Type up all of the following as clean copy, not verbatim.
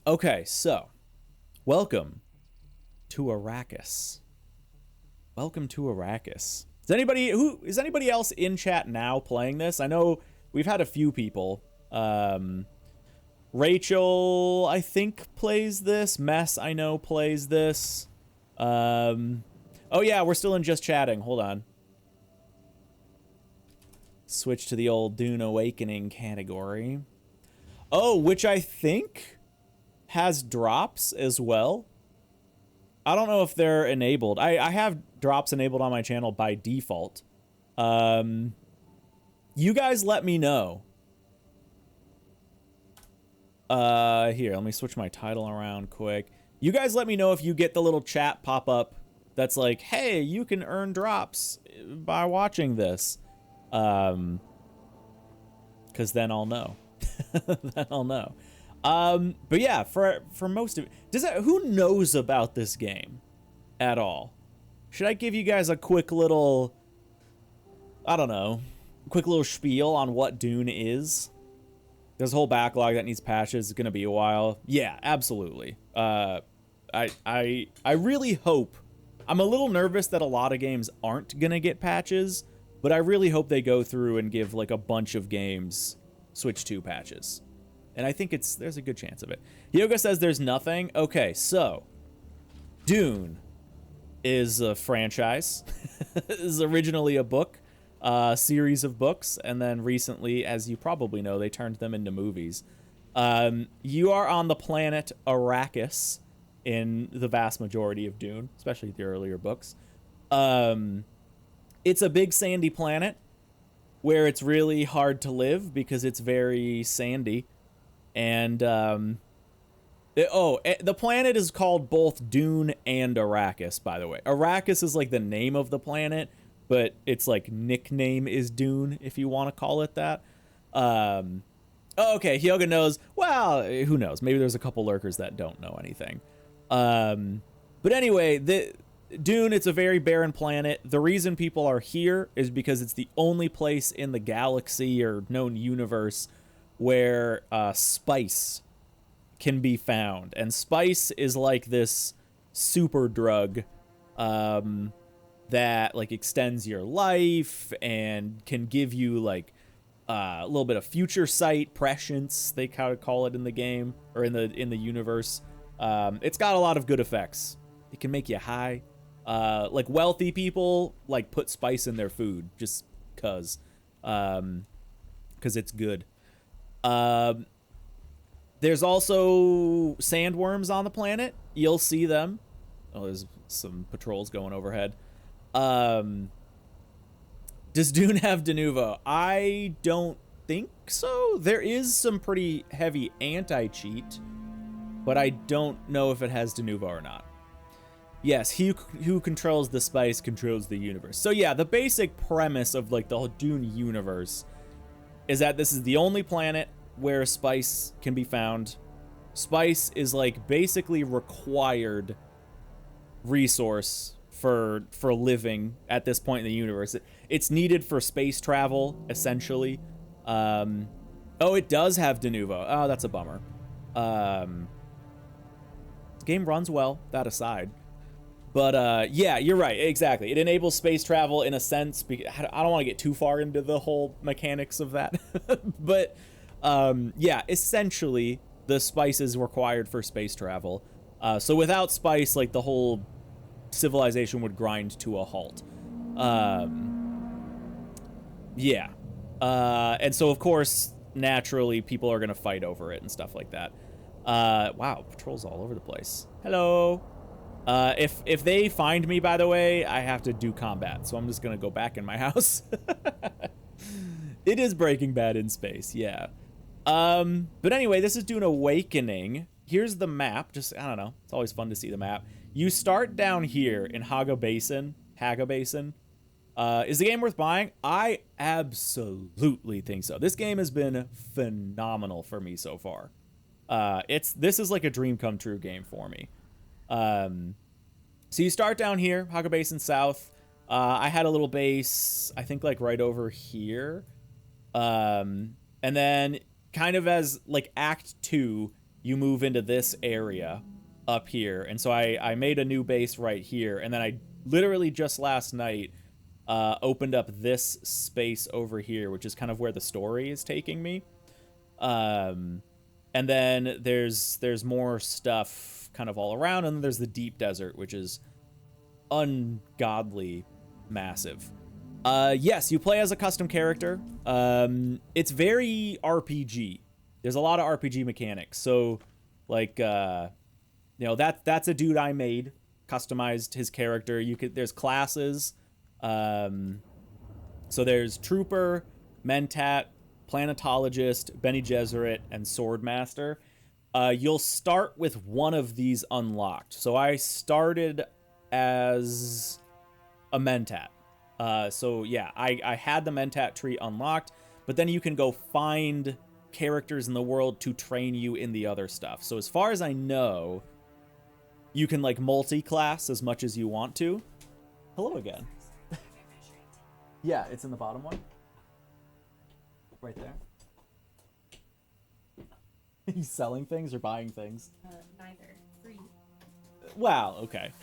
Okay, so welcome to Arrakis. Welcome to Arrakis. Is anybody else in chat now playing this? I know we've had a few people. Rachel, I think, plays this. Mess, I know, plays this. Oh yeah, we're still in just chatting. Hold on. Switch to the old Dune Awakening category. Oh, which I think has drops as well. I don't know if they're enabled. I have drops enabled on my channel by default. You guys let me know. Here, let me switch my title around quick. You guys let me know if you get the little chat pop up that's like, hey, you can earn drops by watching this. Because then I'll know. Then I'll know. But yeah, for most of it, who knows about this game at all? Should I give you guys a quick little, I don't know, quick little spiel on what Dune is? There's a whole backlog that needs patches. It's gonna be a while. Yeah, absolutely. I really hope. I'm a little nervous that a lot of games aren't gonna get patches, but I really hope they go through and give like a bunch of games Switch 2 patches. And I think there's a good chance of it. Yoga says there's nothing. Okay, so Dune is a franchise. This is originally a book, series of books, and then recently, as you probably know, they turned them into movies. You are on the planet Arrakis in the vast majority of Dune, especially the earlier books. It's a big sandy planet where it's really hard to live because it's very sandy. And, the planet is called both Dune and Arrakis, by the way. Arrakis is like the name of the planet, but its like nickname is Dune, if you want to call it that. Okay, Hyoga knows. Well, who knows? Maybe there's a couple lurkers that don't know anything. But anyway, Dune, it's a very barren planet. The reason people are here is because it's the only place in the galaxy or known universe where spice can be found. And spice is like this super drug that like extends your life and can give you like a little bit of future sight, prescience, they kind of call it in the game or in the universe. It's got a lot of good effects. It can make you high. Like wealthy people like put spice in their food just cause it's good. There's also sandworms on the planet. You'll see them. Oh, there's some patrols going overhead. Does Dune have de nouveau? I don't think so. There is some pretty heavy anti-cheat, but I don't know if it has de nouveau or not. Yes, he who controls the spice controls the universe. So yeah, the basic premise of like the whole Dune universe is that this is the only planet where spice can be found. Spice is like basically required resource for living at this point in the universe. It's needed for space travel, essentially. Oh, it does have de nouveau. Oh, that's a bummer. Game runs well, that aside. But yeah, you're right, exactly. It enables space travel in a sense. I don't want to get too far into the whole mechanics of that. But yeah, essentially, the spice is required for space travel. So without spice, like the whole civilization would grind to a halt. Yeah. And so, of course, naturally, people are going to fight over it and stuff like that. Wow, patrols all over the place. Hello. If they find me, by the way, I have to do combat, so I'm just gonna go back in my house. It is Breaking Bad in space, yeah. But anyway, this is Dune Awakening. Here's the map. Just, I don't know. It's always fun to see the map. You start down here in Haga Basin. Is the game worth buying? I absolutely think so. This game has been phenomenal for me so far. This is like a dream come true game for me. So you start down here, Haga Basin South. I had a little base, I think like right over here. And then kind of as like Act 2, you move into this area up here. And so I made a new base right here, and then I literally just last night opened up this space over here, which is kind of where the story is taking me. And then there's more stuff kind of all around, and then there's the deep desert, which is ungodly massive. Yes, you play as a custom character. It's very RPG. There's a lot of RPG mechanics. So, like, that's a dude I made, customized his character. There's classes. So there's Trooper, Mentat, Planetologist, Bene Gesserit, and Swordmaster. You'll start with one of these unlocked. So I started as a Mentat. So yeah, I had the Mentat tree unlocked, but then you can go find characters in the world to train you in the other stuff. So as far as I know, you can like multi-class as much as you want to. Hello again. Yeah, it's in the bottom one. Right there. He's selling things or buying things? Neither. Free. Wow, okay.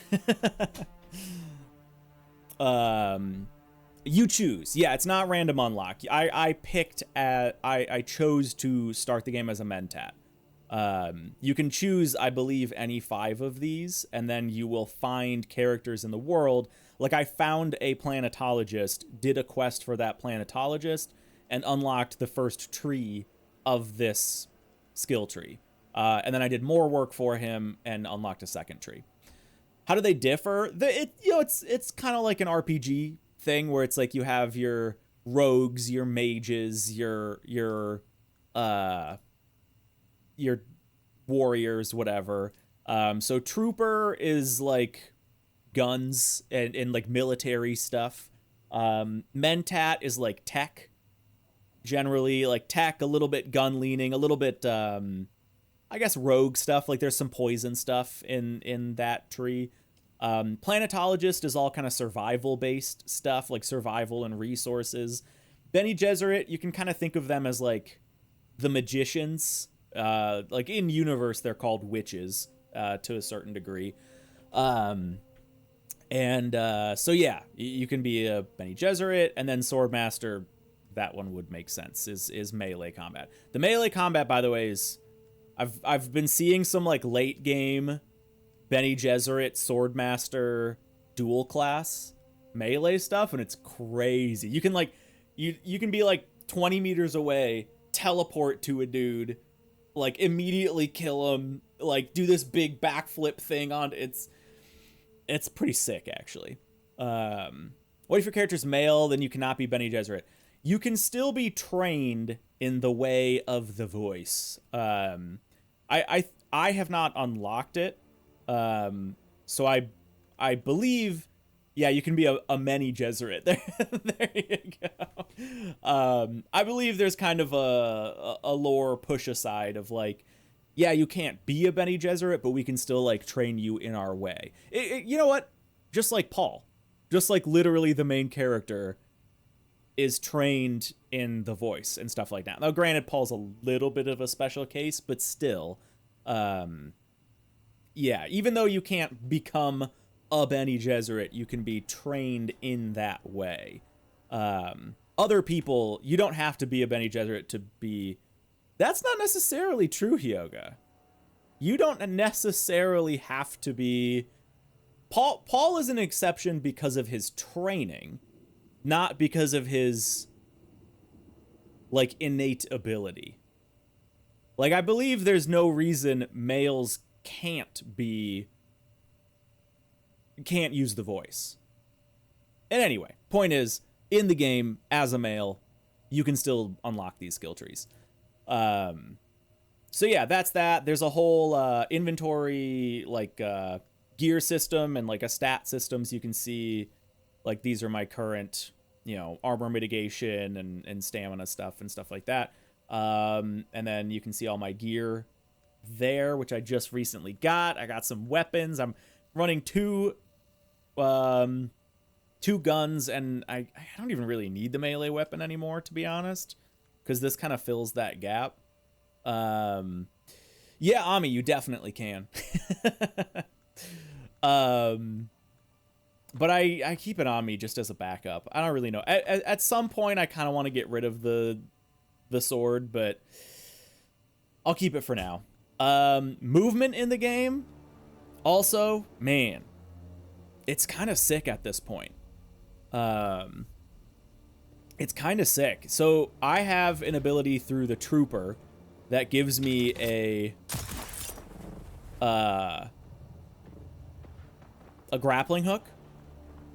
You choose. Yeah, it's not random unlock. I chose to start the game as a Mentat. You can choose, I believe, any 5 of these, and then you will find characters in the world. Like, I found a planetologist, did a quest for that planetologist, and unlocked the first tree of this skill tree. And then I did more work for him and unlocked a second tree. How do they differ? It's kind of like an RPG thing where it's like you have your rogues, your mages, your warriors, whatever. So Trooper is like guns and like military stuff. Mentat is like tech, generally like tech, a little bit gun leaning, a little bit I guess rogue stuff. Like there's some poison stuff in that tree. Planetologist is all kind of survival based stuff, like survival and resources. Bene Gesserit, you can kind of think of them as like the magicians. Like in universe, they're called witches to a certain degree. So yeah, you can be a Bene Gesserit, and then Swordmaster. That one would make sense. Is melee combat. The melee combat, by the way, is I've been seeing some like late game Bene Gesserit Swordmaster dual class melee stuff, and it's crazy. You can like you can be like 20 meters away, teleport to a dude, like immediately kill him, like do this big backflip thing on it's pretty sick actually. What if your character's male? Then you cannot be Bene Gesserit. You can still be trained in the way of the voice. I have not unlocked it. So I believe, yeah, you can be a Bene Gesserit. There you go. I believe there's kind of a lore push aside of like, yeah, you can't be a Bene Gesserit, but we can still like train you in our way. You know what? Just like Paul, just like literally the main character is trained in the voice and stuff like that. Now, granted, Paul's a little bit of a special case, but still, yeah, even though you can't become a Bene Gesserit, you can be trained in that way. Other people, you don't have to be a Bene Gesserit to be... That's not necessarily true, Hyoga. You don't necessarily have to be... Paul is an exception because of his training, not because of his, like, innate ability. Like, I believe there's no reason males can't use the voice. And anyway, point is, in the game, as a male, you can still unlock these skill trees. So yeah, that's that. There's a whole inventory, like, gear system and, like, a stat systems. You can see, like, these are my current, armor mitigation and stamina stuff and stuff like that. And then you can see all my gear there, which I just recently got. I got some weapons. I'm running two guns, and I don't even really need the melee weapon anymore, to be honest, because this kind of fills that gap. Yeah, Yeah, Ami, you definitely can. But I keep it on me just as a backup. I don't really know. At some point, I kind of want to get rid of the sword, but I'll keep it for now. Movement in the game, also, man, it's kind of sick at this point. It's kind of sick. So I have an ability through the Trooper that gives me a grappling hook.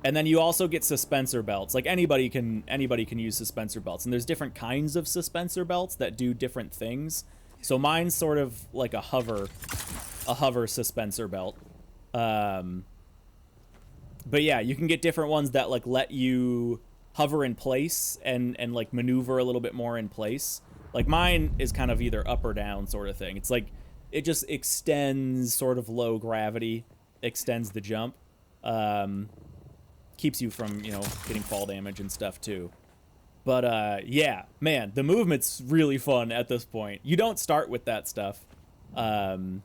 And then you also get suspensor belts. Like anybody can use suspensor belts, and there's different kinds of suspensor belts that do different things. So mine's sort of like a hover suspensor belt. But yeah, you can get different ones that like let you hover in place and like maneuver a little bit more in place. Like mine is kind of either up or down sort of thing. It's like it just extends sort of low gravity, extends the jump. Keeps you from, you know, getting fall damage and stuff too. But yeah, man, the movement's really fun at this point. You don't start with that stuff. But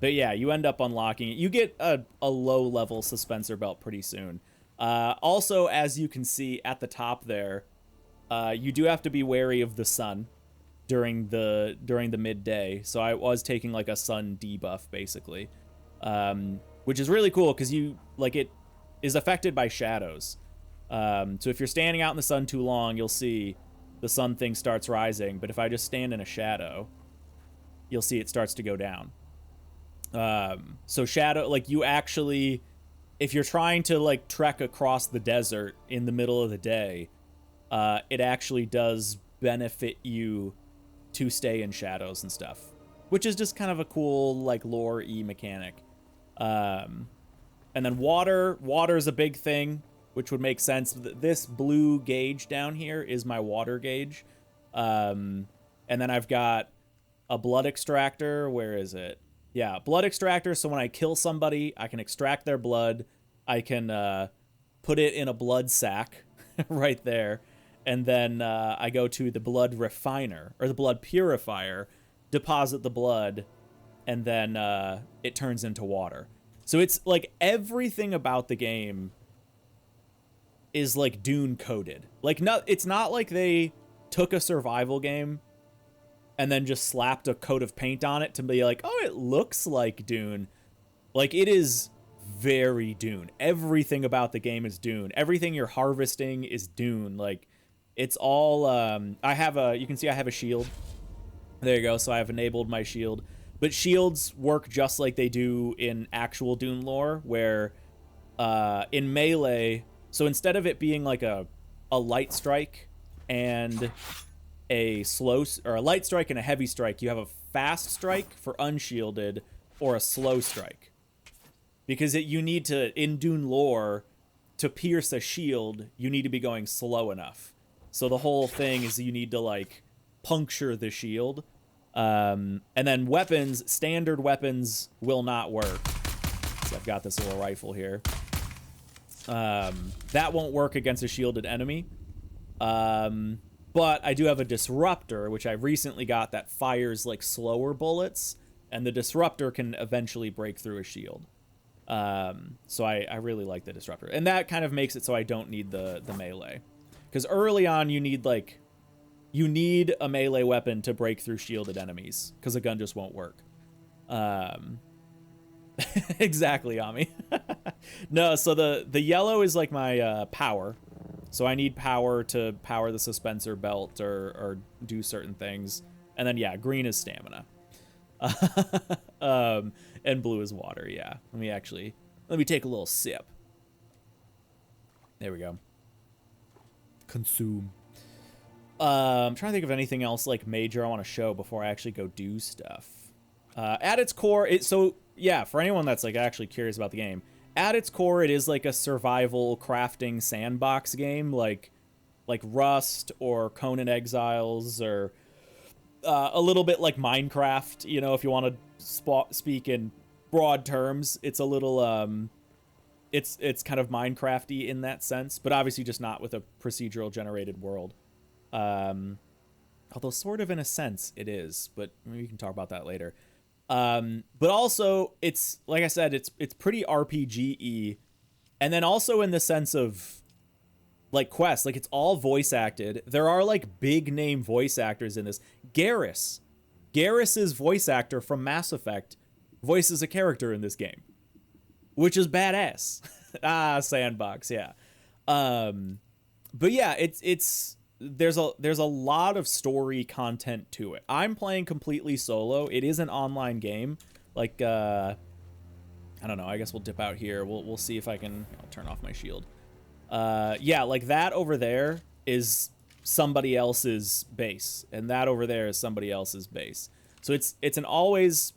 yeah, you end up unlocking it. You get a low-level suspensor belt pretty soon. Also, as you can see at the top there, you do have to be wary of the sun during the midday. So I was taking like a sun debuff, basically. Which is really cool because you, like, it is affected by shadows. So if you're standing out in the sun too long, you'll see the sun thing starts rising. But if I just stand in a shadow, you'll see it starts to go down. So shadow, like you actually, if you're trying to like trek across the desert in the middle of the day, it actually does benefit you to stay in shadows and stuff, which is just kind of a cool like lore-y mechanic. And then water's a big thing, which would make sense. This blue gauge down here is my water gauge. And then I've got a blood extractor. Where is it? Yeah, blood extractor. So when I kill somebody, I can extract their blood. I can put it in a blood sack right there. And then I go to the blood refiner, or the blood purifier, deposit the blood, and then it turns into water. So it's like everything about the game is like Dune coded. Like it's not like they took a survival game and then just slapped a coat of paint on it to be like, oh, it looks like Dune. Like it is very Dune. Everything about the game is Dune. Everything you're harvesting is Dune. Like it's all you can see I have a shield. There you go. So I have enabled my shield. But shields work just like they do in actual Dune lore, where in melee, so instead of it being like a light strike and a light strike and a heavy strike, you have a fast strike for unshielded or a slow strike. Because you need to, in Dune lore, to pierce a shield, you need to be going slow enough. So the whole thing is you need to like puncture the shield. And then standard weapons will not work. So I've got this little rifle here. That won't work against a shielded enemy. But I do have a disruptor, which I recently got, that fires like slower bullets, and the disruptor can eventually break through a shield. So I really like the disruptor. And that kind of makes it so I don't need the melee. Because early on you need a melee weapon to break through shielded enemies, because a gun just won't work. Exactly, Ami. No, so the yellow is like my power. So I need power to power the suspensor belt or do certain things. And then, yeah, green is stamina. And blue is water, yeah. Let me take a little sip. There we go. Consume. I'm trying to think of anything else like major I want to show before I actually go do stuff. At its core, for anyone that's like actually curious about the game, at its core, it is like a survival crafting sandbox game, like Rust or Conan Exiles, or a little bit like Minecraft. You know, if you want to speak in broad terms, it's a little it's kind of Minecrafty in that sense, but obviously just not with a procedural generated world. Although sort of in a sense it is, but maybe we can talk about that later. But also, it's like I said, it's pretty RPG-y, and then also in the sense of like quests, like it's all voice acted. There are like big name voice actors in this. Garrus's voice actor from Mass Effect voices a character in this game, which is badass. Sandbox, yeah. But yeah, there's a lot of story content to it. I'm playing completely solo. It is an online game. Like I don't know. I guess we'll dip out here. We'll see if I can. I'll turn off my shield. Yeah, like that over there is somebody else's base, and that over there is somebody else's base. So it's an always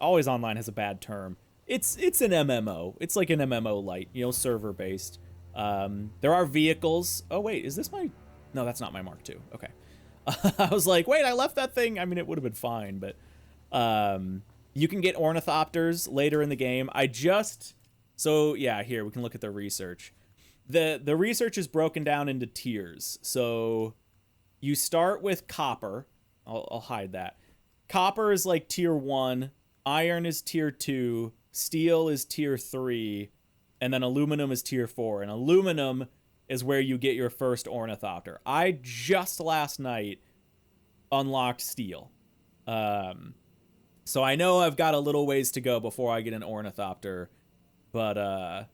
online has a bad term. It's an MMO. It's like an MMO light, server based. There are vehicles. Oh wait, is this my? No, that's not my Mark II. Okay. I was like, wait, I left that thing. I mean, it would have been fine, but you can get ornithopters later in the game. So yeah, here we can look at the research. The research is broken down into tiers. So you start with copper. I'll hide that. Copper is like tier 1. Iron is tier 2. Steel is tier 3. And then aluminum is tier 4. And aluminum is where you get your first ornithopter. I just last night unlocked steel. So I know I've got a little ways to go before I get an ornithopter. But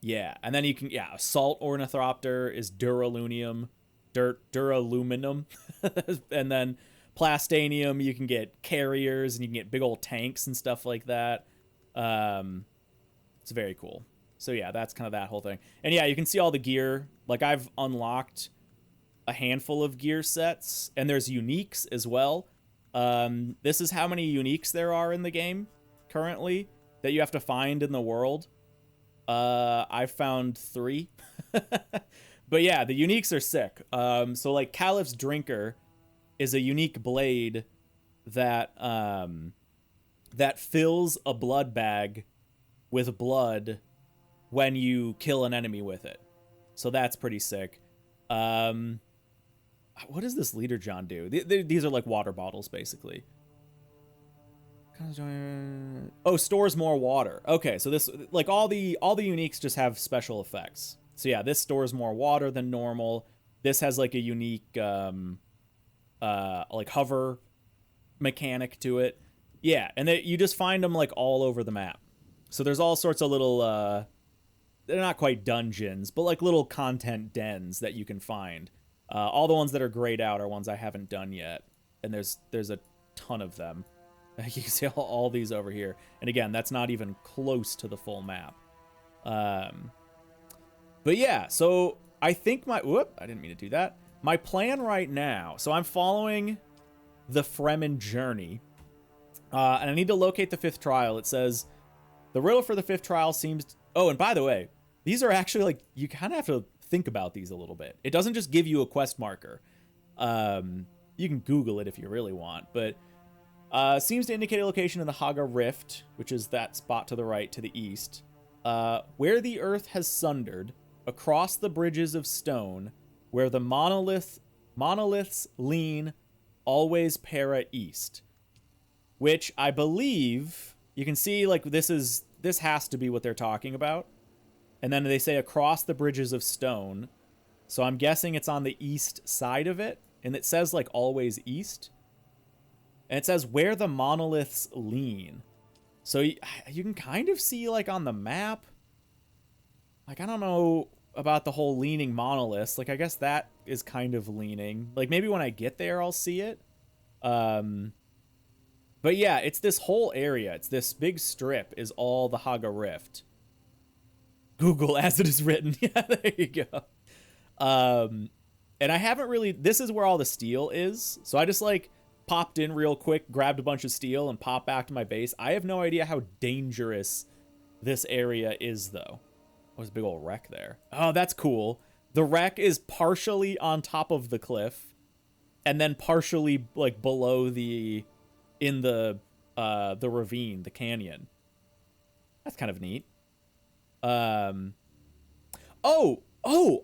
yeah, and then you can, assault ornithopter is duraluminum, and then plastanium, you can get carriers, and you can get big old tanks and stuff like that. It's very cool. So yeah, that's kind of that whole thing. And yeah, you can see all the gear. Like I've unlocked a handful of gear sets, and there's uniques as well. This is how many uniques there are in the game currently that you have to find in the world. I found 3. But yeah, the uniques are sick. So like Caliph's Drinker is a unique blade that that fills a blood bag with blood when you kill an enemy with it. So that's pretty sick. What does this Leader John do? These are like water bottles, basically. Oh, stores more water. Okay, so this, like all the uniques just have special effects. So yeah, this stores more water than normal. This has like a unique like hover mechanic to it. Yeah, and you just find them like all over the map. So there's all sorts of little they're not quite dungeons, but like little content dens that you can find. All the ones that are grayed out are ones I haven't done yet, and there's a ton of them. You can see all these over here. And again, that's not even close to the full map. But yeah, so I think I didn't mean to do that. My plan right now, so I'm following the Fremen Journey. And I need to locate the 5th trial. It says, the riddle for the 5th trial seems... Oh, and by the way, these are actually like, you kind of have to think about these a little bit. It doesn't just give you a quest marker. You can Google it if you really want, but... seems to indicate a location in the Haga Rift, which is that spot to the right, to the east, where the earth has sundered, across the bridges of stone, where the monoliths lean, always para east. Which I believe, you can see, like, this has to be what they're talking about. And then they say across the bridges of stone, so I'm guessing it's on the east side of it, and it says, like, always east. And it says where the monoliths lean. So you can kind of see, like, on the map. Like, I don't know about the whole leaning monoliths. Like, I guess that is kind of leaning. Like, maybe when I get there, I'll see it. But yeah, it's this whole area. It's this big strip is all the Haga Rift. Google as it is written. Yeah, there you go. And I haven't really... This is where all the steel is. So I just, like... popped in real quick, grabbed a bunch of steel, and popped back to my base. I have no idea how dangerous this area is, though. Oh, there's a big old wreck there. Oh, that's cool. The wreck is partially on top of the cliff, and then partially, like, below in the ravine, the canyon. That's kind of neat. Oh,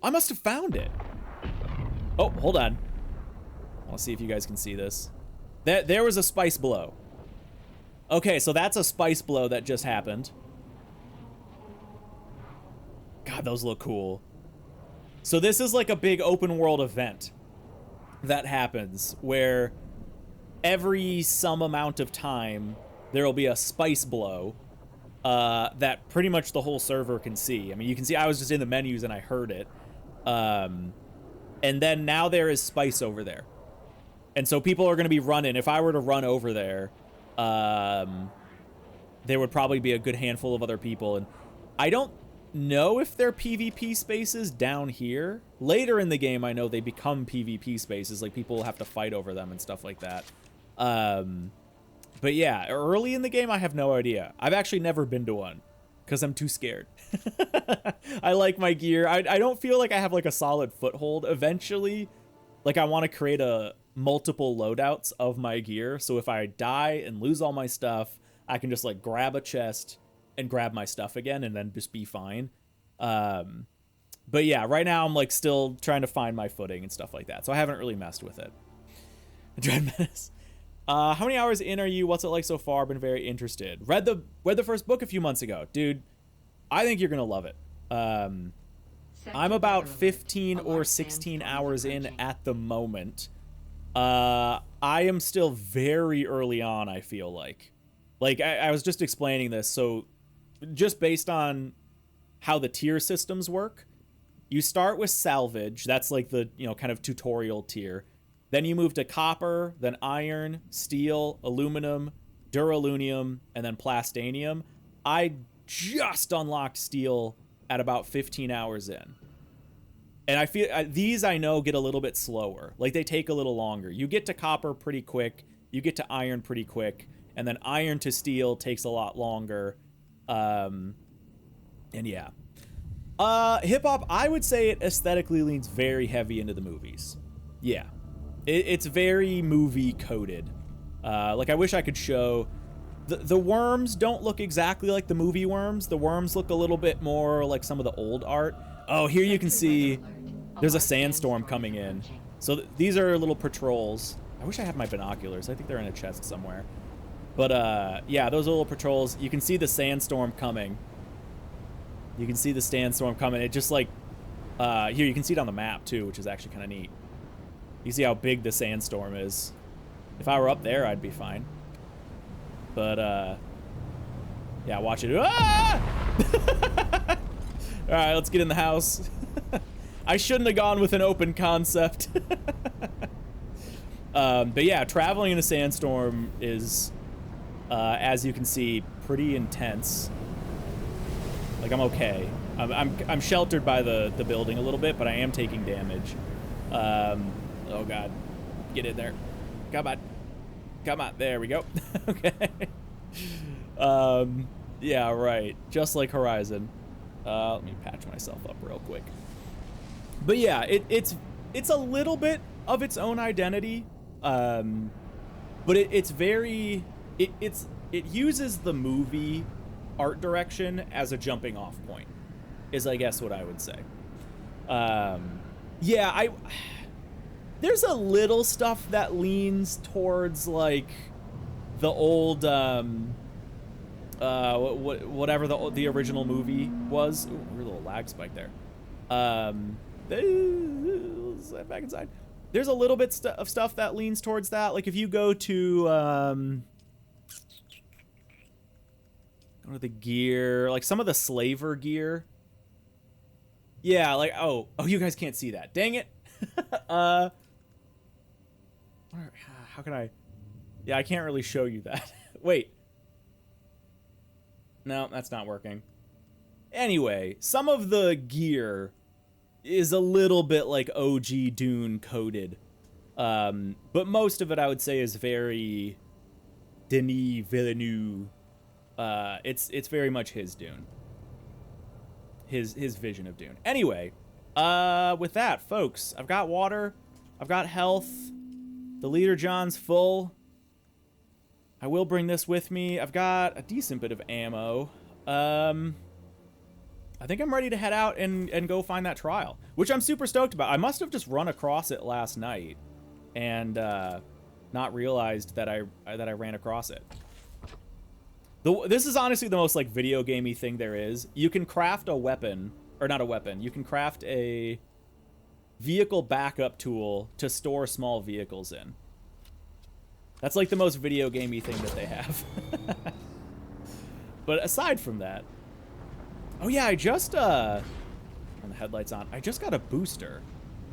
I must have found it. Oh, hold on. I'll see if you guys can see this. There was a spice blow. Okay, so that's a spice blow that just happened. God, those look cool. So this is like a big open world event that happens where every some amount of time there will be a spice blow that pretty much the whole server can see. I mean, you can see I was just in the menus and I heard it. And then now there is spice over there. And so people are going to be running. If I were to run over there, there would probably be a good handful of other people. And I don't know if they're PvP spaces down here. Later in the game, I know they become PvP spaces. Like, people have to fight over them and stuff like that. But yeah, early in the game, I have no idea. I've actually never been to one because I'm too scared. I like my gear. I don't feel like I have like a solid foothold. Eventually, like, I want to create a multiple loadouts of my gear. So if I die and lose all my stuff, I can just like grab a chest and grab my stuff again and then just be fine. But yeah, right now I'm like still trying to find my footing and stuff like that. So I haven't really messed with it. Dread Menace. How many hours in are you? What's it like so far? Been very interested. Read the first book a few months ago. Dude, I think you're going to love it. I'm about 15 or 16 hours in at the moment. I am still very early on, I feel like. Like, I was just explaining this. So just based on how the tier systems work, you start with salvage. That's like the, you know, kind of tutorial tier. Then you move to copper, then iron, steel, aluminum, duralunium, and then plastanium. I just unlocked steel at about 15 hours in. And I feel these, I know, get a little bit slower. Like, they take a little longer. You get to copper pretty quick. You get to iron pretty quick. And then iron to steel takes a lot longer. And yeah. Hip-hop, I would say it aesthetically leans very heavy into the movies. Yeah. It's very movie-coded. Like, I wish I could show... The worms don't look exactly like the movie worms. The worms look a little bit more like some of the old art. Oh, here you can see there's a sandstorm coming in. So these are little patrols. I wish I had my binoculars. I think they're in a chest somewhere. But, yeah, those are little patrols. You can see the sandstorm coming. You can see the sandstorm coming. It just, like... here, you can see it on the map, too, which is actually kind of neat. You see how big the sandstorm is. If I were up there, I'd be fine. But, yeah, watch it. Ah! All right, let's get in the house. I shouldn't have gone with an open concept. But yeah, traveling in a sandstorm is, as you can see, pretty intense. Like, I'm okay. I'm sheltered by the building a little bit, but I am taking damage. Oh God, get in there. Come on. Come on, there we go. Okay. Yeah, right. Just like Horizon. Let me patch myself up real quick. But yeah, it's a little bit of its own identity. But it's very it uses the movie art direction as a jumping off point, is I guess what I would say. Yeah, there's a little stuff that leans towards like the old whatever the original movie was. Ooh, we're a little lag spike there. Back inside. There's a little bit of stuff that leans towards that. Like if you go to the gear, like some of the slaver gear. Yeah, like oh, you guys can't see that. Dang it. How can I? Yeah, I can't really show you that. Wait. No, that's not working. Anyway, some of the gear is a little bit like OG Dune coded. But most of it, I would say, is very Denis Villeneuve. It's very much his Dune. His vision of Dune. Anyway, with that, folks, I've got water. I've got health. The leader John's full. I will bring this with me. I've got a decent bit of ammo. I think I'm ready to head out and go find that trial, which I'm super stoked about. I must have just run across it last night and not realized that I ran across it. This is honestly the most like video gamey thing there is. You can craft a weapon, or not a weapon. You can craft a vehicle backup tool to store small vehicles in. That's like the most video gamey thing that they have. But aside from that, oh yeah, I just on the headlights on. I just got a booster.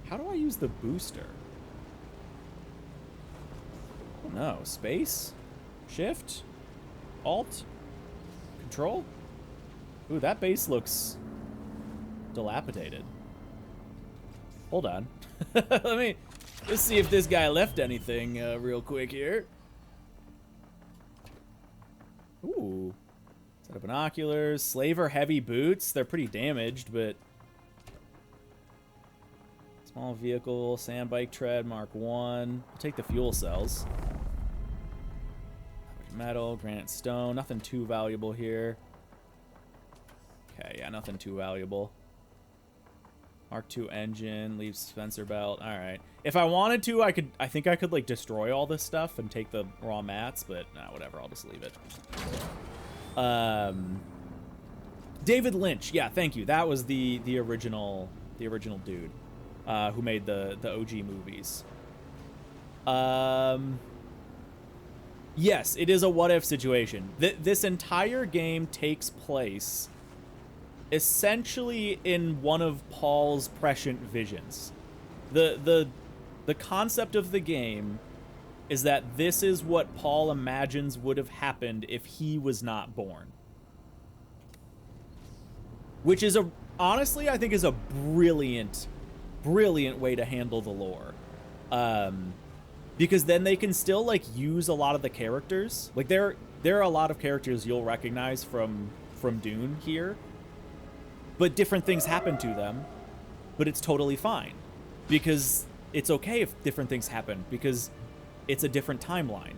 How do I use the booster? Oh no, space, shift, alt, control. Ooh, that base looks dilapidated. Hold on. Let's see if this guy left anything real quick here. Ooh. Set of binoculars. Slaver heavy boots. They're pretty damaged, but... Small vehicle. Sand bike tread. Mark 1. I'll take the fuel cells. Metal. Granite stone. Nothing too valuable here. Okay, yeah, nothing too valuable. Mark 2 engine, leave dispenser belt. All right. If I wanted to, I think I could like destroy all this stuff and take the raw mats, but nah, whatever. I'll just leave it. David Lynch. Yeah, thank you. That was the original dude who made the OG movies. Yes, it is a what if situation. This entire game takes place essentially in one of Paul's prescient visions. The concept of the game is that this is what Paul imagines would have happened if he was not born. Which is honestly, I think is a brilliant way to handle the lore. Because then they can still like use a lot of the characters. Like there are a lot of characters you'll recognize from Dune here. But different things happen to them, but it's totally fine. Because it's okay if different things happen, because it's a different timeline.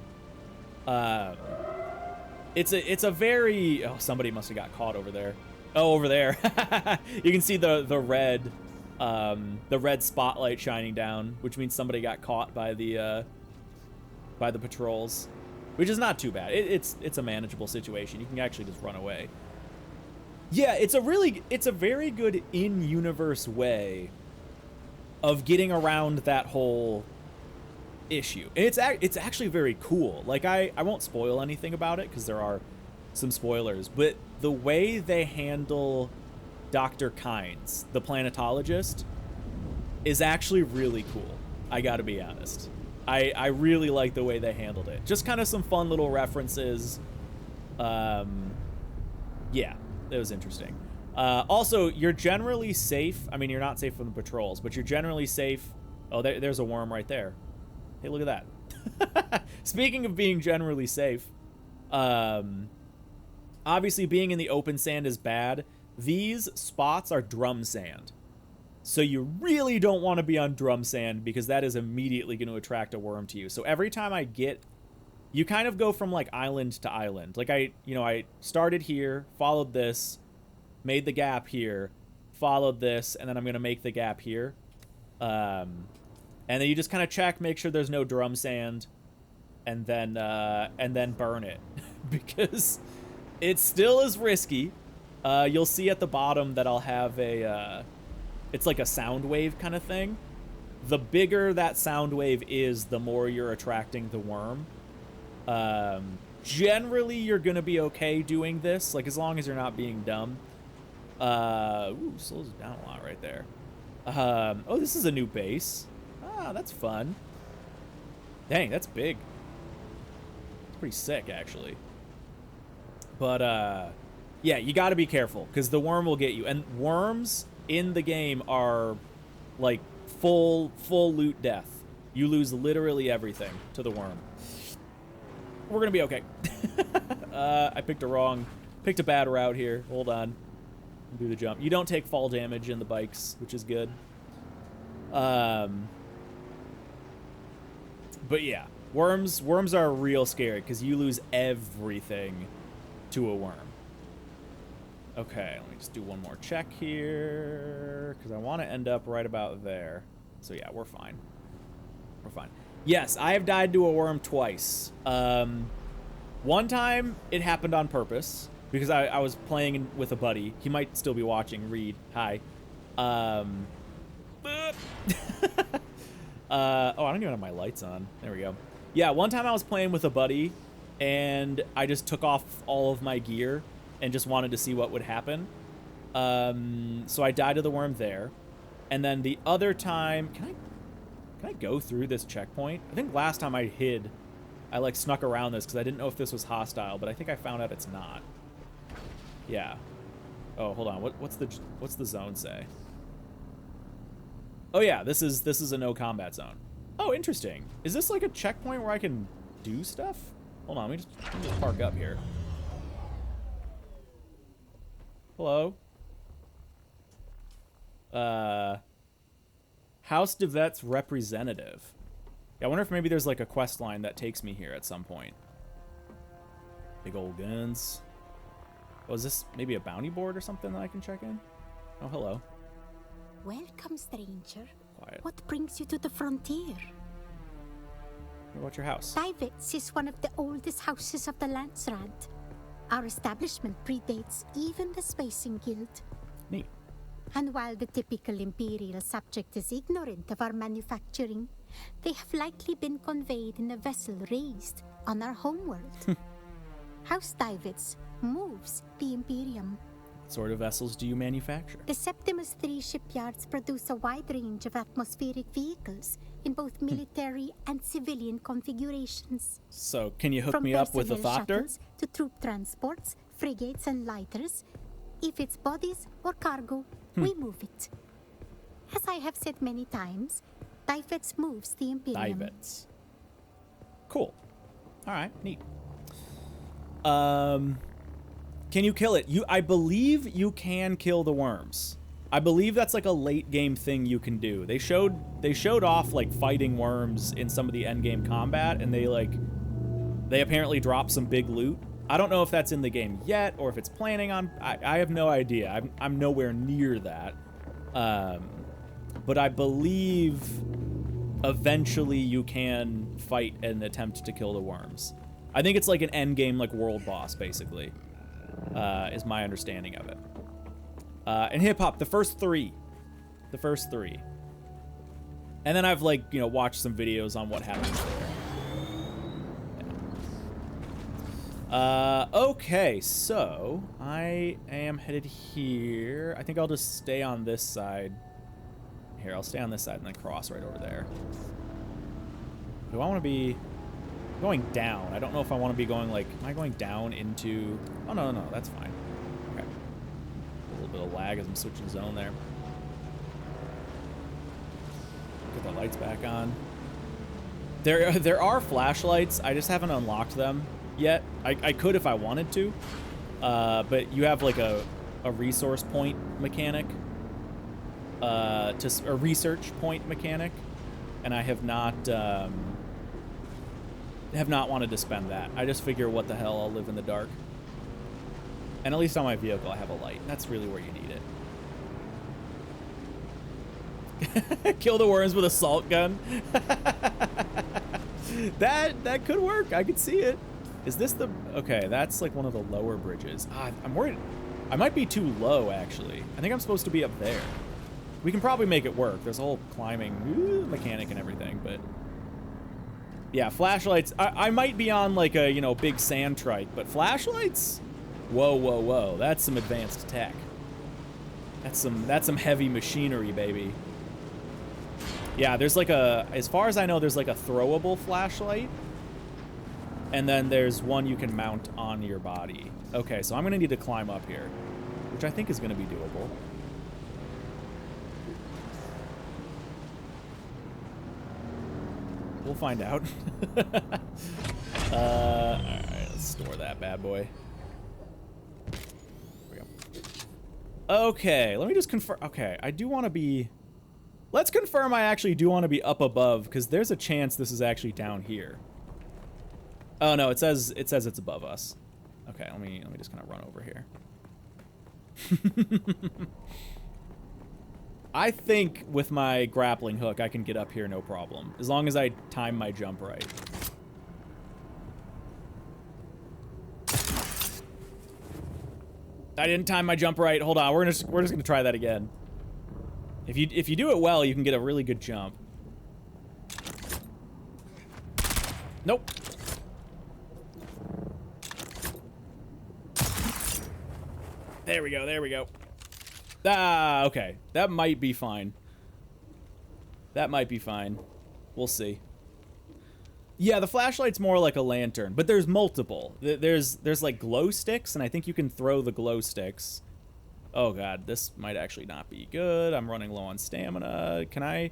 It's a very... Oh, somebody must have got caught over there. Oh, over there. You can see the red spotlight shining down, which means somebody got caught by the patrols, which is not too bad. It's a manageable situation. You can actually just run away. Yeah, it's a very good in-universe way of getting around that whole issue. And it's actually very cool. Like, I won't spoil anything about it because there are some spoilers, but the way they handle Dr. Kynes, the planetologist, is actually really cool. I gotta be honest. I really like the way they handled it. Just kind of some fun little references. Yeah. It was interesting. Also, you're generally safe. I mean, you're not safe from the patrols, but you're generally safe. Oh, there's a worm right there. Hey, look at that. Speaking of being generally safe, obviously being in the open sand is bad. These spots are drum sand. So you really don't want to be on drum sand because that is immediately going to attract a worm to you. So every time I get... You kind of go from, like, island to island. Like, I started here, followed this, made the gap here, followed this, and then I'm going to make the gap here. And then you just kind of check, make sure there's no drum sand, and then burn it. Because it still is risky. You'll see at the bottom that I'll have a... it's like a sound wave kind of thing. The bigger that sound wave is, the more you're attracting the worm. Generally you're gonna be okay doing this, like as long as you're not being dumb. Ooh, slows it down a lot right there. Oh, this is a new base. Ah, that's fun. Dang, that's big. It's pretty sick, actually. But, yeah, you gotta be careful, because the worm will get you. And worms in the game are, like, full loot death. You lose literally everything to the worm. We're gonna be okay. I picked a bad route here. Hold on. Do the jump. You don't take fall damage in the bikes, which is good. But yeah, worms are real scary because you lose everything to a worm. Okay, let me just do one more check here because I want to end up right about there. So yeah, we're fine. We're fine. Yes, I have died to a worm twice. One time, it happened on purpose, because I was playing with a buddy. He might still be watching. Reed, hi. Oh, I don't even have my lights on. There we go. Yeah, one time I was playing with a buddy, and I just took off all of my gear and just wanted to see what would happen. So I died to the worm there. And then the other time... Can I go through this checkpoint? I think last time I hid... I, like, snuck around this because I didn't know if this was hostile, but I think I found out it's not. Yeah. Oh, hold on. What's the zone say? Oh, yeah. This is a no combat zone. Oh, interesting. Is this, like, a checkpoint where I can do stuff? Hold on. Let me just park up here. Hello? House de Vet's representative. Yeah, I wonder if maybe there's like a quest line that takes me here at some point. Big old guns. Oh, is this maybe a bounty board or something that I can check in? Oh, hello. Welcome, stranger. Quiet. What brings you to the frontier? What's your house? Divets is one of the oldest houses of the Landsrand. Our establishment predates even the Spacing Guild. Neat. And while the typical Imperial subject is ignorant of our manufacturing, they have likely been conveyed in a vessel raised on our homeworld. House Divets moves the Imperium. What sort of vessels do you manufacture? The Septimus III shipyards produce a wide range of atmospheric vehicles in both military and civilian configurations. So, can you hook From me up with a personnel thopter? shuttles to troop transports, frigates, and lighters. If it's bodies or cargo, we move it. As I have said many times, Divets moves the Imperium. Divets. Cool. Alright, neat. Can you kill it? I believe you can kill the worms. I believe that's like a late game thing you can do. They showed off like fighting worms in some of the end game combat, and they apparently drop some big loot. I don't know if that's in the game yet or if it's planning on. I have no idea. I'm nowhere near that. But I believe eventually you can fight and attempt to kill the worms. I think it's like an end game, like world boss, basically, is my understanding of it. And hip hop, the first three. And then I've like, watched some videos on what happens there. Okay, so I am headed here. I think I'll just stay on this side. Here, I'll stay on this side and then cross right over there. Do I want to be going down? I don't know if I want to be going like, am I going down into, oh no, that's fine. Okay. A little bit of lag as I'm switching zone there. Get the lights back on. There are flashlights. I just haven't unlocked them yet. I could if I wanted to, but you have like a resource point mechanic, a research point mechanic, and I have not wanted to spend that. I just figure, what the hell, I'll live in the dark. And at least on my vehicle, I have a light. That's really where you need it. Kill the worms with a salt gun. That could work. I could see it. Is this the... Okay, that's like one of the lower bridges. I'm worried. I might be too low, actually. I think I'm supposed to be up there. We can probably make it work. There's a whole climbing mechanic and everything, but... Yeah, flashlights. I might be on like a, big sand trike, but flashlights? Whoa. That's some advanced tech. That's some heavy machinery, baby. Yeah, there's like as far as I know, there's like a throwable flashlight. And then there's one you can mount on your body. Okay, so I'm going to need to climb up here, which I think is going to be doable. We'll find out. All right, let's store that bad boy. There we go. Okay, let me just confirm. Okay, I do want to be... Let's confirm I actually do want to be up above, because there's a chance this is actually down here. Oh no, it says it's above us. Okay, let me just kind of run over here. I think with my grappling hook I can get up here no problem, as long as I time my jump right. I didn't time my jump right. Hold on, we're just gonna try that again. If you do it well, you can get a really good jump. Nope. There we go, there we go. Ah, okay. That might be fine. That might be fine. We'll see. Yeah, the flashlight's more like a lantern, but there's multiple. There's like glow sticks, and I think you can throw the glow sticks. Oh god, this might actually not be good. I'm running low on stamina. Can I?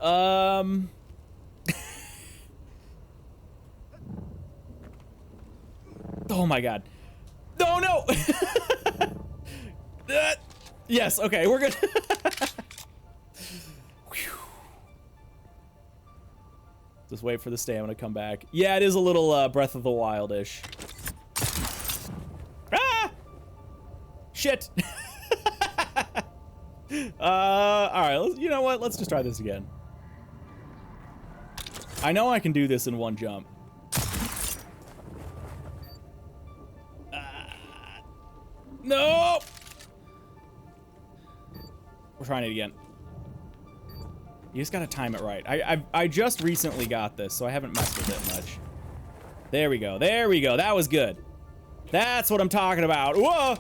Oh my god. No, no! Yes, okay, we're good. Just wait for the stamina to come back. Yeah, it is a little Breath of the Wild-ish. Ah! Shit! Alright, you know what? Let's just try this again. I know I can do this in one jump. No! We're trying it again. You just gotta time it right. I just recently got this, so I haven't messed with it much. There we go. There we go. That was good. That's what I'm talking about. Whoa!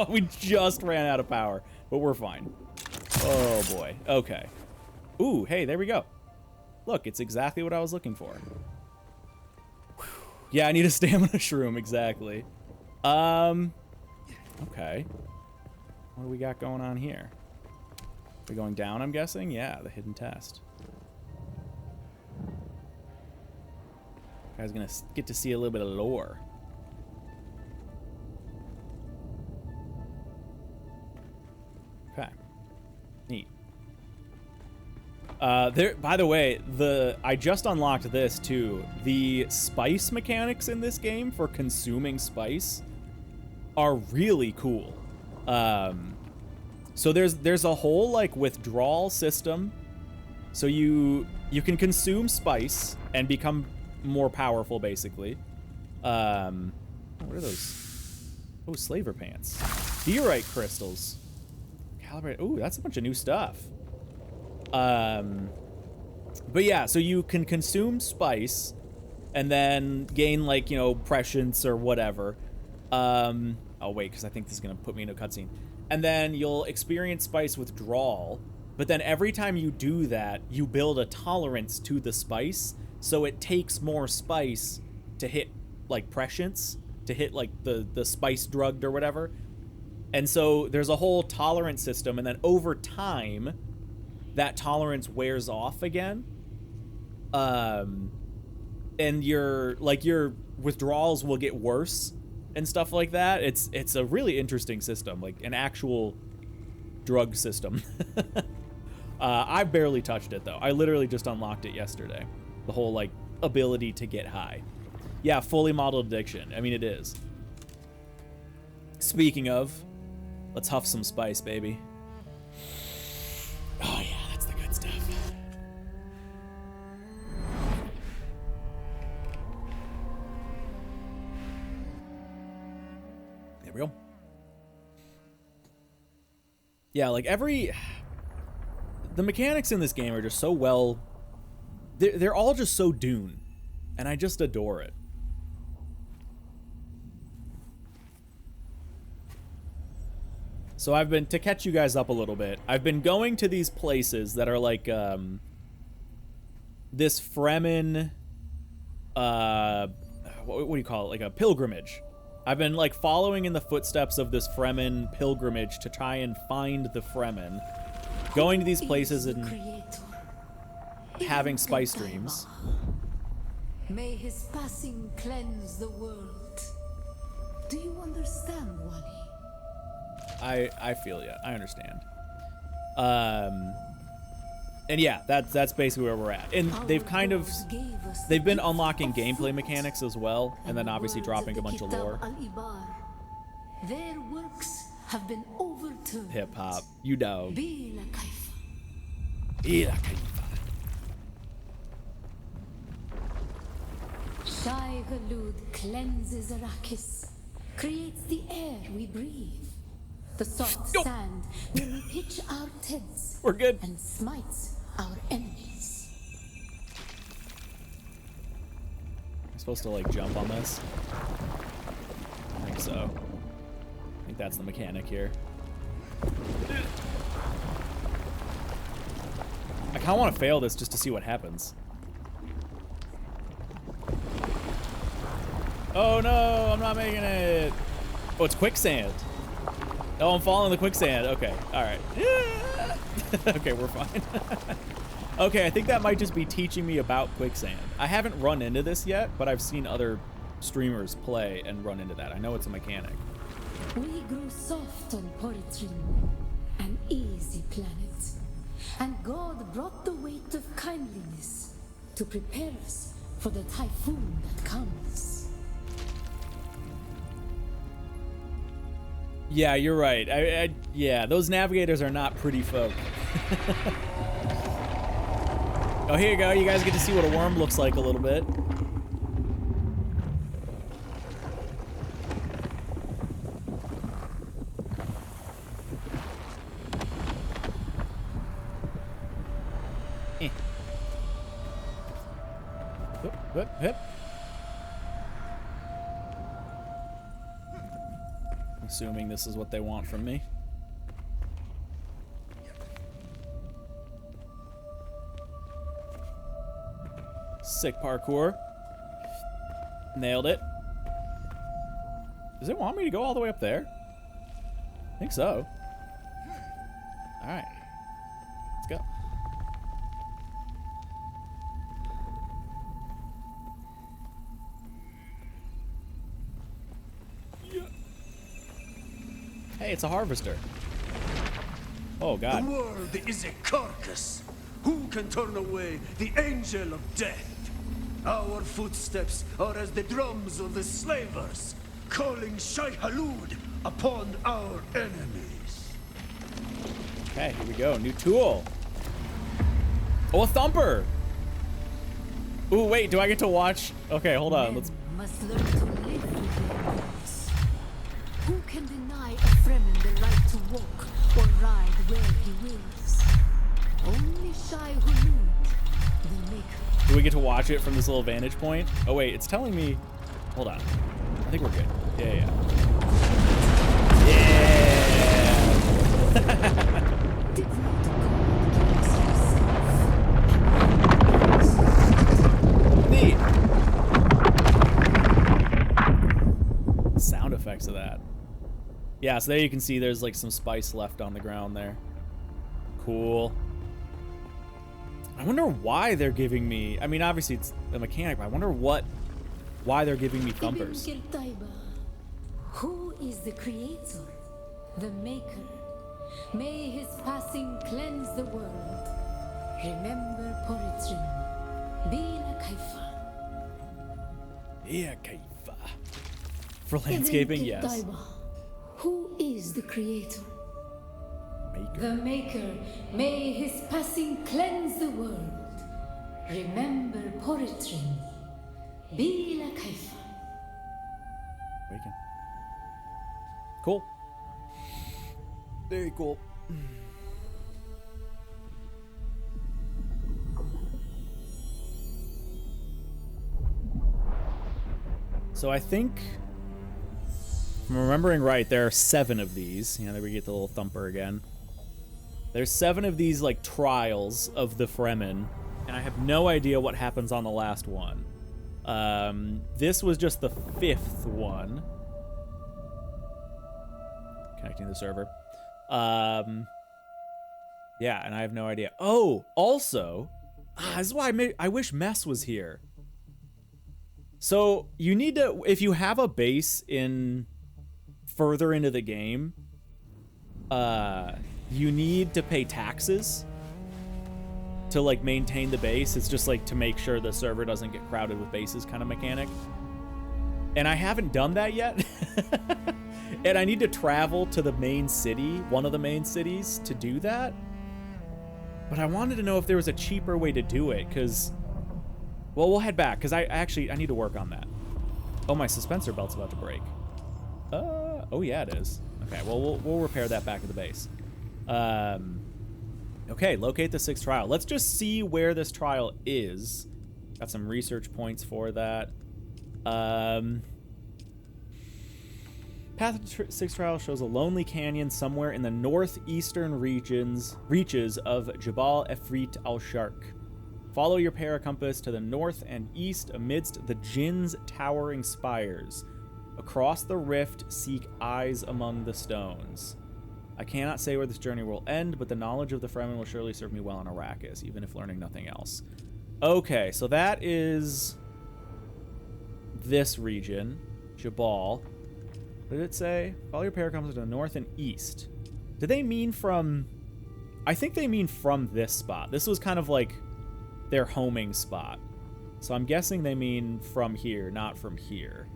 We just ran out of power, but we're fine. Oh boy. Okay. Ooh, hey, there we go. Look, it's exactly what I was looking for. Whew. Yeah, I need a stamina shroom, exactly. Okay. What do we got going on here? We're going down, I'm guessing? Yeah, the hidden test. Guys gonna get to see a little bit of lore. Okay. Neat. By the way, I just unlocked this too. The spice mechanics in this game for consuming spice are really cool. So there's a whole like withdrawal system. So you can consume spice and become more powerful, basically. What are those? Oh, slaver pants. Diorite crystals. Calibrate. Ooh, that's a bunch of new stuff. But yeah, so you can consume spice and then gain like, you know, prescience or whatever. Oh wait, because I think this is gonna put me in a cutscene. And then you'll experience spice withdrawal, but then every time you do that, you build a tolerance to the spice, so it takes more spice to hit like prescience, to hit like the spice drugged or whatever. And so there's a whole tolerance system, and then over time, that tolerance wears off again. And your withdrawals will get worse and stuff like that. It's a really interesting system, like an actual drug system. I barely touched it though. I literally just unlocked it yesterday. The whole like ability to get high. Yeah, fully modeled addiction. I mean, it is. Speaking of, let's huff some spice, baby. Oh yeah, that's the good stuff. There we go. Yeah, like the mechanics in this game are just so well, they're all just so Dune, and I just adore it. So I've been, to catch you guys up a little bit, I've been going to these places that are like, this Fremen, what do you call it? Like a pilgrimage. I've been like following in the footsteps of this Fremen pilgrimage to try and find the Fremen. Going to these places and having spice dreams. May his passing cleanse the world. Do you understand, Wally? I feel ya. I understand. And yeah, that's basically where we're at. And they've been unlocking gameplay mechanics as well, and then obviously dropping a bunch of lore. Their works have been overturned. Hip hop, you know. Shai Halud cleanses Arrakis. creates the air we breathe. The soft Nope. sand where we pitch our tents. We're good. And smites our enemies. Am I supposed to like jump on this? I think so. I think that's the mechanic here. I kind of want to fail this just to see what happens. Oh no, I'm not making it. Oh, it's quicksand. Oh, I'm falling in the quicksand. Okay, all right. Okay, we're fine. Okay, I think that might just be teaching me about quicksand. I haven't run into this yet, but I've seen other streamers play and run into that. I know it's a mechanic. We grew soft on Poritrin, an easy planet. And God brought the weight of kindliness to prepare us for the typhoon that comes. Yeah, you're right. Yeah, those navigators are not pretty folk. Oh, here you go. You guys get to see what a worm looks like a little bit. Whip, whip. Assuming this is what they want from me. Sick parkour. Nailed it. Does it want me to go all the way up there? I think so. Alright. Let's go. Hey, it's a harvester. Oh, God. The world is a carcass. Who can turn away the angel of death? Our footsteps are as the drums of the slavers, calling Shai Halud upon our enemies. Okay, here we go. New tool. Oh, a thumper. Ooh, wait, do I get to watch? Okay, hold on. Men Let's. must learn to live with their enemies. Who can deny a Fremen the right to walk or ride where he wills? Only Shai Hulud, the maker. Do we get to watch it from this little vantage point? Oh, wait, it's telling me. Hold on. I think we're good. Yeah, yeah. Yeah! Did not God give us yourself? Neat. Sound effects of that. Yeah, so there you can see there's like some spice left on the ground there. Cool. I wonder why they're giving me, I mean, obviously it's a mechanic, but I wonder why they're giving me thumpers. Ibn Keltaiba. Who is the creator? The maker. May his passing cleanse the world. Remember Poritrin. Bila Kaifa. Yeah, Kaifa. For landscaping, Ibn yes. Keltaiba. Who is the creator? Maker. The maker. May his passing cleanse the world. Remember Poritrin. Bila Kaifa. Awaken. Cool. Very cool. So I think, if I'm remembering right, there are 7 of these. You know, there we get the little thumper again. There's 7 of these, like, trials of the Fremen, and I have no idea what happens on the last one. This was just the 5th one. Connecting to the server. Yeah, and I have no idea. Oh, also, this is why I wish Mess was here. So you need to, if you have a base in further into the game, you need to pay taxes to like maintain the base. It's just like to make sure the server doesn't get crowded with bases kind of mechanic. And I haven't done that yet. And I need to travel to the main city, one of the main cities, to do that. But I wanted to know if there was a cheaper way to do it, because... Well, we'll head back, because I need to work on that. Oh, my suspensor belt's about to break. Oh yeah, it is. Okay, well, we'll repair that back at the base. Okay, locate the 6th trial. Let's just see where this trial is. Got some research points for that. Path to 6th trial shows a lonely canyon somewhere in the northeastern reaches of Jabal Efrit al-Sharq. Follow your paracompass to the north and east amidst the Jinn's towering spires. Across the rift, seek eyes among the stones. I cannot say where this journey will end, but the knowledge of the Fremen will surely serve me well on Arrakis, even if learning nothing else. Okay, so that is this region, Jabal. What did it say? Follow your paracompass to the north and east. Did they mean from... I think they mean from this spot. This was kind of like their homing spot. So I'm guessing they mean from here, not from here.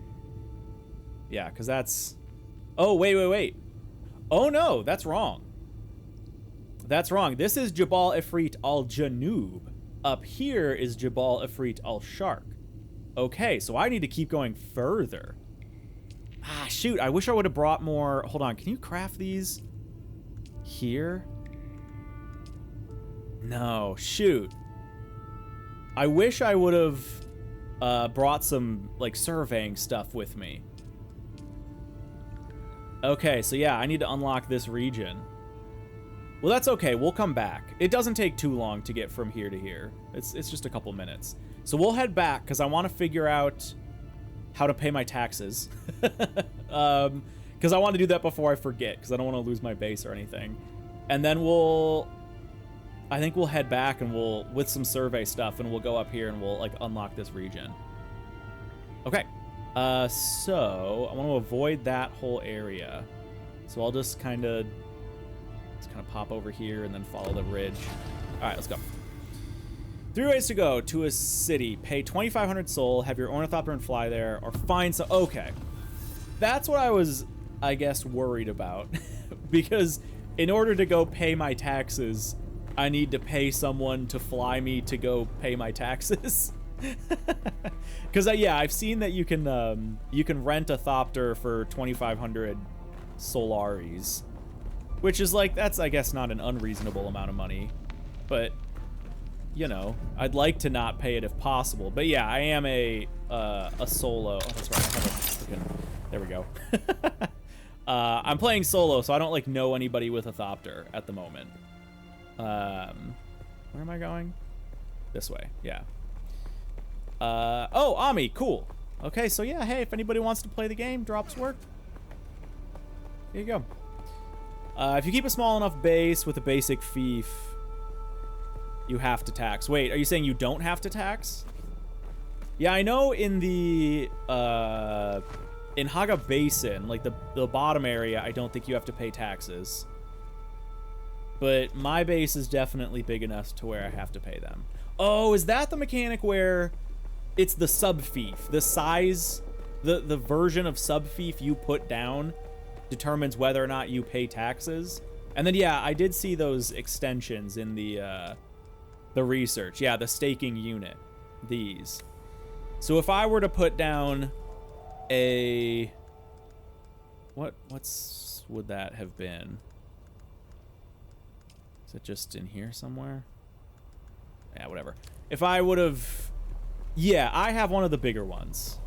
Yeah, because that's... Oh, wait. Oh, no, that's wrong. That's wrong. This is Jabal Efrit al-Janub. Up here is Jabal Efrit al-Sharq. Okay, so I need to keep going further. Ah, shoot, I wish I would have brought more... Hold on, can you craft these here? No, shoot. I wish I would have brought some, like, surveying stuff with me. Okay, so yeah, I need to unlock this region. Well, that's okay. We'll come back. It doesn't take too long to get from here to here. It's just a couple minutes. So we'll head back because I want to figure out how to pay my taxes. Because I want to do that before I forget because I don't want to lose my base or anything. And then I think we'll head back and with some survey stuff, and we'll go up here and we'll, like, unlock this region. Okay. So I want to avoid that whole area. So I'll just kind of pop over here and then follow the ridge. All right, let's go. 3 ways to go to a city. Pay 2,500 soul, have your ornithopter and fly there, or find some... Okay. That's what I was, I guess, worried about. Because in order to go pay my taxes, I need to pay someone to fly me to go pay my taxes. Because yeah, I've seen that you can rent a thopter for 2,500 solaris, which is like, that's, I guess, not an unreasonable amount of money, but you know, I'd like to not pay it if possible. But yeah, I am a solo. Oh, that's right. I have a freaking... There we go. I'm playing solo, so I don't, like, know anybody with a thopter at the moment. Where am I going? This way. Yeah. Oh, Ami, cool. Okay, so yeah, hey, if anybody wants to play the game, drops work. Here you go. If you keep a small enough base with a basic fief, you have to tax. Wait, are you saying you don't have to tax? Yeah, I know in the in Haga Basin, like the bottom area, I don't think you have to pay taxes. But my base is definitely big enough to where I have to pay them. Oh, is that the mechanic where it's the sub-fief? The size, the version of sub-fief you put down determines whether or not you pay taxes? And then, yeah, I did see those extensions in the research. Yeah, the staking unit. These. So if I were to put down a... What's would that have been? Is it just in here somewhere? Yeah, whatever. If I would have... Yeah, I have one of the bigger ones.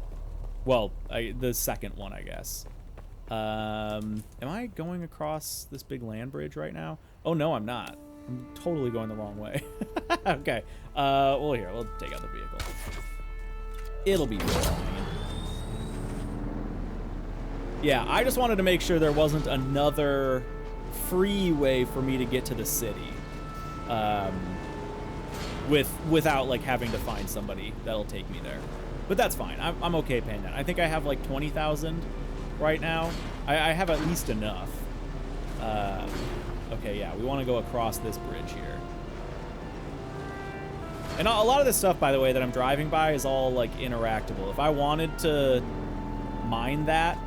Well, the second one, I guess. Am I going across this big land bridge right now? Oh, no, I'm not. I'm totally going the wrong way. Okay. Well, here, we'll take out the vehicle. It'll be fine. Yeah, I just wanted to make sure there wasn't another free way for me to get to the city. Without, like, having to find somebody that'll take me there. But that's fine. I'm okay paying that. I think I have, like, 20,000 right now. I have at least enough. Okay, yeah, we want to go across this bridge here. And a lot of this stuff, by the way, that I'm driving by is all, like, interactable. If I wanted to mine that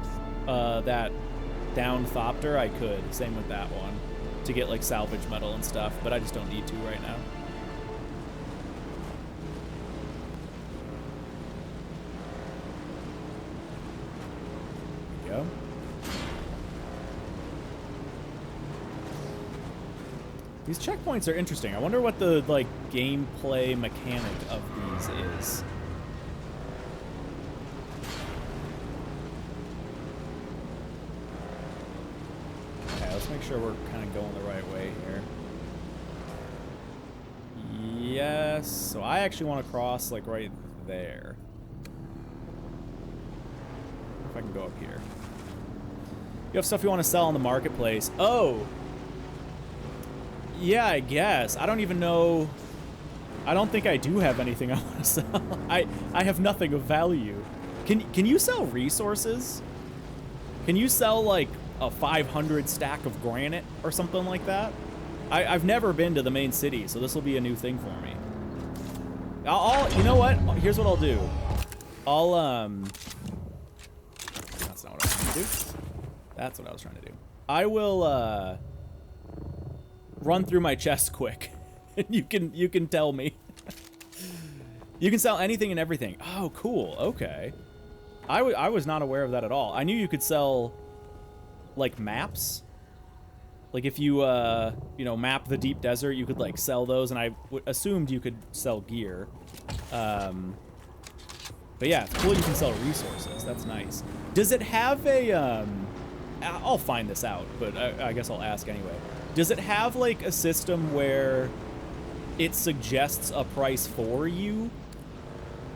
down thopter, I could. Same with that one. To get, like, salvage metal and stuff. But I just don't need to right now. There we go. These checkpoints are interesting. I wonder what the, like, gameplay mechanic of these is. Okay, let's make sure we're kind of going the right way here. Yes. So I actually want to cross, like, right there. If I can go up here. You have stuff you want to sell on the marketplace. Oh! Yeah, I guess. I don't even know. I don't think I do have anything I want to sell. I have nothing of value. Can you sell resources? Can you sell, like, a 500 stack of granite or something like that? I've never been to the main city, so this will be a new thing for me. You know what? Here's what I'll do. That's not what I was trying to do. That's what I was trying to do. I will, run through my chest quick. And you can tell me. You can sell anything and everything. Oh, cool. Okay. I was not aware of that at all. I knew you could sell, like, maps. Like, if you, you know, map the deep desert, you could, like, sell those, and I assumed you could sell gear. But yeah, it's cool you can sell resources. That's nice. Does it have a, I'll find this out, but I guess I'll ask anyway. Does it have, like, a system where it suggests a price for you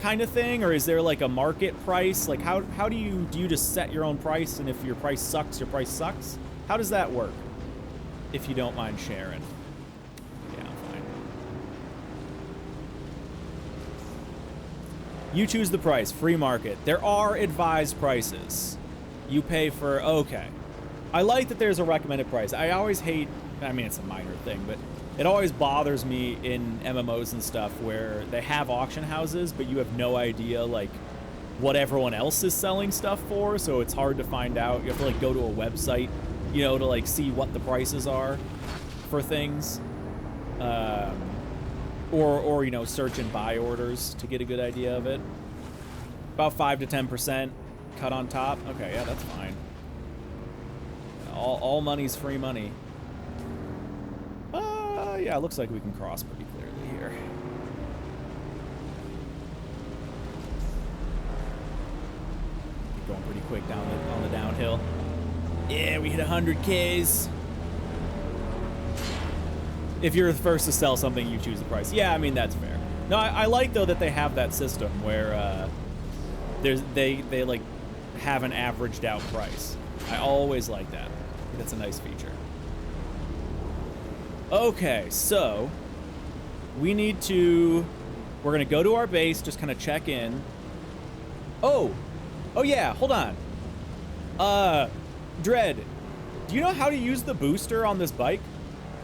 kind of thing? Or is there, like, a market price? Like, how do you just set your own price, and if your price sucks, your price sucks? How does that work? If you don't mind sharing. Yeah, I'm fine. You choose the price. Free market. There are advised prices. You pay for... Okay. I like that there's a recommended price. I always hate... I mean, it's a minor thing, but it always bothers me in MMOs and stuff where they have auction houses, but you have no idea, like, what everyone else is selling stuff for, so it's hard to find out. You have to, like, go to a website, you know, to, like, see what the prices are for things. Or, you know, search and buy orders to get a good idea of it. About 5 to 10% cut on top. Okay, yeah, that's fine. All money's free money. Yeah, it looks like we can cross pretty clearly here. Keep going pretty quick on the downhill. Yeah, we hit 100 Ks. If you're the first to sell something, you choose the price. Yeah, I mean, that's fair. No, I like, though, that they have that system where they like, have an averaged out price. I always like that. That's a nice feature. Okay, so we need to... We're going to go to our base, just kind of check in. Oh yeah, hold on. Dread, do you know how to use the booster on this bike?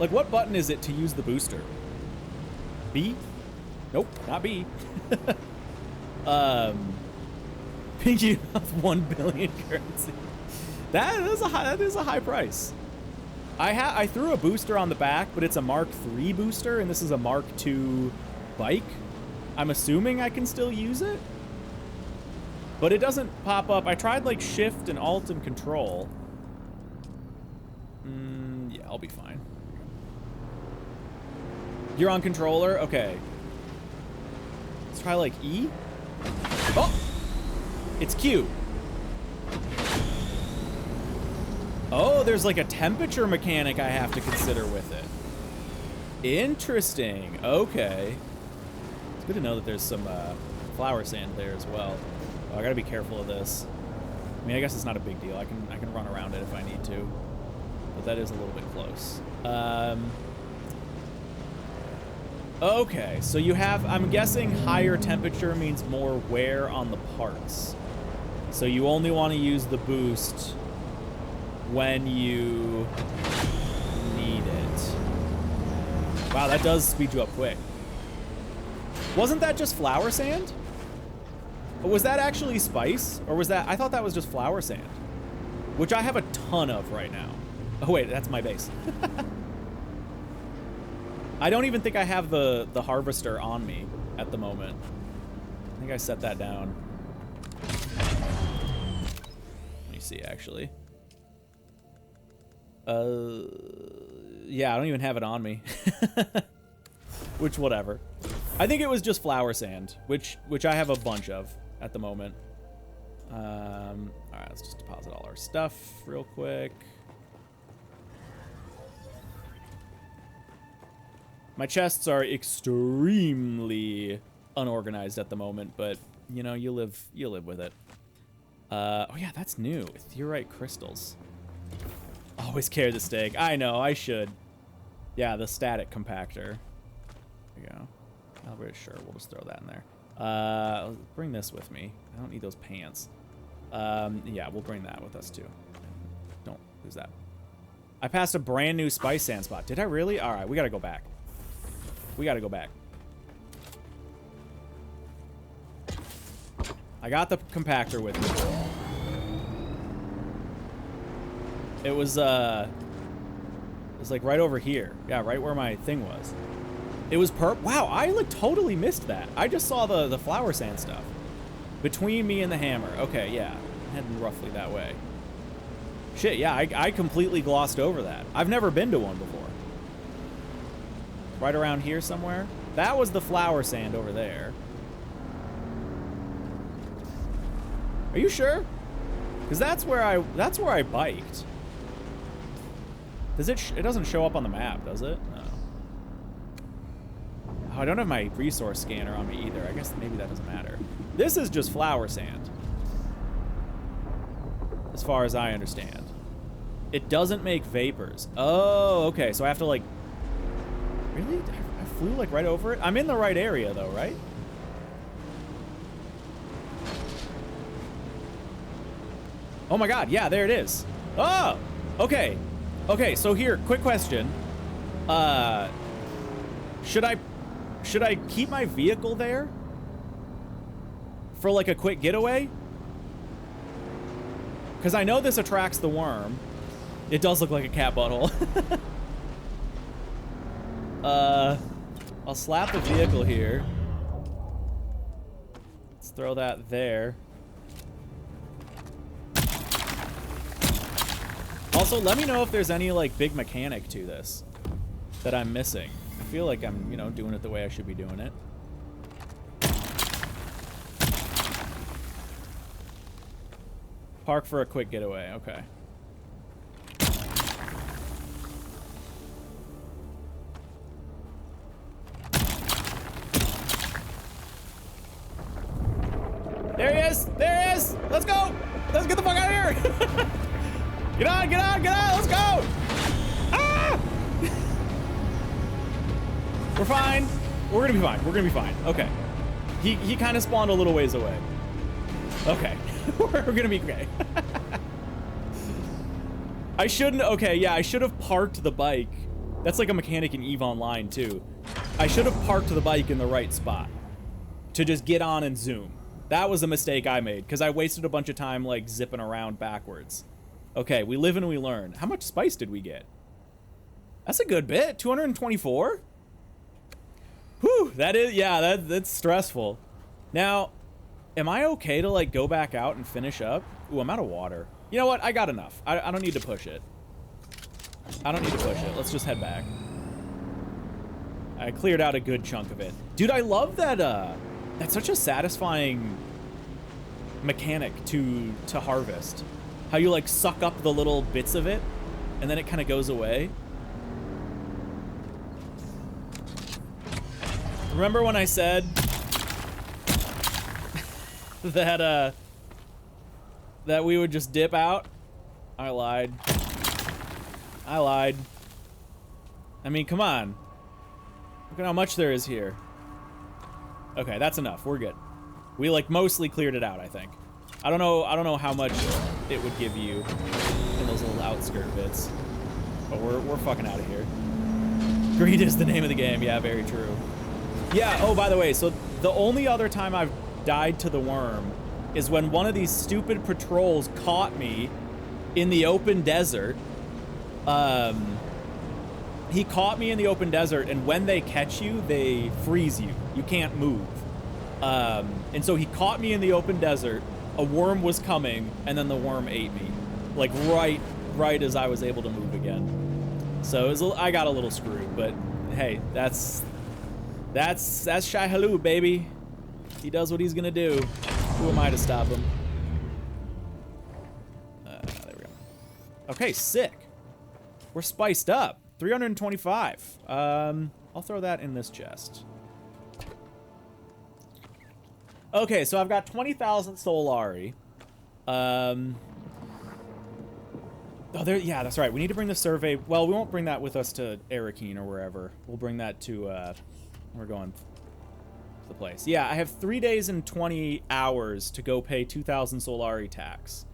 Like, what button is it to use the booster? B? Nope, not B. Pinky of 1 billion currency. That is a high price. I threw a booster on the back, but it's a Mark III booster, and this is a Mark II bike. I'm assuming I can still use it, but it doesn't pop up. I tried, like, Shift and Alt and Control. Yeah, I'll be fine. You're on controller? Okay. Let's try, like, E. Oh! It's Q. Oh, there's, like, a temperature mechanic I have to consider with it. Interesting. Okay. It's good to know that there's some flower sand there as well. Oh, I gotta be careful of this. I mean, I guess it's not a big deal. I can run around it if I need to. But that is a little bit close. Okay, so you have... I'm guessing higher temperature means more wear on the parts. So you only want to use the boost when you need it. Wow, that does speed you up quick. Wasn't that just flower sand? But was that actually spice? Or was that... I thought that was just flower sand. Which I have a ton of right now. Oh, wait, that's my base. I don't even think I have the harvester on me at the moment. I think I set that down. Let me see, actually. Yeah, I don't even have it on me. Which, whatever. I think it was just flower sand, which I have a bunch of at the moment. All right, let's just deposit all our stuff real quick. My chests are extremely unorganized at the moment, but you know, you live with it. Oh yeah, that's new. Etheorite crystals. Always carry the stake. I know, I should. Yeah, the static compactor. There you go. Sure, we'll just throw that in there. I'll bring this with me. I don't need those pants. Yeah, we'll bring that with us too. Don't lose that. I passed a brand new spice sand spot. Did I really? All right, we gotta go back. We gotta go back. I got the compactor with me. It was like right over here. Yeah, right where my thing was. It was Wow, I like totally missed that. I just saw the flower sand stuff. Between me and the hammer. Okay, yeah. I'm heading roughly that way. Shit, yeah, I completely glossed over that. I've never been to one before. Right around here somewhere. That was the flower sand over there. Are you sure? Because that's where I biked. Does it doesn't show up on the map, does it? No. Oh, I don't have my resource scanner on me either. I guess maybe that doesn't matter. This is just flower sand. As far as I understand. It doesn't make vapors. Oh, okay. So I have to like... Really? I flew like right over it? I'm in the right area though, right? Oh my god, yeah, there it is. Oh! Okay. Okay, so here, quick question. Should I keep my vehicle there? For like a quick getaway? Because I know this attracts the worm. It does look like a cat butthole. I'll slap the vehicle here. Let's throw that there. Also, let me know if there's any like big mechanic to this that I'm missing. I feel like I'm, you know, doing it the way I should be doing it. Park for a quick getaway. Okay. There he is! There he is! Let's go! Let's get the fuck out of here! Get on, get on, get on! Let's go! Ah! We're fine. We're gonna be fine. We're gonna be fine. Okay. He kind of spawned a little ways away. Okay. We're gonna be okay. I shouldn't... Okay, yeah, I should have parked the bike. That's like a mechanic in EVE Online, too. I should have parked the bike in the right spot to just get on and zoom. That was a mistake I made, because I wasted a bunch of time, like, zipping around backwards. Okay, we live and we learn. How much spice did we get? That's a good bit. 224? Whew, that is... Yeah, that's stressful. Now, am I okay to, like, go back out and finish up? Ooh, I'm out of water. You know what? I got enough. I don't need to push it. I don't need to push it. Let's just head back. I cleared out a good chunk of it. Dude, I love that, that's such a satisfying mechanic to harvest. How you like suck up the little bits of it and then it kind of goes away. Remember when I said that that we would just dip out? I lied. I lied. I mean, come on. Look at how much there is here. Okay, that's enough. We're good. We like mostly cleared it out, I think. I don't know how much it would give you in those little outskirt bits. But we're fucking out of here. Greed is the name of the game. Yeah, very true. Yeah, oh, by the way, so the only other time I've died to the worm is when one of these stupid patrols caught me in the open desert. He caught me in the open desert, and when they catch you, they freeze you. You can't move. And so he caught me in the open desert, a worm was coming, and then the worm ate me. Like right as I was able to move again. So it was I got a little screwed, but hey, that's Shai-Hulud, baby. He does what he's gonna do. Who am I to stop him? There we go. Okay, sick. We're spiced up. 325. I'll throw that in this chest. Okay, so I've got 20,000 Solari. Oh, there. Yeah, that's right. We need to bring the survey. Well, we won't bring that with us to Arrakis or wherever. We'll bring that to. We're going to the place. Yeah, I have 3 days and 20 hours to go pay 2,000 Solari tax.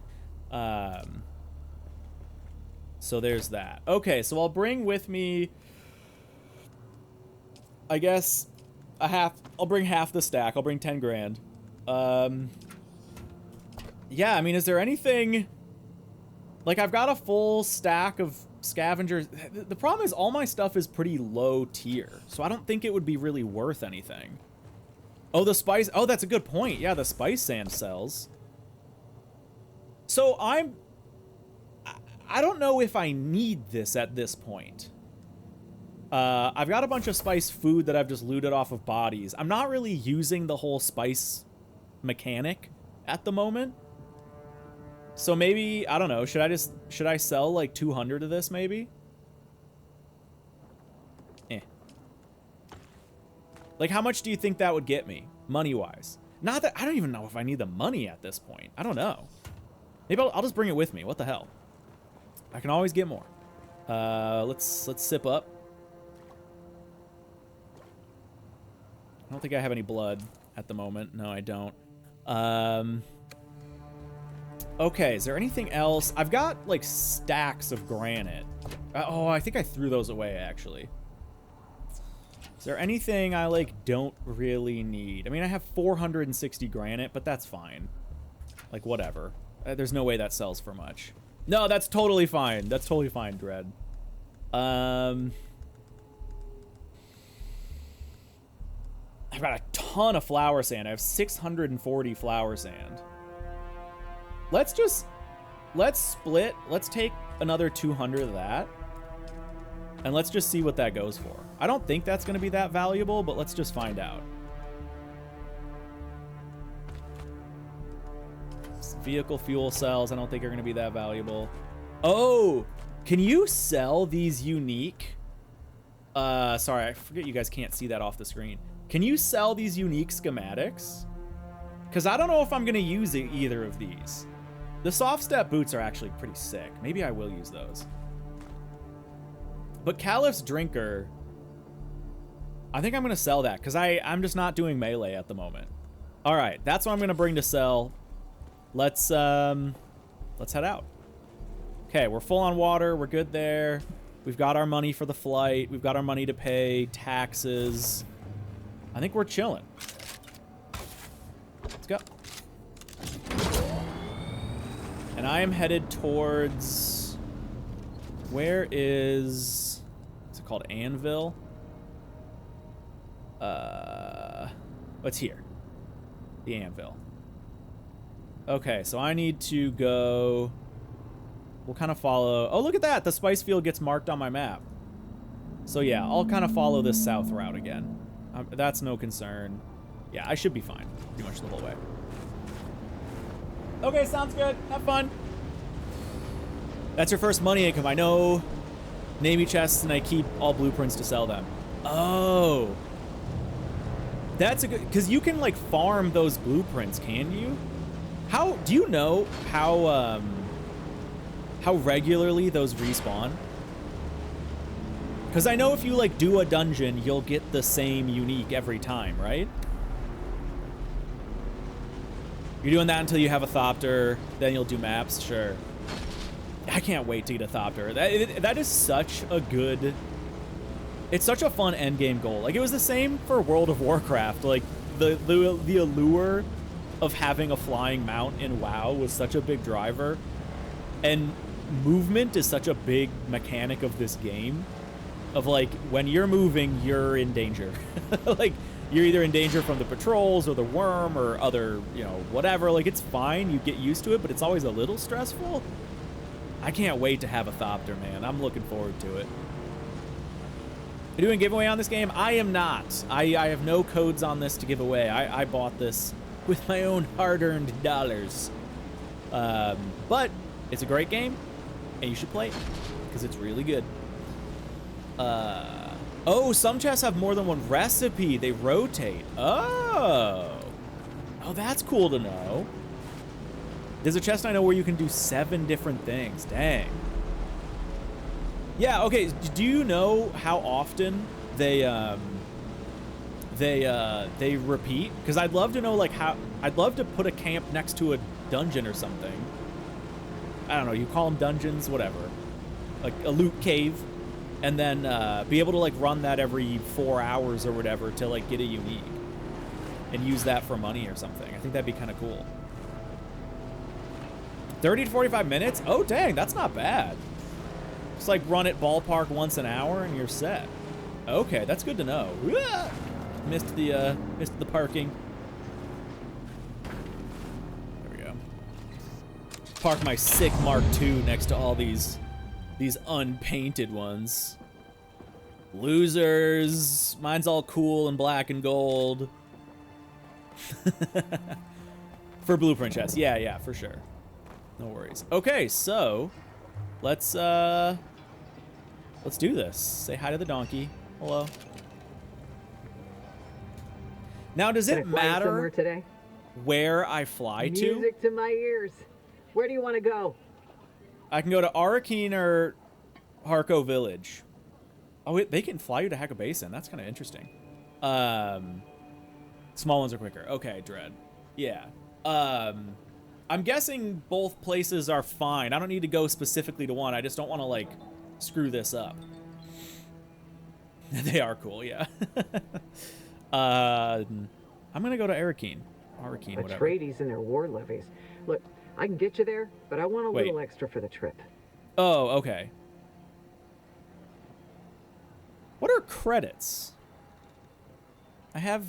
So there's that. Okay, so I'll bring with me, I guess, I'll bring half the stack. I'll bring 10 grand. Yeah, I mean, is there anything? Like, I've got a full stack of scavengers. The problem is all my stuff is pretty low tier, so I don't think it would be really worth anything. Oh, the spice. Oh, that's a good point. Yeah, the spice sand sells. So I don't know if I need this at this point. I've got a bunch of spice food that I've just looted off of bodies. I'm not really using the whole spice mechanic at the moment. So maybe, I don't know, should I sell like 200 of this maybe? Like, how much do you think that would get me, money-wise? Not that, I don't even know if I need the money at this point. I don't know. Maybe I'll just bring it with me. What the hell? I can always get more. Let's sip up. I don't think I have any blood at the moment. No, I don't. Okay, is there anything else? I've got, like, stacks of granite. Oh, I think I threw those away, actually. Is there anything I, like, don't really need? I mean, I have 460 granite, but that's fine. Like, whatever. There's no way that sells for much. No, that's totally fine. That's totally fine, Dread. I've got a ton of flower sand. I have 640 flower sand. Let's split. Let's take another 200 of that. And let's just see what that goes for. I don't think that's going to be that valuable, but let's just find out. Vehicle fuel cells, I don't think are going to be that valuable. Oh, can you sell these unique... sorry, I forget you guys can't see that off the screen. Can you sell these unique schematics? Because I don't know if I'm going to use either of these. The soft step boots are actually pretty sick. Maybe I will use those. But Caliph's Drinker, I think I'm going to sell that because I'm just not doing melee at the moment. All right, that's what I'm going to bring to sell. Let's head out. Okay, we're full on water. We're good there. We've got our money for the flight. We've got our money to pay taxes. I think we're chilling. Let's go. And I am headed towards... Where is... What's it called? Anvil? What's here? The Anvil. Okay, so I need to go... We'll kind of follow... Oh, look at that! The spice field gets marked on my map. So yeah, I'll kind of follow this south route again. That's no concern. Yeah, I should be fine pretty much the whole way. Okay, sounds good. Have fun. That's your first money income. I know. Name me chests and I keep all blueprints to sell them. Oh. That's a good... Because you can, like, farm those blueprints, can you? How... Do you know how regularly those respawn? Because I know if you, like, do a dungeon, you'll get the same unique every time, right? You're doing that until you have a Thopter, then you'll do maps, sure. I can't wait to get a Thopter. That is such a good... It's such a fun endgame goal. Like, it was the same for World of Warcraft. Like, the allure of having a flying mount in WoW was such a big driver. And movement is such a big mechanic of this game. Of, like, when you're moving, you're in danger. Like, you're either in danger from the patrols or the worm or other, you know, whatever. Like, it's fine. You get used to it, but it's always a little stressful. I can't wait to have a Thopter, man. I'm looking forward to it. Are you doing a giveaway on this game? I am not. I have no codes on this to give away. I bought this with my own hard-earned dollars. But it's a great game, and you should play it, because it's really good. Oh, some chests have more than one recipe. They rotate. Oh, that's cool to know. There's a chest I know where you can do 7 different things. Dang. Yeah, okay, do you know how often they repeat? Because I'd love to know, like, how... I'd love to put a camp next to a dungeon or something. I don't know, you call them dungeons, whatever. Like a loot cave. And then be able to, like, run that every 4 hours or whatever to, like, get a unique. And use that for money or something. I think that'd be kind of cool. 30 to 45 minutes? Oh, dang, that's not bad. Just, like, run it ballpark once an hour and you're set. Okay, that's good to know. Missed the parking. There we go. Park my sick Mark II next to all these unpainted ones. Losers. Mine's all cool and black and gold. For blueprint chests. Yeah, for sure. No worries. Okay, so let's do this. Say hi to the donkey. Hello. Now, does it matter today? where I fly to? Music to my ears. Where do you want to go? I can go to Arrakis or Harco Village. Oh, they can fly you to Haka Basin. That's kind of interesting. Small ones are quicker. Okay, Dread. Yeah. I'm guessing both places are fine. I don't need to go specifically to one. I just don't want to, like, screw this up. They are cool, yeah. I'm going to go to Arrakis. Whatever. Atreides and their war levies. Look, I can get you there, but I want a little extra for the trip. Oh, okay. What are credits? I have...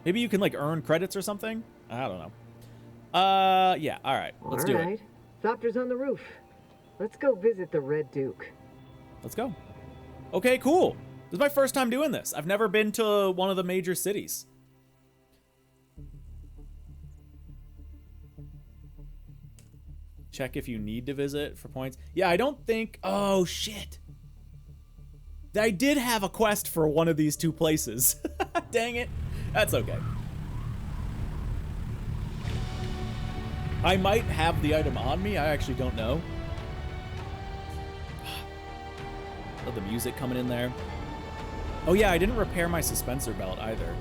Maybe you can, like, earn credits or something? I don't know. Yeah, all right. Let's do it. Thopter's on the roof. Let's go visit the Red Duke. Let's go. Okay, cool. This is my first time doing this. I've never been to one of the major cities. Check if you need to visit for points. Yeah, I don't think... Oh, shit. I did have a quest for one of these 2 places. Dang it. That's okay. I might have the item on me. I actually don't know. Love the music coming in there. Oh yeah, I didn't repair my suspensor belt either.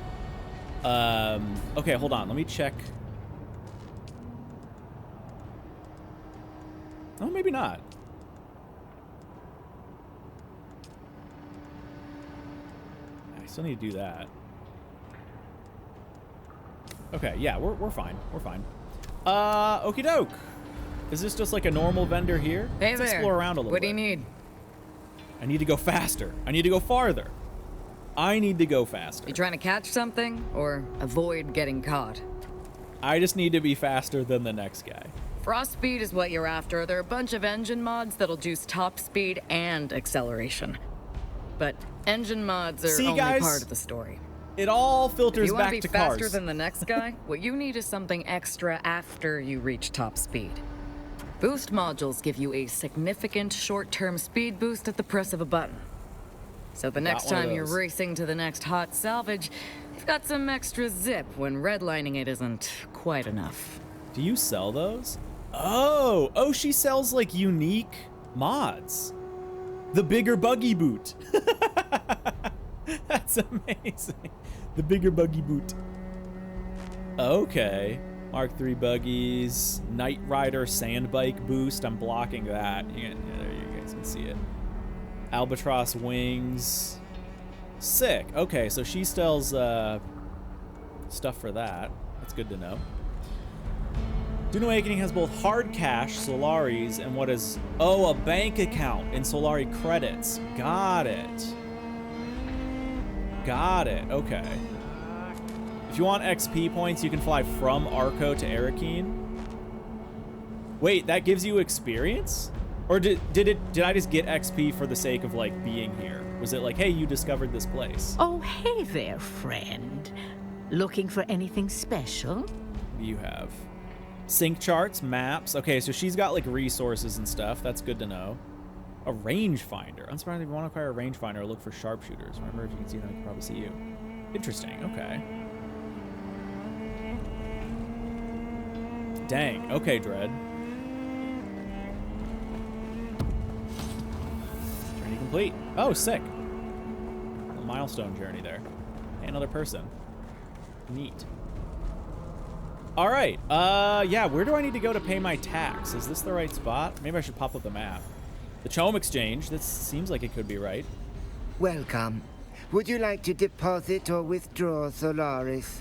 Okay, hold on. Let me check. Oh, maybe not. I still need to do that. Okay, yeah, we're fine. We're fine. Okie doke. Is this just like a normal vendor here? Hey, let's there. Explore around a little bit. What do you need? I need to go faster. I need to go farther. I need to go faster. You trying to catch something or avoid getting caught? I just need to be faster than the next guy. Frost speed is what you're after. There are a bunch of engine mods that'll juice top speed and acceleration. But engine mods are only part of the story. It all filters back to cars. If you want to be faster than the next guy, what you need is something extra after you reach top speed. Boost modules give you a significant short-term speed boost at the press of a button. So the next time you're racing to the next hot salvage, you've got some extra zip when redlining it isn't quite enough. Do you sell those? Oh, she sells like unique mods. The bigger buggy boot. That's amazing. The bigger buggy boot. Okay. Mark III buggies. Knight Rider sand bike boost. I'm blocking that. There you guys can see it. Albatross wings. Sick. Okay, so she sells stuff for that. That's good to know. Dune Awakening has both hard cash, Solaris, and what is... Oh, a bank account in Solari credits. Got it. Got it. Okay. If you want XP points, you can fly from Arco to Arrakis. Wait, that gives you experience? Or did I just get XP for the sake of like being here? Was it like, hey, you discovered this place? Oh, hey there, friend. Looking for anything special? What do you have? Sync charts, maps. Okay, so she's got like resources and stuff. That's good to know. A rangefinder. Unsurprisingly, if you want to acquire a rangefinder, look for sharpshooters. Remember, if you can see them, they can probably see you. Interesting. Okay. Dang. Okay, Dread. Journey complete. Oh, sick. A milestone journey there. Hey, another person. Neat. All right. Yeah, where do I need to go to pay my tax? Is this the right spot? Maybe I should pop up the map. The Chome Exchange. This seems like it could be right. Welcome. Would you like to deposit or withdraw Solaris?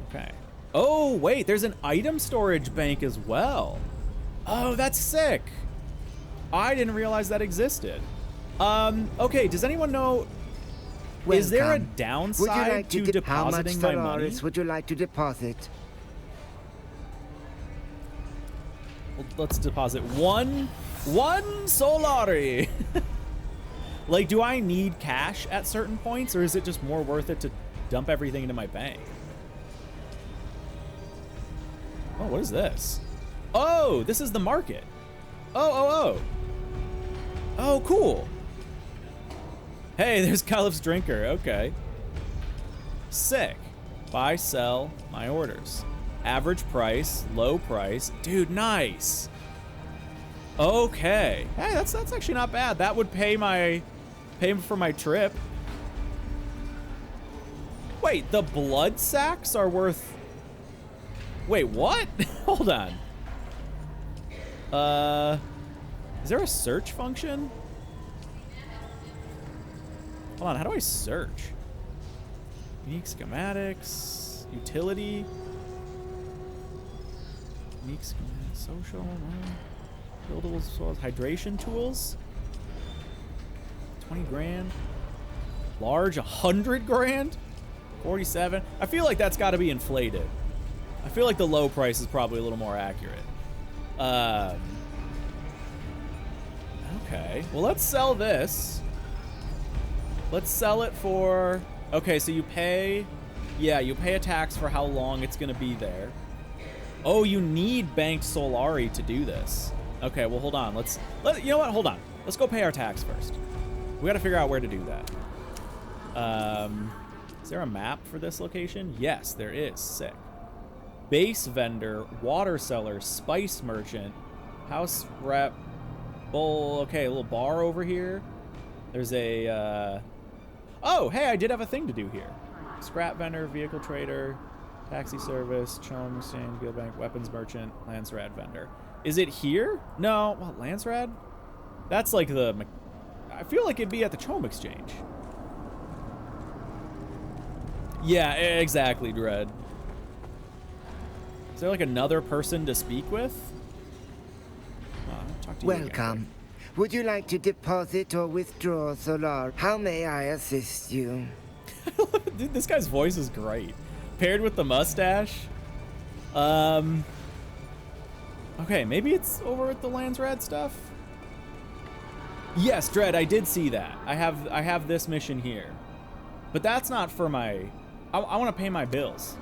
Okay. Oh, wait, there's an item storage bank as well. Oh, that's sick. I didn't realize that existed. Okay, does anyone know... Welcome. Is there a downside to depositing my money? How much Solaris would you like to deposit? Well, let's deposit one Solari. Like, do I need cash at certain points, or is it just more worth it to dump everything into my bank? Oh, what is this? Oh, this is the market. Oh, cool. Hey, there's Caliph's Drinker. Okay. Sick. Buy, sell, my orders. Average price, low price. Dude, nice. Okay. Hey, that's actually not bad. That would pay for my trip. Wait, the blood sacks are worth... Wait, what? Hold on. Is there a search function? Hold on, how do I search? Unique schematics, utility. Unique schematics, social, buildables, as well as hydration tools. 20 grand. Large, 100 grand. 47. I feel like that's got to be inflated. I feel like the low price is probably a little more accurate. Okay. Well, let's sell this. Let's sell it for... Okay, so you pay... Yeah, you pay a tax for how long it's going to be there. Oh, you need banked Solari to do this. Okay, well, hold on. You know what? Hold on. Let's go pay our tax first. We got to figure out where to do that. Is there a map for this location? Yes, there is. Sick. Base vendor, water seller, spice merchant, house rep, bowl. Okay, a little bar over here. There's a... Oh, hey, I did have a thing to do here. Scrap vendor, vehicle trader, taxi service, chum, stand, guild bank, weapons merchant, lance rad vendor. Is it here? No. What, lance rad? That's like the... I feel like it'd be at the Chome Exchange. Yeah, exactly, Dread. Is there like another person to speak with? Talk to you Welcome. Again. Would you like to deposit or withdraw Solar? How may I assist you? Dude, this guy's voice is great. Paired with the mustache. Okay, maybe it's over at the Landsrad stuff. Yes, Dread, I did see that. I have this mission here. But that's not for my... I want to pay my bills.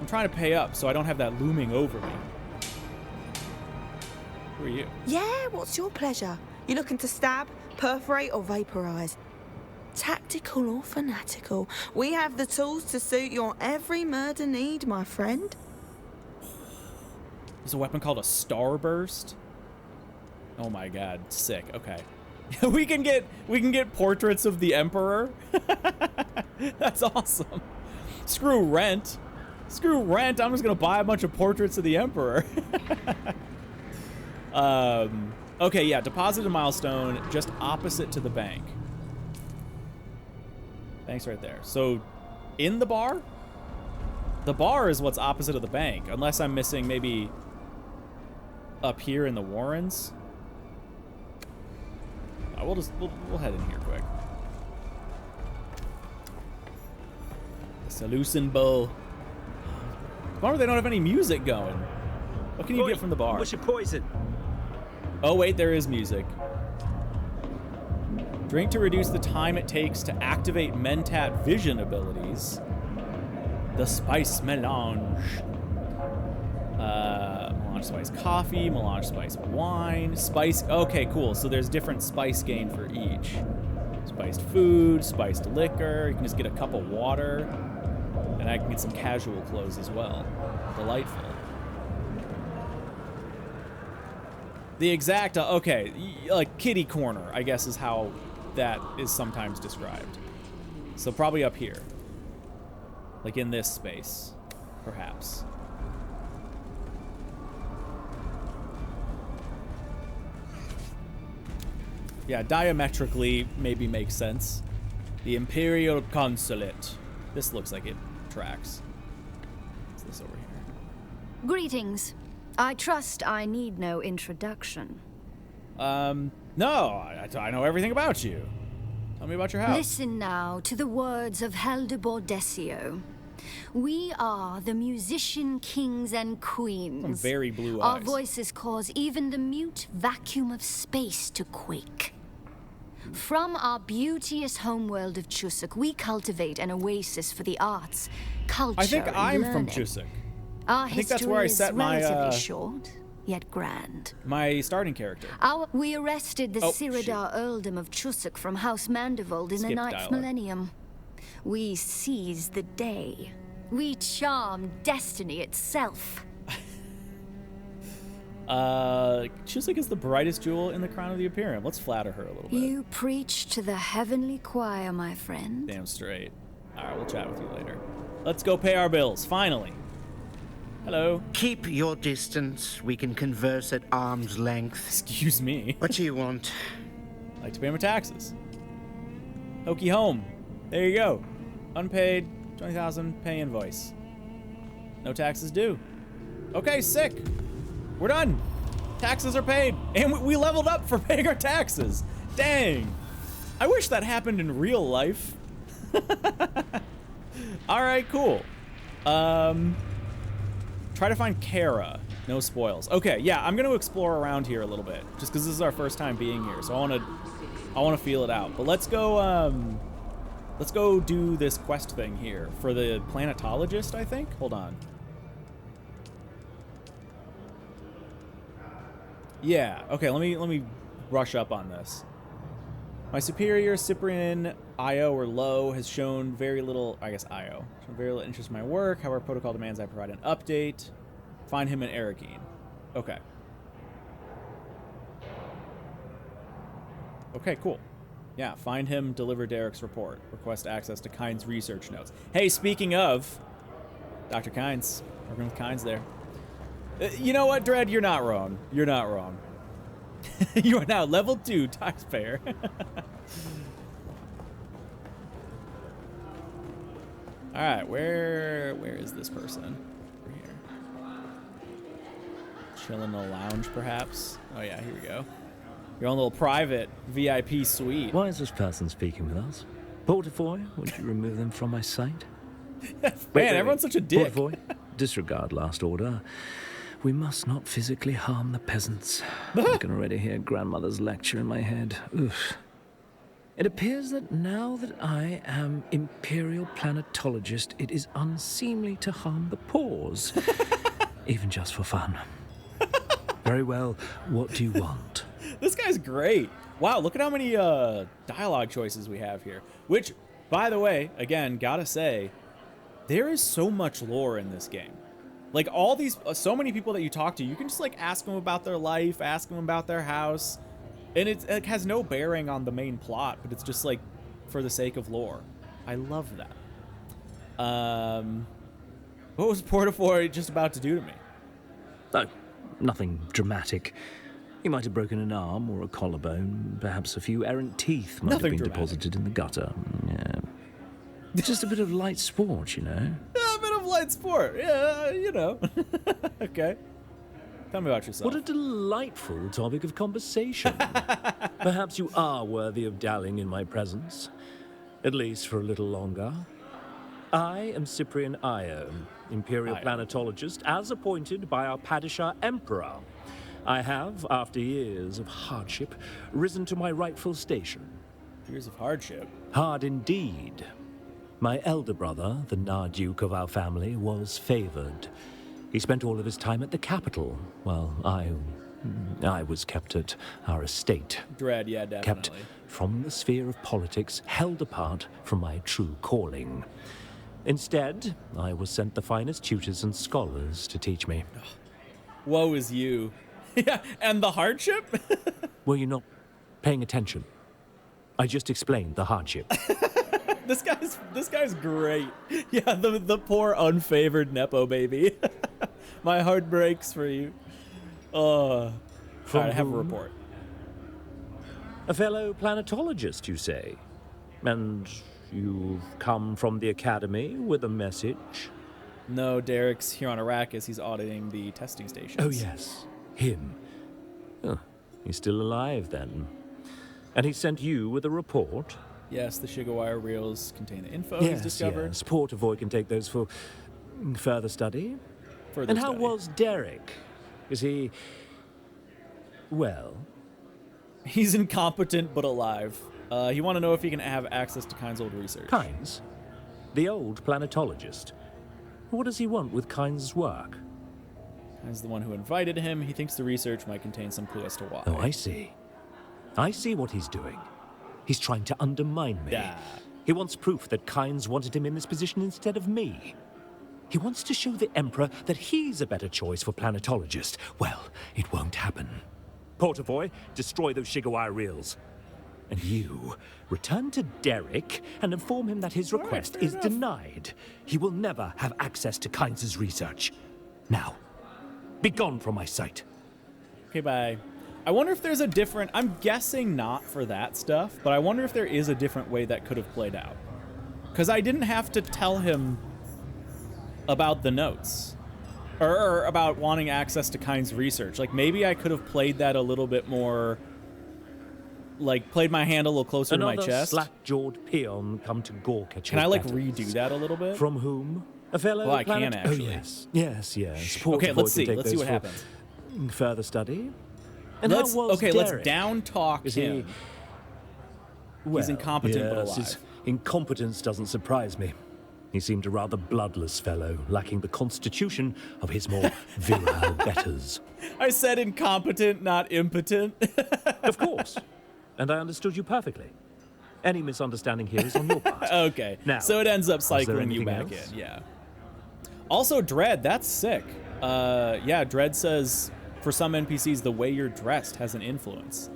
I'm trying to pay up so I don't have that looming over me. Who are you? Yeah, what's your pleasure? You looking to stab, perforate, or vaporize? Tactical or fanatical? We have the tools to suit your every murder need, my friend. There's a weapon called a Starburst. Oh my god, sick. Okay. we can get portraits of the Emperor. That's awesome. Screw rent. Screw rent. I'm just gonna buy a bunch of portraits of the Emperor. Okay, yeah, deposit a milestone just opposite to the bank. Bank's right there. So, in the bar? The bar is what's opposite of the bank, unless I'm missing maybe up here in the Warrens. We'll head in here quick. The Seleucid Bull. Why they don't have any music going? What can you get from the bar? What's your poison? Oh, wait, there is music. Drink to reduce the time it takes to activate Mentat vision abilities. The Spice Melange. Melange Spice Coffee, Melange Spice Wine, Spice... Okay, cool. So there's different spice gain for each. Spiced food, spiced liquor. You can just get a cup of water. And I can get some casual clothes as well. Delightful. The exact... okay, like kitty corner, I guess is how that is sometimes described. So probably up here. Like in this space, perhaps. Yeah, diametrically maybe makes sense. The Imperial Consulate. This looks like it tracks. What's this over here? Greetings. I trust I need no introduction. No, I know everything about you. Tell me about your house. Listen now to the words of Helder Bordesio. We are the musician kings and queens. Some very blue Our eyes. voices cause even the mute vacuum of space to quake. From our beauteous homeworld of Chusuk, we cultivate an oasis for the arts, culture, I think and I'm learning. from Chusuk. Our I think that's where I set history my is relatively short, yet grand. my starting character. We arrested the Oh, Siridar earldom of Chusuk from House Mandervold in the Skip 9th dialogue. millennium. We seized the day. We charmed destiny itself. Chusuk is the brightest jewel in the crown of the Imperium. Let's flatter her a little bit. You preach to the heavenly choir, my friend. Damn straight. Alright, we'll chat with you later. Let's go pay our bills, finally. Hello. Keep your distance. We can converse at arm's length. Excuse me. What do you want? I'd like to pay my taxes. Hoki home. There you go. Unpaid, 20,000, pay invoice. No taxes due. Okay, sick. We're done. Taxes are paid. And we leveled up for paying our taxes. Dang. I wish that happened in real life. Alright, cool. Try to find Kara. No spoils. Okay, yeah, I'm gonna explore around here a little bit. Just because this is our first time being here. So I wanna feel it out. But let's go do this quest thing here for the planetologist, I think. Hold on. Yeah, okay, let me brush up on this. My superior, Cyprian Io, or Low, has shown very little, I guess Io, shown very little interest in my work. However, protocol demands I provide an update. Find him in Arrakis. Okay. Okay, cool. Yeah, find him, deliver Derek's report. Request access to Kynes' research notes. Hey, speaking of, Dr. Kynes. Working with Kynes there. You know what, Dredd? You're not wrong. You're not wrong. You are now level 2 taxpayer. Alright, where is this person? Over here. Chilling in a lounge, perhaps? Oh yeah, here we go. Your own little private VIP suite. Why is this person speaking with us? Portafoy, would you remove them from my sight? Man, everyone's such a dick. Portafoy, disregard last order. We must not physically harm the peasants. I can already hear grandmother's lecture in my head. Oof. It appears that now that I am Imperial Planetologist, it is unseemly to harm the paws. Even just for fun. Very well, what do you want? This guy's great. Wow, look at how many dialogue choices we have here. Which, by the way, again, gotta say, there is so much lore in this game. Like, all these, so many people that you talk to, you can just, like, ask them about their life, ask them about their house, and it has no bearing on the main plot, but it's just, like, for the sake of lore. I love that. What was Portafoy just about to do to me? Oh, nothing dramatic. He might have broken an arm or a collarbone, perhaps a few errant teeth might have been deposited in the gutter. Yeah. Just a bit of light sport, you know. A bit of light sport, yeah, you know. Okay. Tell me about yourself. What a delightful topic of conversation. Perhaps you are worthy of dallying in my presence. At least for a little longer. I am Cyprian Io, Imperial Planetologist, as appointed by our Padishah Emperor. I have, after years of hardship, risen to my rightful station. Years of hardship? Hard indeed. My elder brother, the Narduke of our family, was favored. He spent all of his time at the capital, while I was kept at our estate. Dread, yeah, definitely. Kept from the sphere of politics, held apart from my true calling. Instead, I was sent the finest tutors and scholars to teach me. Woe is you. Yeah, and the hardship? Were you not paying attention? I just explained the hardship. This guy's great. Yeah, the poor unfavored Nepo baby. My heart breaks for you. I have a report. A fellow planetologist, you say? And you've come from the academy with a message? No, Derek's here on Arrakis. He's auditing the testing stations. Oh, yes. Him. Oh, he's still alive, then. And he sent you with a report? Yes, the Shigawire reels contain the info he's discovered. Yes, Portavoy can take those for further study. And how was Derek? Is he... well? He's incompetent but alive. You want to know if he can have access to Kynes' old research. Kynes? The old planetologist? What does he want with Kynes' work? Kynes the one who invited him. He thinks the research might contain some clue as to why. Oh, I see. I see what he's doing. He's trying to undermine me. Yeah. He wants proof that Kynes wanted him in this position instead of me. He wants to show the Emperor that he's a better choice for planetologist. Well, it won't happen. Portavoy, destroy those Shigawire reels. And you, return to Derek and inform him that his request is denied. He will never have access to Kynes' research. Now, be gone from my sight. Okay, bye. I wonder if there's a different... I'm guessing not for that stuff, but I wonder if there is a different way that could have played out. Because I didn't have to tell him about the notes. Or about wanting access to Kynes' research. Like, maybe I could have played that a little bit more... like, played my hand a little closer to my chest. Another slack-jawed peon come to gawk at Can I, like, patterns. redo that a little bit? From whom? A fellow Well, I can, actually. Oh, yes. Yes. Okay, let's see. Can take Let's see those what for happens. Further study? And let's, how was okay, Derek? let's down-talk Is him. He's incompetent but alive. His incompetence doesn't surprise me. He seemed a rather bloodless fellow, lacking the constitution of his more virile betters. I said incompetent, not impotent. Of course. And I understood you perfectly. Any misunderstanding here is on your part. Okay. Now, so it ends up cycling you anything back else? in. Yeah. Also, Dread, that's sick. Yeah, Dread says, for some NPCs, the way you're dressed has an influence.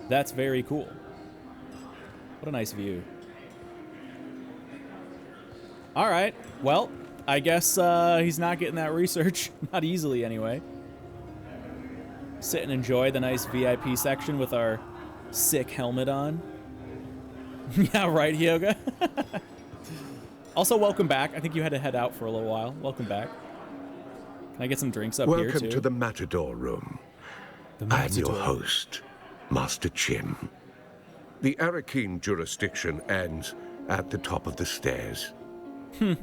That's very cool. What a nice view. All right. Well, I guess he's not getting that research. Not easily, anyway. Sit and enjoy the nice VIP section with our sick helmet on. Yeah, right, Hyoga. Also, welcome back. I think you had to head out for a little while. Welcome back. Can I get some drinks up here, too? Welcome to the Matador Room. I am your host, Master Chim. The Arrakis jurisdiction ends at the top of the stairs.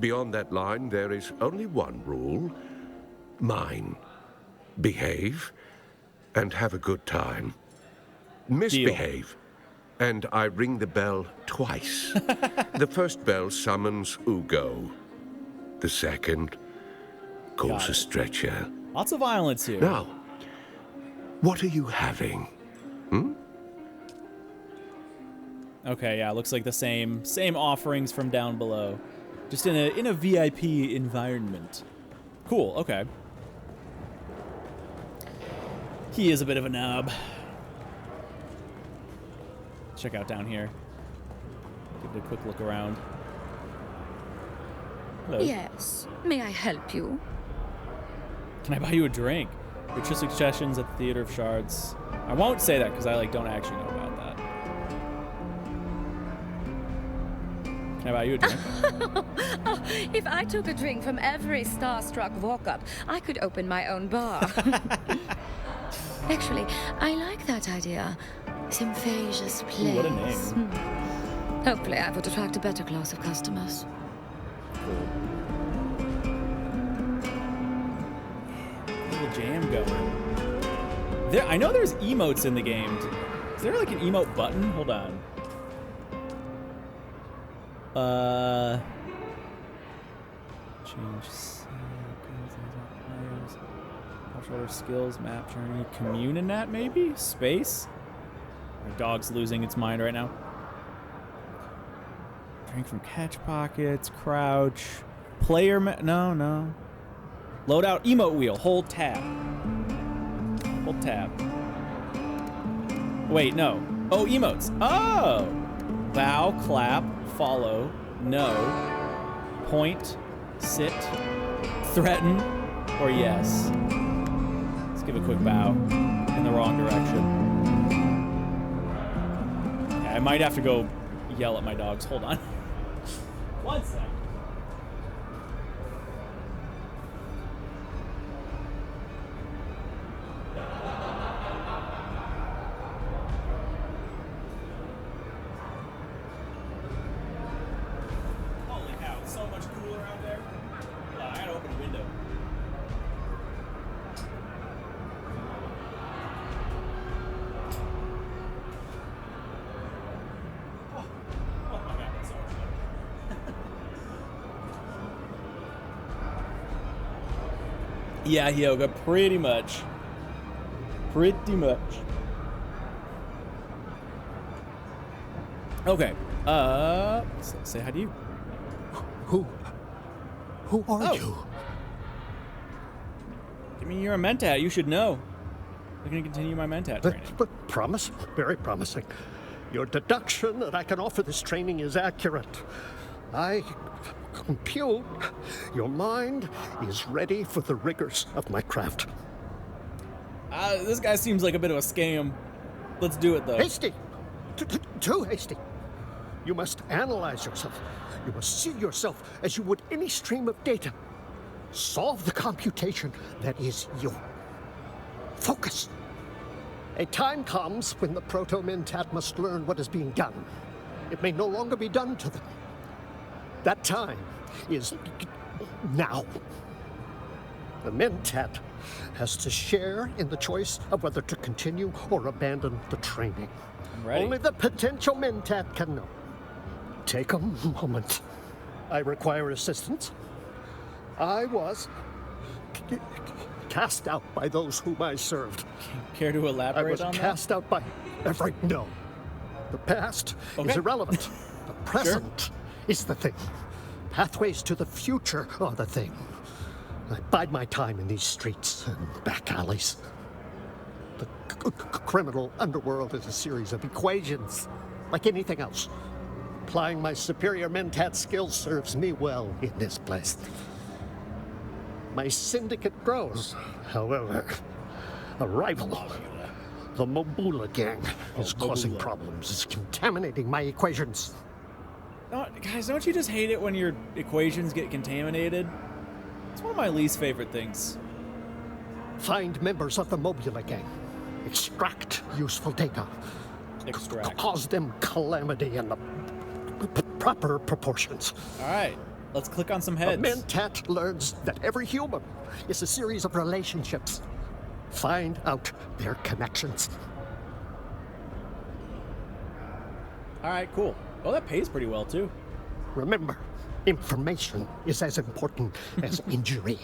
Beyond that line, there is only one rule. Mine. Behave and have a good time. Misbehave, and I ring the bell twice. The first bell summons Ugo. The second calls a stretcher. Lots of violence here. Now, what are you having? Okay, yeah, looks like the same offerings from down below. Just in a VIP environment. Cool, okay. He is a bit of a knob. Check out down here. Give it a quick look around. Hello. Yes. May I help you? Can I buy you a drink? Your true suggestions at the Theater of Shards. I won't say that because I don't actually know about that. Can I buy you a drink? Oh, if I took a drink from every starstruck walk-up, I could open my own bar. Actually, I like that idea. Symphageous place. Ooh, what a name. Hopefully I would attract a better class of customers. cool. Little jam going. There, I know there's emotes in the game. Is there like an emote button? Hold on. Change controller skills, map journey, communinat maybe? Space? My dog's losing its mind right now. Drink from catch pockets, crouch, player no. Loadout emote wheel, hold tab. Hold tab. Wait, no. Oh, emotes. Oh! Bow, clap, follow, no, point, sit, threaten, or yes. Let's give a quick bow in the wrong direction. Okay, I might have to go yell at my dogs. Hold on. One sec. Holy cow, it's so much cooler out there. Hold on, I gotta open a window. Oh my god, that's so much better. Yeah, Hyoga, pretty much. Pretty much. Okay. Say hi to you. Who are you? I mean, you're a Mentat. You should know. I'm going to continue my Mentat training. But promise, very promising. Your deduction that I can offer this training is accurate. I compute your mind is ready for the rigors of my craft. This guy seems like a bit of a scam. Let's do it, though. Hasty! Too hasty. You must analyze yourself. You must see yourself as you would any stream of data. Solve the computation that is you. Focus. A time comes when the Proto-Mentat must learn what is being done. It may no longer be done to them. That time is now. The Mentat has to share in the choice of whether to continue or abandon the training. Only the potential Mentat can know. Take a moment. I require assistance. I was cast out by those whom I served. Care to elaborate on that? I was cast out by every... No. The past is irrelevant. The present is the thing. Pathways to the future are the thing. I bide my time in these streets and back alleys. The criminal underworld is a series of equations, like anything else. Applying my superior Mentat skills serves me well in this place. My syndicate grows, however. A rival, the Mobula gang, is causing problems. It's contaminating my equations. No, guys, don't you just hate it when your equations get contaminated? It's one of my least favorite things. Find members of the Mobula gang. Extract useful data. Cause them calamity in the proper proportions. All right, let's click on some heads. The Mentat learns that every human is a series of relationships. Find out their connections. All right, cool. Oh, that pays pretty well, too. Remember, information is as important as injury.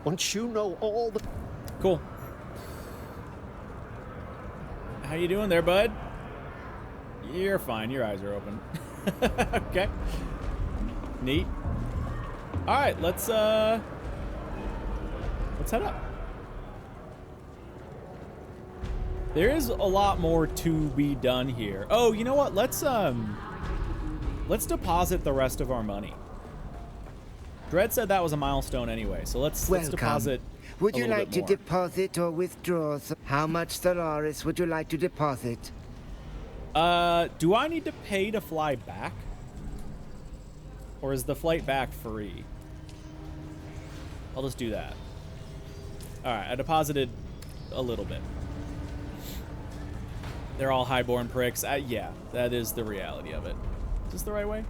Once you know all the... Cool. How you doing there, bud? You're fine. Your eyes are open. Okay. Neat. All right, let's head up. There is a lot more to be done here. Oh, you know what? Let's deposit the rest of our money. Dredd said that was a milestone anyway, so let's deposit. Would you like to deposit or withdraw? How much Solaris would you like to deposit? Do I need to pay to fly back? Or is the flight back free? I'll just do that. Alright, I deposited a little bit. They're all highborn pricks. Yeah, that is the reality of it. Is this the right way?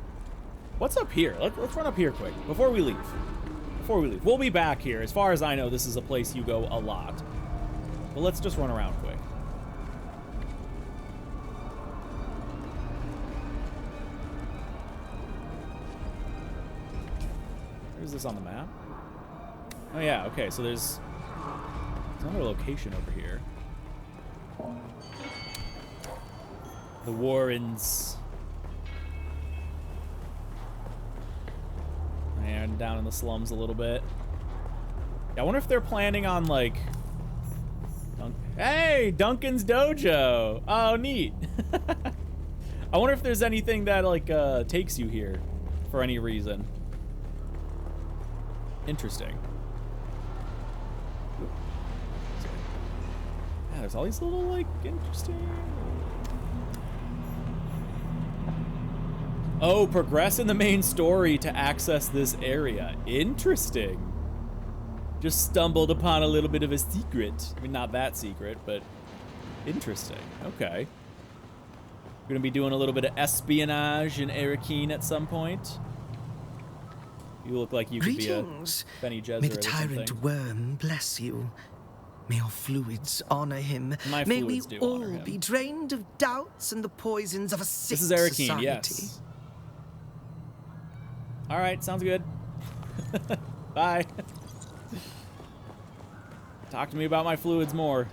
What's up here? Let's run up here quick before we leave. We'll be back here. As far as I know, this is a place you go a lot. But let's just run around quick. Where's this on the map? Oh yeah, okay, so there's another location over here. The Warrens. And down in the slums a little bit. Yeah, I wonder if they're planning on, like... Hey, Duncan's Dojo! Oh, neat. I wonder if there's anything that, like, takes you here for any reason. Interesting. Yeah, there's all these little, like, interesting... Oh, progress in the main story to access this area. Interesting. Just stumbled upon a little bit of a secret. I mean, not that secret, but interesting. Okay. We're gonna be doing a little bit of espionage in Arrakis at some point. You look like you could be a Bene Gesserit. May the tyrant worm bless you. May your fluids honor him. May we all be drained of doubts and the poisons of a sick society. This is Arrakis, yes. All right, sounds good. Bye. Talk to me about my fluids more.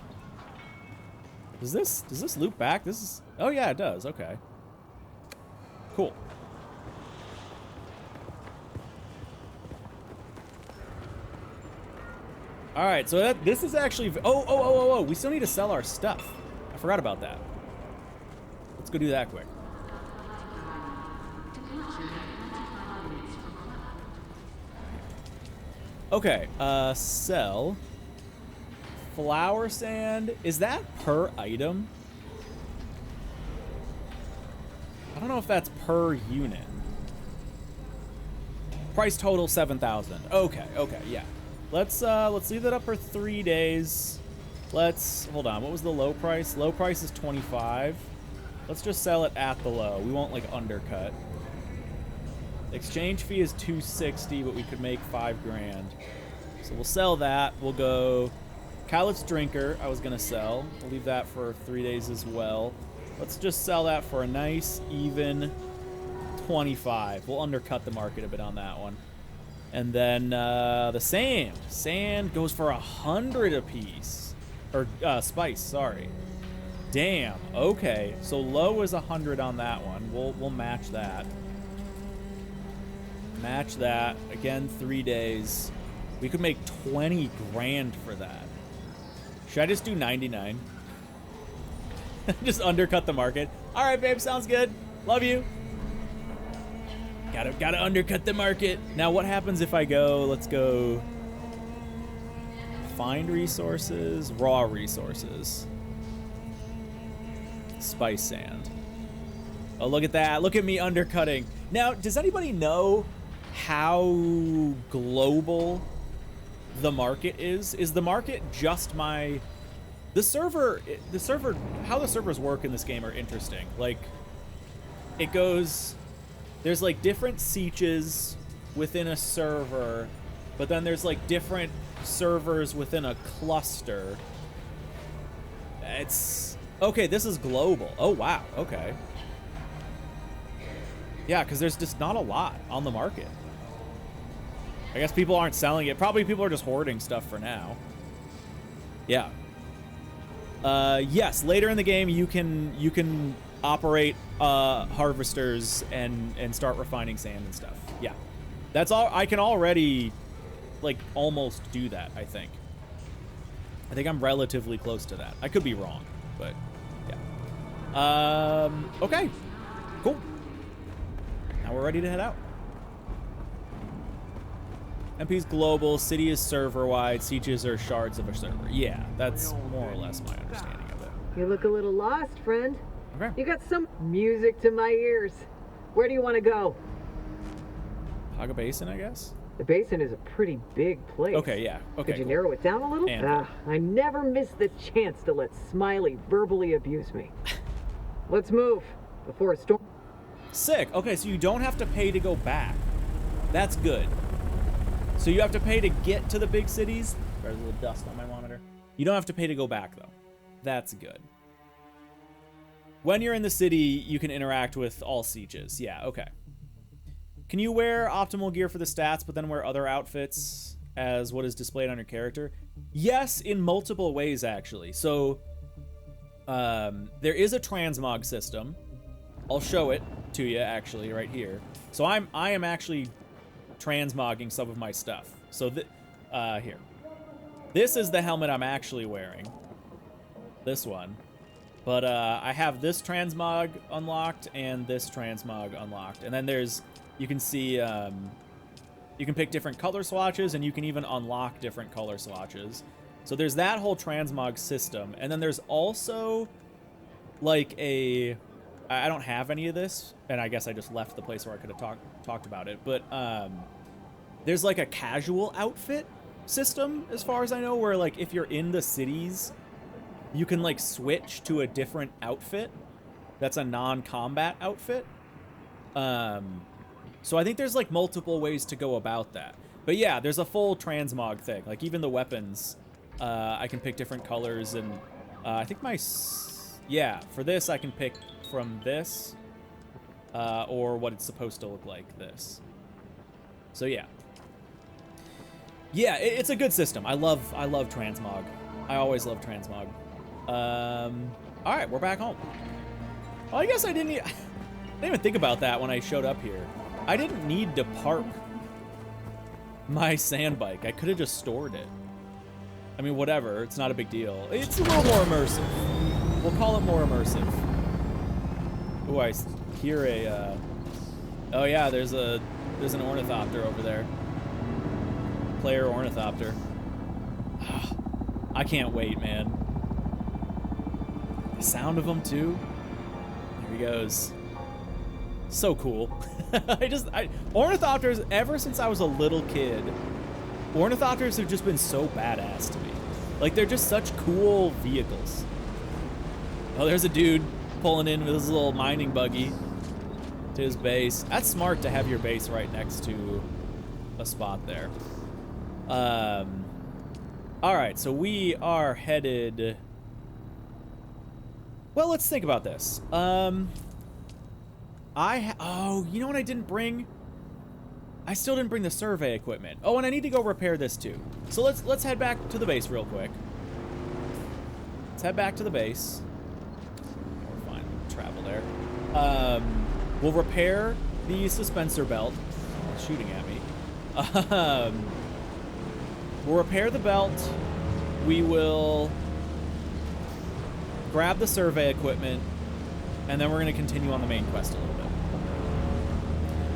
Does this loop back? This is... Oh yeah, it does. Okay. Cool. All right, so this is actually... Oh, we still need to sell our stuff. I forgot about that. Let's go do that quick. Okay, sell flower sand. Is that per item? I don't know if that's per unit. Price total 7,000. Okay, yeah. Let's leave that up for 3 days. Hold on. What was the low price? Low price is 25. Let's just sell it at the low. We won't like undercut. Exchange fee is 260, but we could make 5 grand. So we'll sell that. We'll go Khaled's Drinker. I was gonna sell. We'll leave that for 3 days as well. Let's just sell that for a nice even 25. We'll undercut the market a bit on that one. And then the sand. Sand goes for 100 a piece, or spice. Sorry. Damn. Okay. So low is 100 on that one. We'll match that. Match that. Again, 3 days. We could make 20 grand for that. Should I just do 99? Just undercut the market. All right, babe. Sounds good. Love you. Gotta undercut the market. Now, what happens if I go? Let's go. Find resources. Raw resources. Spice sand. Oh, look at that. Look at me undercutting. Now, does anybody know how global the market is? Is the market just my... The server, how the servers work in this game are interesting. Like, it goes... There's, like, different sieges within a server, but then there's, like, different servers within a cluster. It's... Okay, this is global. Oh, wow. Okay. Yeah, because there's just not a lot on the market. I guess people aren't selling it. Probably people are just hoarding stuff for now. Yeah. Yes, later in the game you can operate harvesters and start refining sand and stuff. Yeah. That's all. I can already like almost do that, I think. I think I'm relatively close to that. I could be wrong, but yeah. Okay. Cool. Now we're ready to head out. MP's global, city is server-wide, sieges are shards of a server. Yeah, that's more or less my understanding of it. You look a little lost, friend. Okay. You got some music to my ears. Where do you want to go? Haga Basin, I guess? The basin is a pretty big place. Okay, yeah. Okay, Could you narrow it down a little? I never miss the chance to let Smiley verbally abuse me. Let's move before a storm... Sick. Okay, so you don't have to pay to go back. That's good. So you have to pay to get to the big cities. There's a little dust on my monitor. You don't have to pay to go back, though. That's good. When you're in the city, you can interact with all sieges. Yeah, okay. Can you wear optimal gear for the stats, but then wear other outfits as what is displayed on your character? Yes, in multiple ways, actually. So, there is a transmog system. I'll show it to you, actually, right here. So I am actually transmogging some of my stuff. So, here. This is the helmet I'm actually wearing. This one. But I have this transmog unlocked and this transmog unlocked. And then there's, you can see, you can pick different color swatches and you can even unlock different color swatches. So there's that whole transmog system. And then there's also like a, I don't have any of this. And I guess I just left the place where I could have talked about it. But there's like a casual outfit system as far as I know, where like if you're in the cities, you can like switch to a different outfit that's a non-combat outfit. So I think there's like multiple ways to go about that. But yeah, there's a full transmog thing. Like even the weapons, I can pick different colors, and I think yeah, for this I can pick from this or what it's supposed to look like, this. So yeah. Yeah, it's a good system. I love transmog. I always love transmog. All right, we're back home. Well, I guess I didn't even think about that when I showed up here. I didn't need to park my sand bike. I could have just stored it. I mean, whatever. It's not a big deal. It's a little more immersive. We'll call it more immersive. Oh, I hear a. Oh yeah, there's an ornithopter over there. Player ornithopter. I can't wait, man. The sound of them too. There he goes. So cool. Ornithopters, ever since I was a little kid, ornithopters have just been so badass to me. Like, they're just such cool vehicles. Oh, there's a dude pulling in with his little mining buggy to his base. That's smart to have your base right next to a spot there. All right, so we are headed. Well, let's think about this. Oh, you know what I didn't bring? I still didn't bring the survey equipment. Oh, and I need to go repair this too. So let's head back to the base real quick. Let's head back to the base. We're fine. We'll travel there. We'll repair the suspensor belt. Oh, it's shooting at me. We'll repair the belt. We will grab the survey equipment, and then we're going to continue on the main quest a little bit.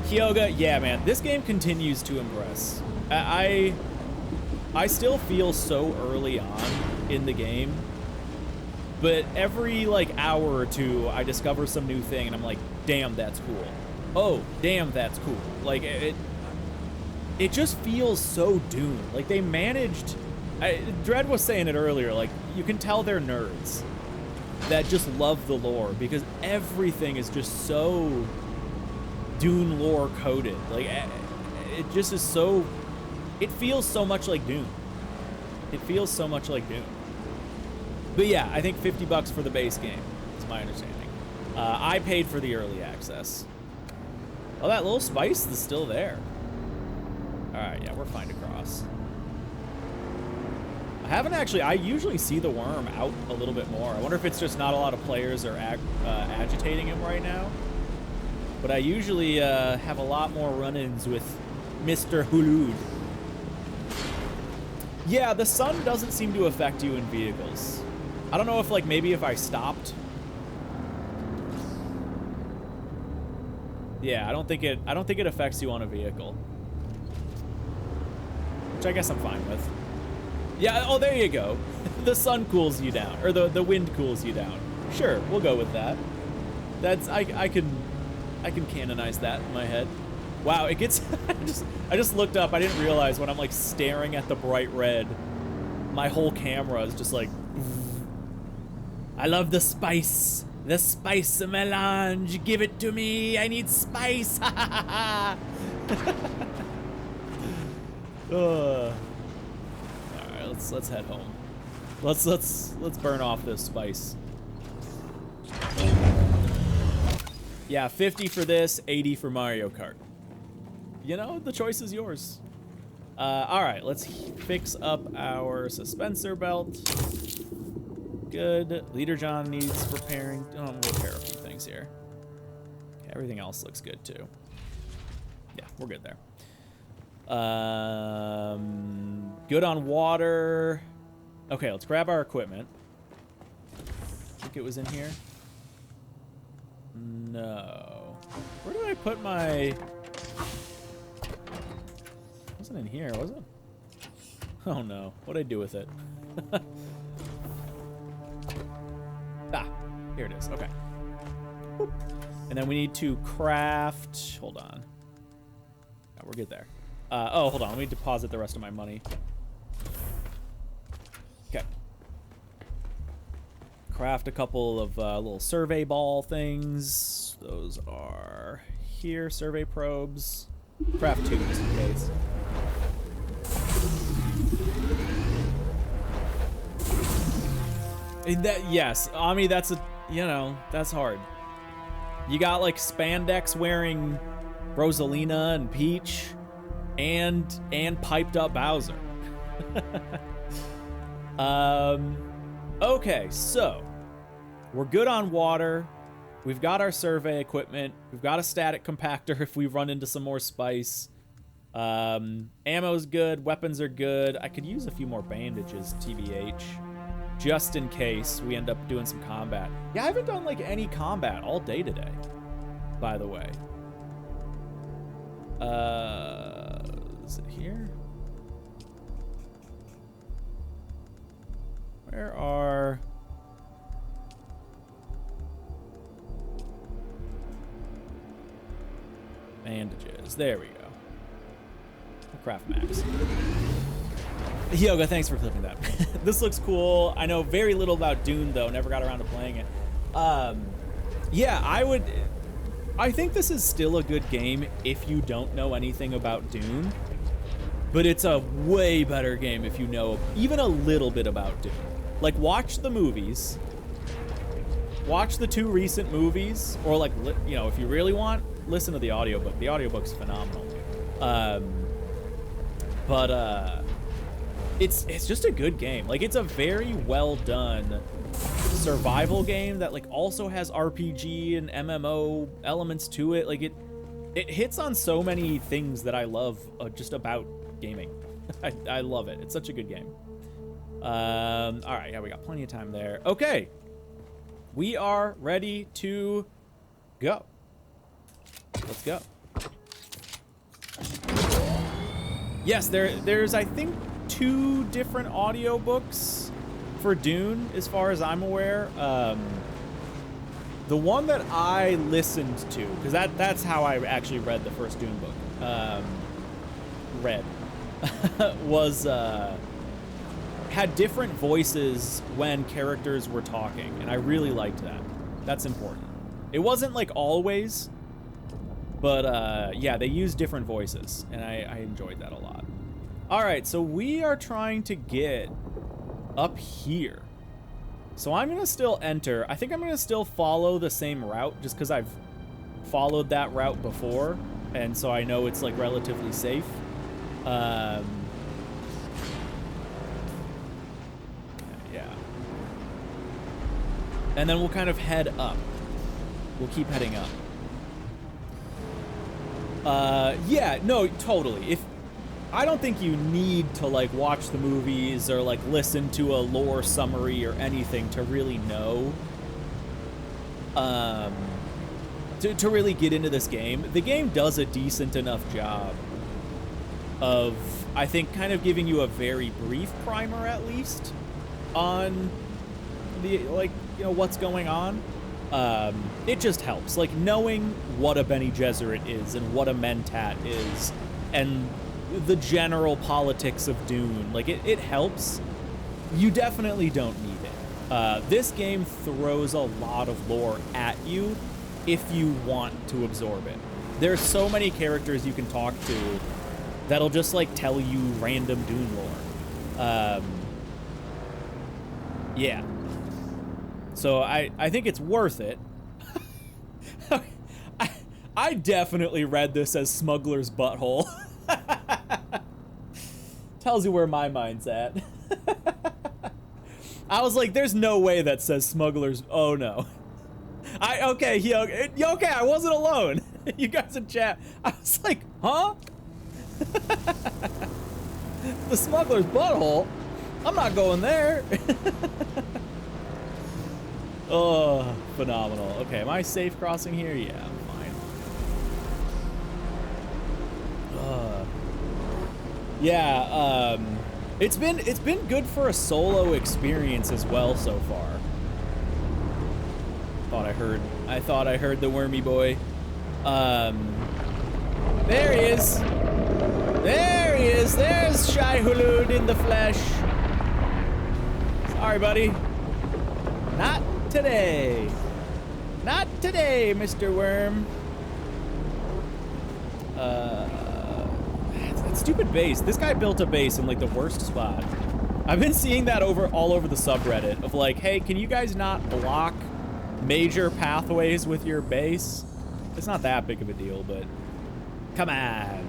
Hyoga, yeah, man, this game continues to impress. I still feel so early on in the game, but every like hour or two, I discover some new thing, and I'm like, damn, that's cool. Oh, damn, that's cool. Like it just feels so Dune. Like they managed. Dredd was saying it earlier. Like you can tell they're nerds that just love the lore, because everything is just so Dune lore coded. Like it just is so. It feels so much like Dune. It feels so much like Dune. But yeah, I think $50 for the base game is my understanding. I paid for the early access. Oh, that little spice is still there. All right, yeah, we're fine to cross. I usually see the worm out a little bit more. I wonder if it's just not a lot of players are agitating him right now. But I usually have a lot more run-ins with Mr. Hulud. Yeah, the sun doesn't seem to affect you in vehicles. I don't know if, like, maybe if I stopped. Yeah, I don't think it affects you on a vehicle. Which I guess I'm fine with. Yeah, oh, there you go. The sun cools you down, or the wind cools you down. Sure, we'll go with that. That's I can canonize that in my head. Wow, it gets. I just looked up. I didn't realize when I'm like staring at the bright red, my whole camera is just like. I love the spice. The spice melange, give it to me. I need spice. All right, let's head home. Let's burn off this spice. Yeah, 50 for this, 80 for Mario Kart. You know, the choice is yours. All right, let's fix up our suspensor belt. Good. Leader John needs repairing. Oh, we'll repair a few things here. Okay, everything else looks good too. Yeah, we're good there. Good on water. Okay, let's grab our equipment. I think it was in here. No. Where did I put my... It wasn't in here, was it? Oh no. What'd I do with it? Ah, here it is. Okay. Boop. And then we need to craft... Hold on. No, we're good there. Oh, hold on. Let me deposit the rest of my money. Okay. Craft a couple of little survey ball things. Those are here. Survey probes. Craft two just in case. Yes, Ami, that's a, you know, that's hard. You got like spandex wearing Rosalina and Peach and piped up Bowser. Okay, so we're good on water. We've got our survey equipment. We've got a static compactor if we run into some more spice. Ammo's good. Weapons are good. I could use a few more bandages, TBH. Just in case we end up doing some combat. Yeah, I haven't done like any combat all day today, by the way. Is it here? Where are... bandages? There we go. Craft max. Yoga, thanks for clipping that. This looks cool. I know very little about Dune, though. Never got around to playing it. Yeah, I think this is still a good game if you don't know anything about Dune. But it's a way better game if you know even a little bit about Dune. Like, watch the movies. Watch the 2 recent movies. Or, like, you know, if you really want, listen to the audiobook. The audiobook's phenomenal. It's just a good game. Like, it's a very well done survival game that like also has RPG and MMO elements to it. Like it hits on so many things that I love just about gaming. I love it. It's such a good game. All right, yeah, we got plenty of time there. Okay, we are ready to go. Let's go. Yes, there's I think 2 different audiobooks for Dune, as far as I'm aware. The one that I listened to, because that's how I actually read the first Dune book, was had different voices when characters were talking, and I really liked that. That's important. It wasn't like always, but yeah, they used different voices, and I enjoyed that a lot. All right, so we are trying to get up here. So I'm gonna still enter. I think I'm gonna still follow the same route just because I've followed that route before, and so I know it's like relatively safe. Yeah. And then we'll kind of head up. We'll keep heading up. Yeah, no, totally. I don't think you need to like watch the movies or like listen to a lore summary or anything to really know, to really get into this game. The game does a decent enough job of, I think, kind of giving you a very brief primer at least on the, like, you know, what's going on. It just helps, like, knowing what a Bene Gesserit is and what a Mentat is and the general politics of Dune. Like, it helps. You definitely don't need it. This game throws a lot of lore at you if you want to absorb it. There's so many characters you can talk to that'll just like tell you random Dune lore. Yeah. So I think it's worth it. I definitely read this as Smuggler's Butthole. Tells you where my mind's at. I was like, there's no way that says Smuggler's. Oh no. Okay, I wasn't alone. You guys in chat. I was like, huh? The Smuggler's Butthole? I'm not going there. Oh, phenomenal. Okay, am I safe crossing here? Yeah, I'm fine. Yeah, it's been good for a solo experience as well so far. I thought I heard the wormy boy. There he is. There he is. There's Shai-Hulud in the flesh. Sorry, buddy. Not today. Not today, Mr. Worm. That stupid base. This guy built a base in like the worst spot. I've been seeing that all over the subreddit of like, hey, can you guys not block major pathways with your base? It's not that big of a deal, but come on.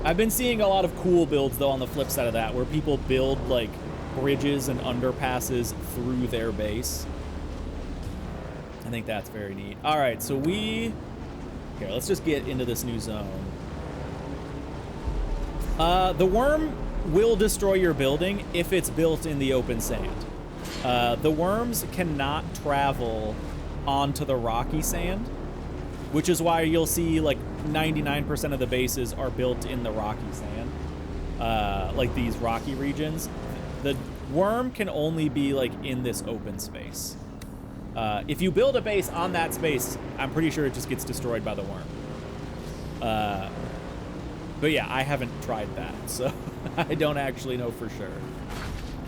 I've been seeing a lot of cool builds though on the flip side of that, where people build like bridges and underpasses through their base. I think that's very neat. All right, so here, let's just get into this new zone. The worm will destroy your building if it's built in the open sand. The worms cannot travel onto the rocky sand, which is why you'll see like 99% of the bases are built in the rocky sand, like these rocky regions. The worm can only be like in this open space. If you build a base on that space, I'm pretty sure it just gets destroyed by the worm. But yeah, I haven't tried that, so I don't actually know for sure.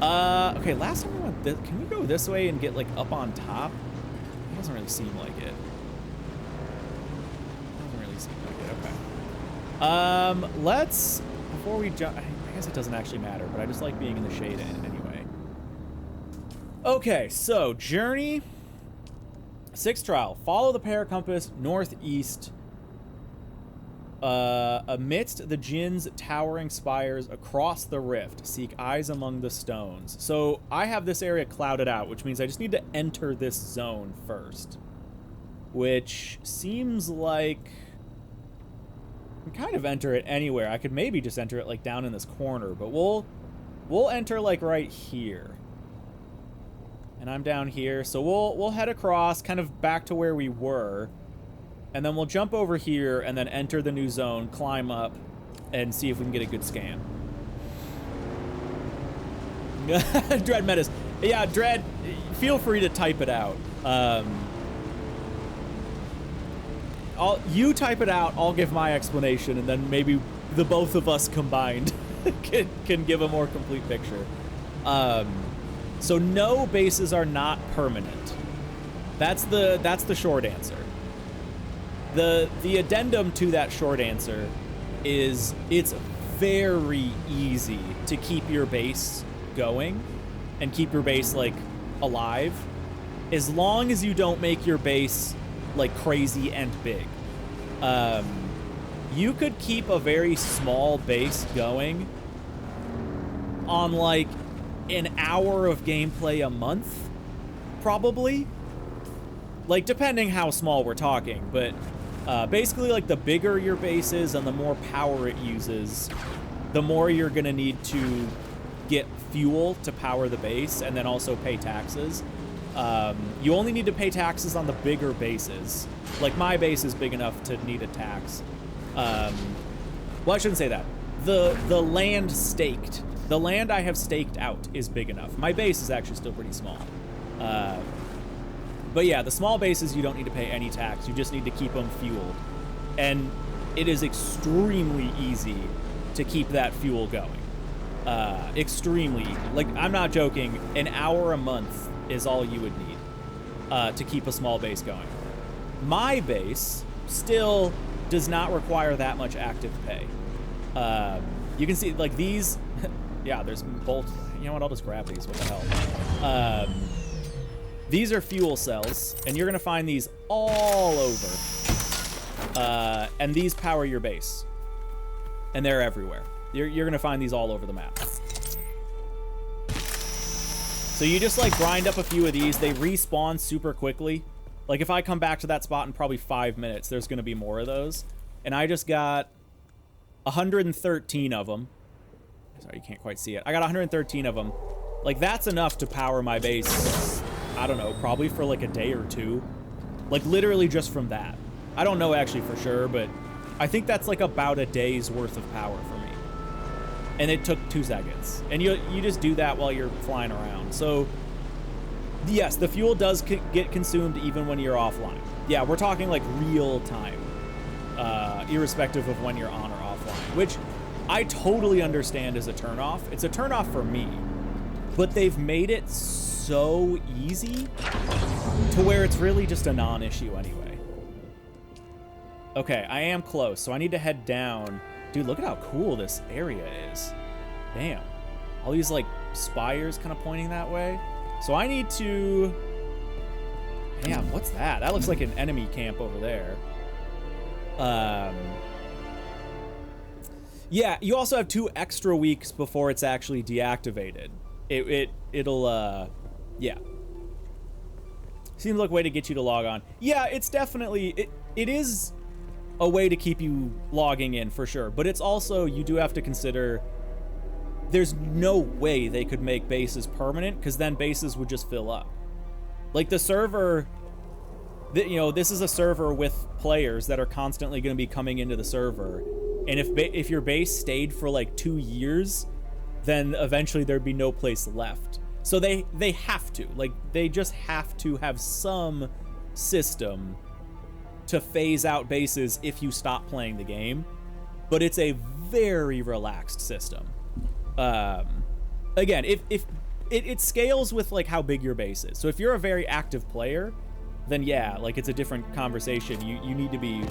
Okay, last time we went this, can we go this way and get like up on top? It doesn't really seem like it. Doesn't really seem like it, okay. Let's, before we jump, I guess it doesn't actually matter, but I just like being in the shade anyway. Okay, so journey, 6th trial, follow the para compass northeast, amidst the Jinn's towering spires across the rift, seek eyes among the stones. So I have this area clouded out, which means I just need to enter this zone first, which seems like I can kind of enter it anywhere. I could maybe just enter it like down in this corner, but we'll enter like right here. And I'm down here, so we'll head across kind of back to where we were. And then we'll jump over here and then enter the new zone, climb up, and see if we can get a good scan. Dread Metis. Yeah, Dread, feel free to type it out. You type it out, I'll give my explanation, and then maybe the both of us combined can give a more complete picture. So no, bases are not permanent. That's the short answer. The addendum to that short answer is it's very easy to keep your base going and keep your base like alive as long as you don't make your base like crazy and big. You could keep a very small base going on like an hour of gameplay a month, probably. Like, depending how small we're talking, but basically, like, the bigger your base is and the more power it uses, the more you're going to need to get fuel to power the base and then also pay taxes. You only need to pay taxes on the bigger bases. Like, my base is big enough to need a tax. Well, I shouldn't say that. The land staked. The land I have staked out is big enough. My base is actually still pretty small. But yeah, the small bases, you don't need to pay any tax. You just need to keep them fueled. And it is extremely easy to keep that fuel going. Extremely. Like, I'm not joking. An hour a month is all you would need to keep a small base going. My base still does not require that much active pay. You can see, like, these... yeah, there's bolt... You know what? I'll just grab these. What the hell? These are fuel cells, and you're going to find these all over. And these power your base. And they're everywhere. You're going to find these all over the map. So you just, like, grind up a few of these. They respawn super quickly. Like, if I come back to that spot in probably 5 minutes, there's going to be more of those. And I just got 113 of them. Sorry, you can't quite see it. I got 113 of them. Like, that's enough to power my base, I don't know, probably for, like, a day or two. Like, literally just from that. I don't know actually for sure, but I think that's, like, about a day's worth of power for me. And it took 2 seconds. And you just do that while you're flying around. So, yes, the fuel does get consumed even when you're offline. Yeah, we're talking, like, real time. Irrespective of when you're on or offline. Which I totally understand as a turnoff. It's a turnoff for me. But they've made it so easy to where it's really just a non-issue anyway. Okay, I am close, so I need to head down. Dude, look at how cool this area is. Damn. All these, like, spires kind of pointing that way. So I need to... Damn, what's that? That looks like an enemy camp over there. Yeah, you also have 2 extra weeks before it's actually deactivated. It'll, yeah. Seems like a way to get you to log on. Yeah, it's definitely... It is a way to keep you logging in, for sure. But it's also, you do have to consider... There's no way they could make bases permanent, because then bases would just fill up. Like, the server... You know, this is a server with players that are constantly going to be coming into the server. And if your base stayed for, like, 2 years, then eventually there'd be no place left. So they have to. Like, they just have to have some system to phase out bases if you stop playing the game. But it's a very relaxed system. Again, if it scales with, like, how big your base is. So if you're a very active player, then yeah, like, it's a different conversation. You need to be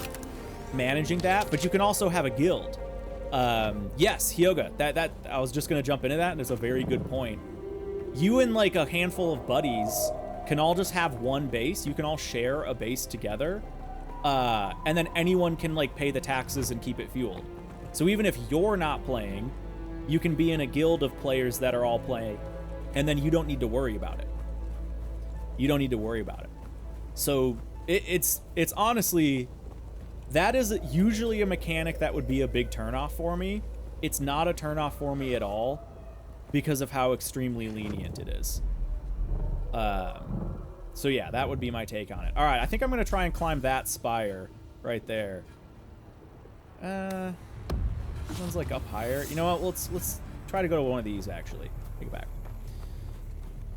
managing that, but you can also have a guild. Yes, Hyoga, that I was just gonna jump into that, and it's a very good point. You and, like, a handful of buddies can all just have one base. You can all share a base together, and then anyone can, like, pay the taxes and keep it fueled. So even if you're not playing, you can be in a guild of players that are all playing, and then you don't need to worry about it. You don't need to worry about it. So it's honestly, that is usually a mechanic that would be a big turnoff for me. It's not a turnoff for me at all because of how extremely lenient it is. So yeah, that would be my take on it. All right, I think I'm gonna try and climb that spire right there. This one's, like, up higher. You know what? Let's try to go to one of these actually. Take it back.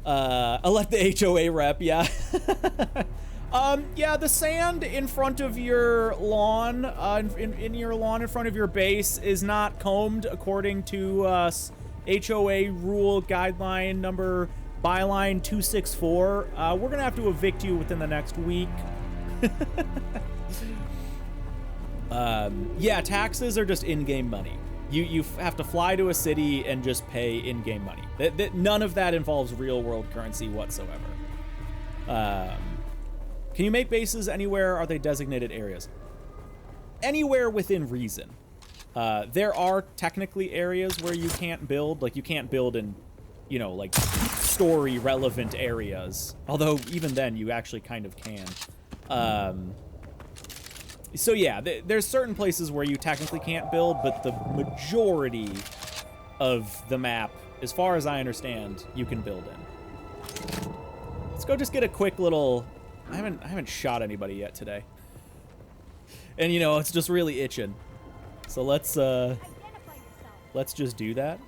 I'll let the HOA rep. Yeah. Yeah, the sand in front of your lawn, in your lawn in front of your base is not combed according to HOA rule guideline number byline 264. We're gonna have to evict you within the next week. Yeah, taxes are just in-game money. You have to fly to a city and just pay in-game money. None of that involves real-world currency whatsoever. Can you make bases anywhere? Are they designated areas? Anywhere within reason. There are technically areas where you can't build. Like, you can't build in, you know, like, story-relevant areas. Although, even then, you actually kind of can. So, yeah, there's certain places where you technically can't build, but the majority of the map, as far as I understand, you can build in. Let's go just get a quick little... I haven't shot anybody yet today. And, you know, it's just really itching. So let's just do that.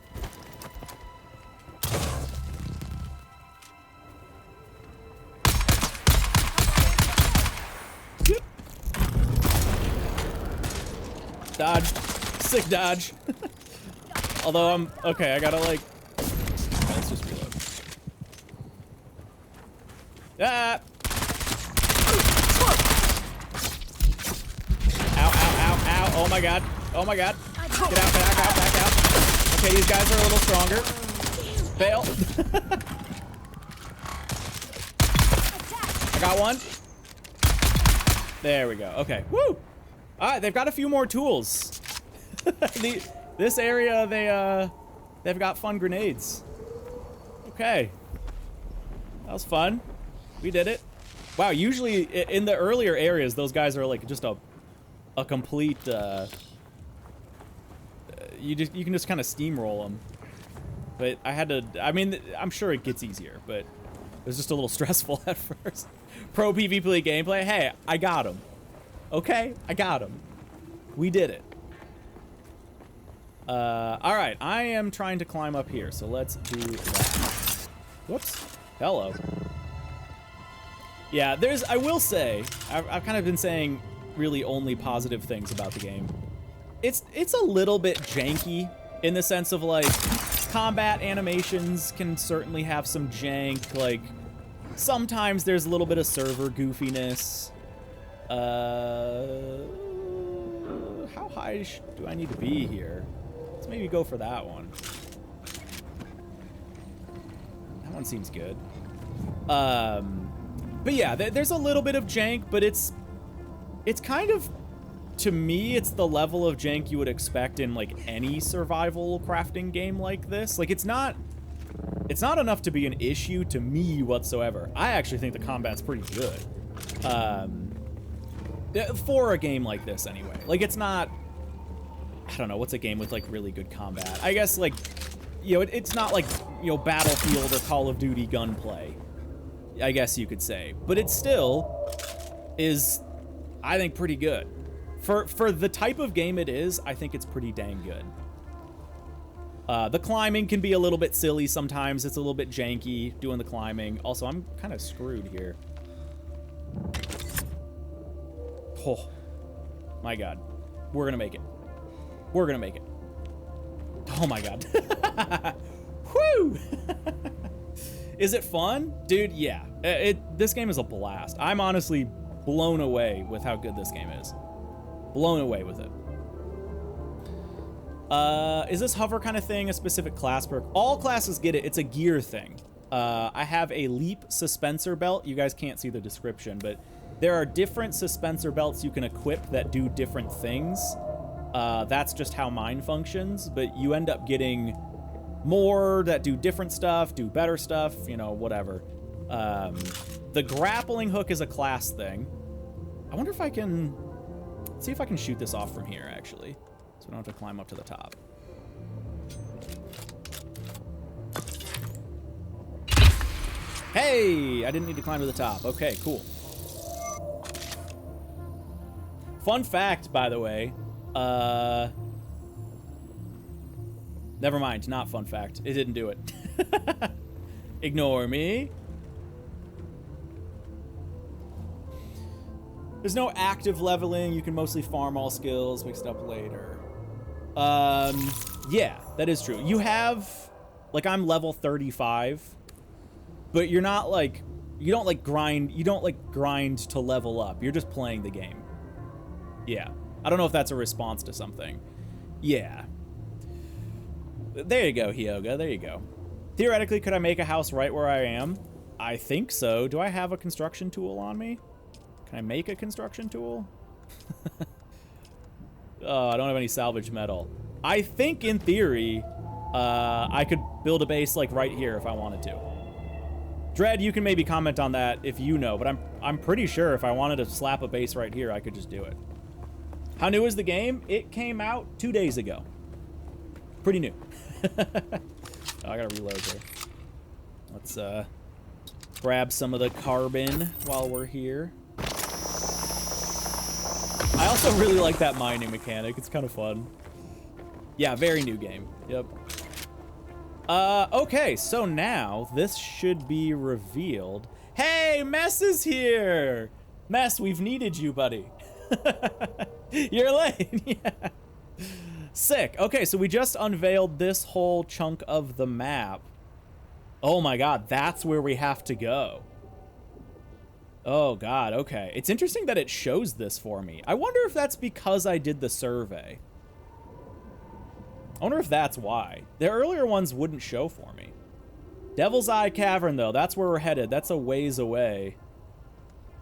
Dodge. Sick dodge. Although I'm... Okay, I gotta, like... Let's just reload. Ah! Ow, ow, ow, ow. Oh my god. Oh my god. Get out, back out, back out. Okay, these guys are a little stronger. Fail. I got one. There we go. Okay. Woo! Alright, they've got a few more tools. This area, they've got fun grenades. Okay. That was fun. We did it. Wow, usually in the earlier areas, those guys are like just a complete, you can just kind of steamroll them. But I had to, I mean, I'm sure it gets easier, but it was just a little stressful at first. Pro PvP gameplay, hey, I got him. Okay, I got him. We did it. All right, I am trying to climb up here, so let's do that. Whoops. Hello. Yeah, I will say, I've kind of been saying really only positive things about the game. It's a little bit janky in the sense of, like, combat animations can certainly have some jank. Like, sometimes there's a little bit of server goofiness. How high do I need to be here? Let's maybe go for that one. That one seems good. But yeah, there's a little bit of jank, but it's kind of, to me, it's the level of jank you would expect in like any survival crafting game like this. Like, it's not enough to be an issue to me whatsoever. I actually think the combat's pretty good. For a game like this anyway. Like, it's not, I don't know, what's a game with like really good combat? I guess, like, you know, it's not like, you know, Battlefield or Call of Duty gunplay, I guess you could say. But it still is, I think, pretty good. For the type of game it is, I think it's pretty dang good. The climbing can be a little bit silly sometimes. It's a little bit janky doing the climbing. Also, I'm kind of screwed here. Oh, my God. We're gonna make it. We're gonna make it. Oh my God. Whew! Is it fun? Dude, yeah. This game is a blast. I'm honestly blown away with how good this game is. Blown away with it. Is this hover kind of thing a specific class perk? All classes get it. It's a gear thing. I have a leap suspensor belt. You guys can't see the description, but there are different suspensor belts you can equip that do different things. That's just how mine functions, but you end up getting more that do different stuff, do better stuff, you know, whatever. The grappling hook is a class thing. I wonder if I can... Let's see if I can shoot this off from here, actually. So we don't have to climb up to the top. Hey! I didn't need to climb to the top. Okay, cool. Fun fact, by the way. Never mind, not fun fact. It didn't do it. Ignore me. There's no active leveling. You can mostly farm all skills, mixed up later. Yeah, that is true. You have, like, I'm level 35, but you're not like, you don't like grind to level up. You're just playing the game. Yeah. I don't know if that's a response to something. Yeah. There you go, Hyoga. There you go. Theoretically, could I make a house right where I am? I think so. Do I have a construction tool on me? Can I make a construction tool? Oh, I don't have any salvage metal. I think, in theory, I could build a base, like, right here if I wanted to. Dread, you can maybe comment on that if you know, but I'm pretty sure if I wanted to slap a base right here, I could just do it. How new is the game? It came out 2 days ago. Pretty new. Oh, I gotta reload here. Let's grab some of the carbon while we're here. I also really like that mining mechanic. It's kind of fun. Yeah, very new game. Yep. Okay, so now this should be revealed. Hey, Mess is here! Mess, we've needed you, buddy. You're late. Yeah. Sick. Okay, so we just unveiled this whole chunk of the map. Oh my god, that's where we have to go. Oh god, okay. It's interesting that it shows this for me. I wonder if that's because I did the survey. I wonder if that's why. The earlier ones wouldn't show for me. Devil's Eye Cavern, though. That's where we're headed. That's a ways away.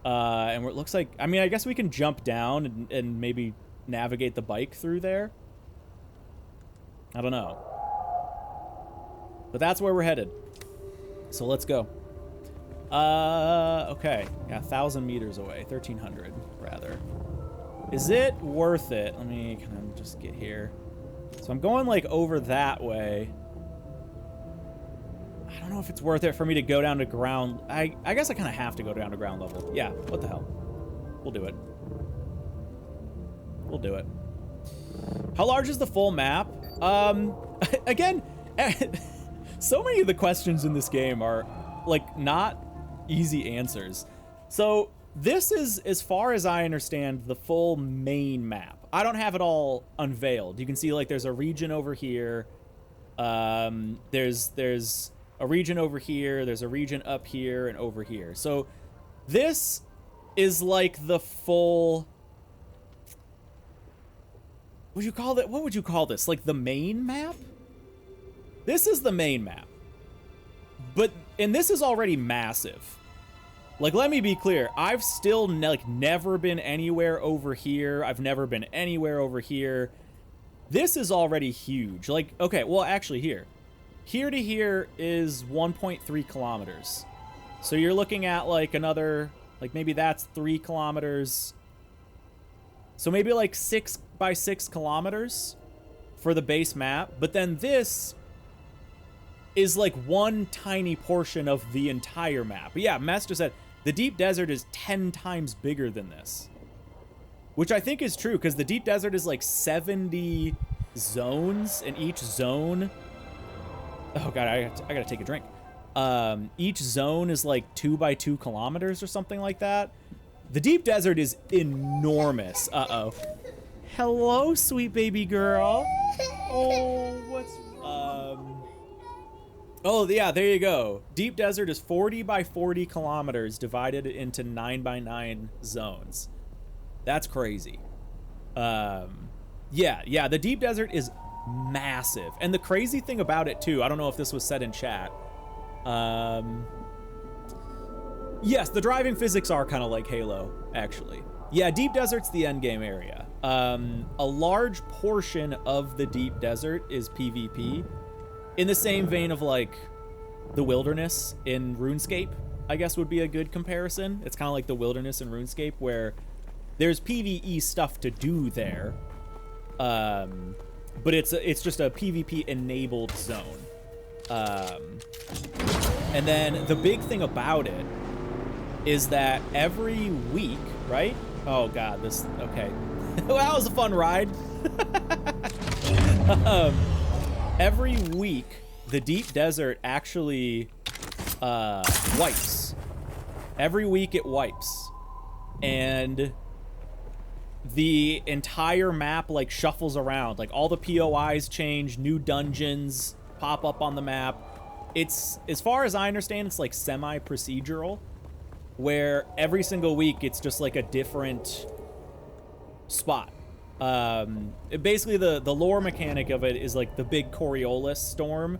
And it looks like... I mean, I guess we can jump down and maybe navigate the bike through there. I don't know. But that's where we're headed. So let's go. Okay. Yeah, 1,000 meters away. 1,300, rather. Is it worth it? Let me kind of just get here. So I'm going, like, over that way. I don't know if it's worth it for me to go down to ground. I guess I kind of have to go down to ground level. Yeah, what the hell? We'll do it. We'll do it. How large is the full map? Again, so many of the questions in this game are, like, not easy answers. So this is, as far as I understand, the full main map. I don't have it all unveiled. You can see, like, there's a region over here. There's a region over here. There's a region up here and over here. So this is like the full... What would you call that? What would you call this? Like the main map? This is the main map. And this is already massive. Like, let me be clear. I've still never been anywhere over here. I've never been anywhere over here. This is already huge. Like, okay, well, actually here. Here to here is 1.3 kilometers. So you're looking at like another, like maybe that's 3 kilometers. So maybe like 6 by 6 kilometers for the base map. But then this is like one tiny portion of the entire map. But yeah, Mess just said the deep desert is 10 times bigger than this. Which I think is true, because the deep desert is like 70 zones, and each zone... Oh god, I gotta take a drink. Each zone is like 2 by 2 kilometers or something like that. The deep desert is enormous. Uh-oh. Hello, sweet baby girl. Oh, what's... Oh, yeah, there you go. Deep desert is 40 by 40 kilometers divided into 9 by 9 zones. That's crazy. Yeah, the deep desert is massive. And the crazy thing about it, too, I don't know if this was said in chat. Yes, the driving physics are kind of like Halo, actually. Yeah, deep desert's the endgame area. A large portion of the deep desert is PvP. In the same vein of, like, the wilderness in RuneScape, I guess would be a good comparison. It's kind of like the wilderness in RuneScape, where there's PvE stuff to do there. But it's just a PvP-enabled zone. And then the big thing about it is that every week, right? Oh, God, this... Okay. Well, that was a fun ride. Every week, the deep desert actually wipes. Every week it wipes. And the entire map, like, shuffles around. Like, all the POIs change, new dungeons pop up on the map. It's, as far as I understand, it's like semi-procedural, where every single week it's just like a different spot. Basically the lore mechanic of it is like the big Coriolis storm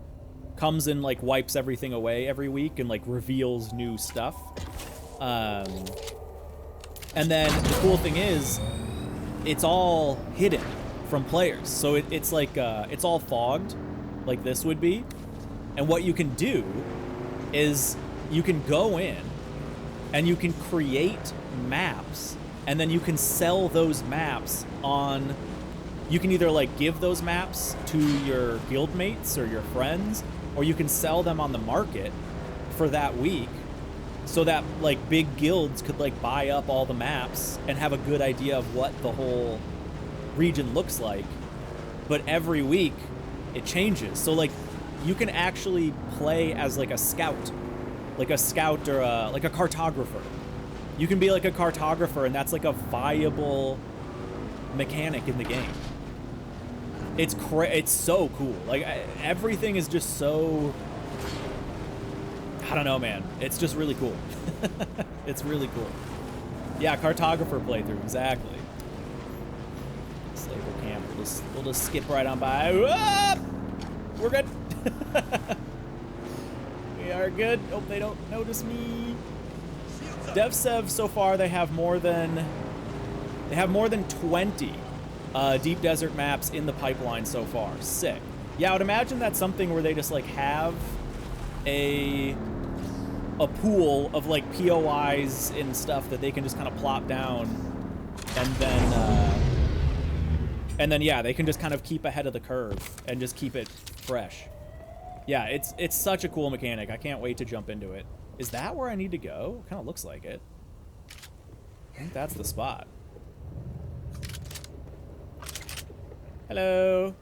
comes and like wipes everything away every week and like reveals new stuff. And then the cool thing is it's all hidden from players. So it's like, it's all fogged like this would be. And what you can do is you can go in and you can create maps, and then you can sell those maps on... You can either, like, give those maps to your guildmates or your friends, or you can sell them on the market for that week so that, like, big guilds could, like, buy up all the maps and have a good idea of what the whole region looks like. But every week, it changes. So, like, you can actually play as, like, a scout or like a cartographer. You can be like a cartographer, and that's like a viable mechanic in the game. It's so cool. Like, everything is just so... I don't know, man. It's just really cool. It's really cool. Yeah, cartographer playthrough, exactly. Slaver camp. We'll just skip right on by. Whoop! We're good. We are good. Hope they don't notice me. DevSev so far they have more than 20 deep desert maps in the pipeline so far. Sick. Yeah, I would imagine that's something where they just like have a pool of like POIs and stuff that they can just kind of plop down, and then yeah, they can just kind of keep ahead of the curve and just keep it fresh. Yeah, it's such a cool mechanic. I can't wait to jump into it. Is that where I need to go? Kind of looks like it. I think that's the spot. Hello.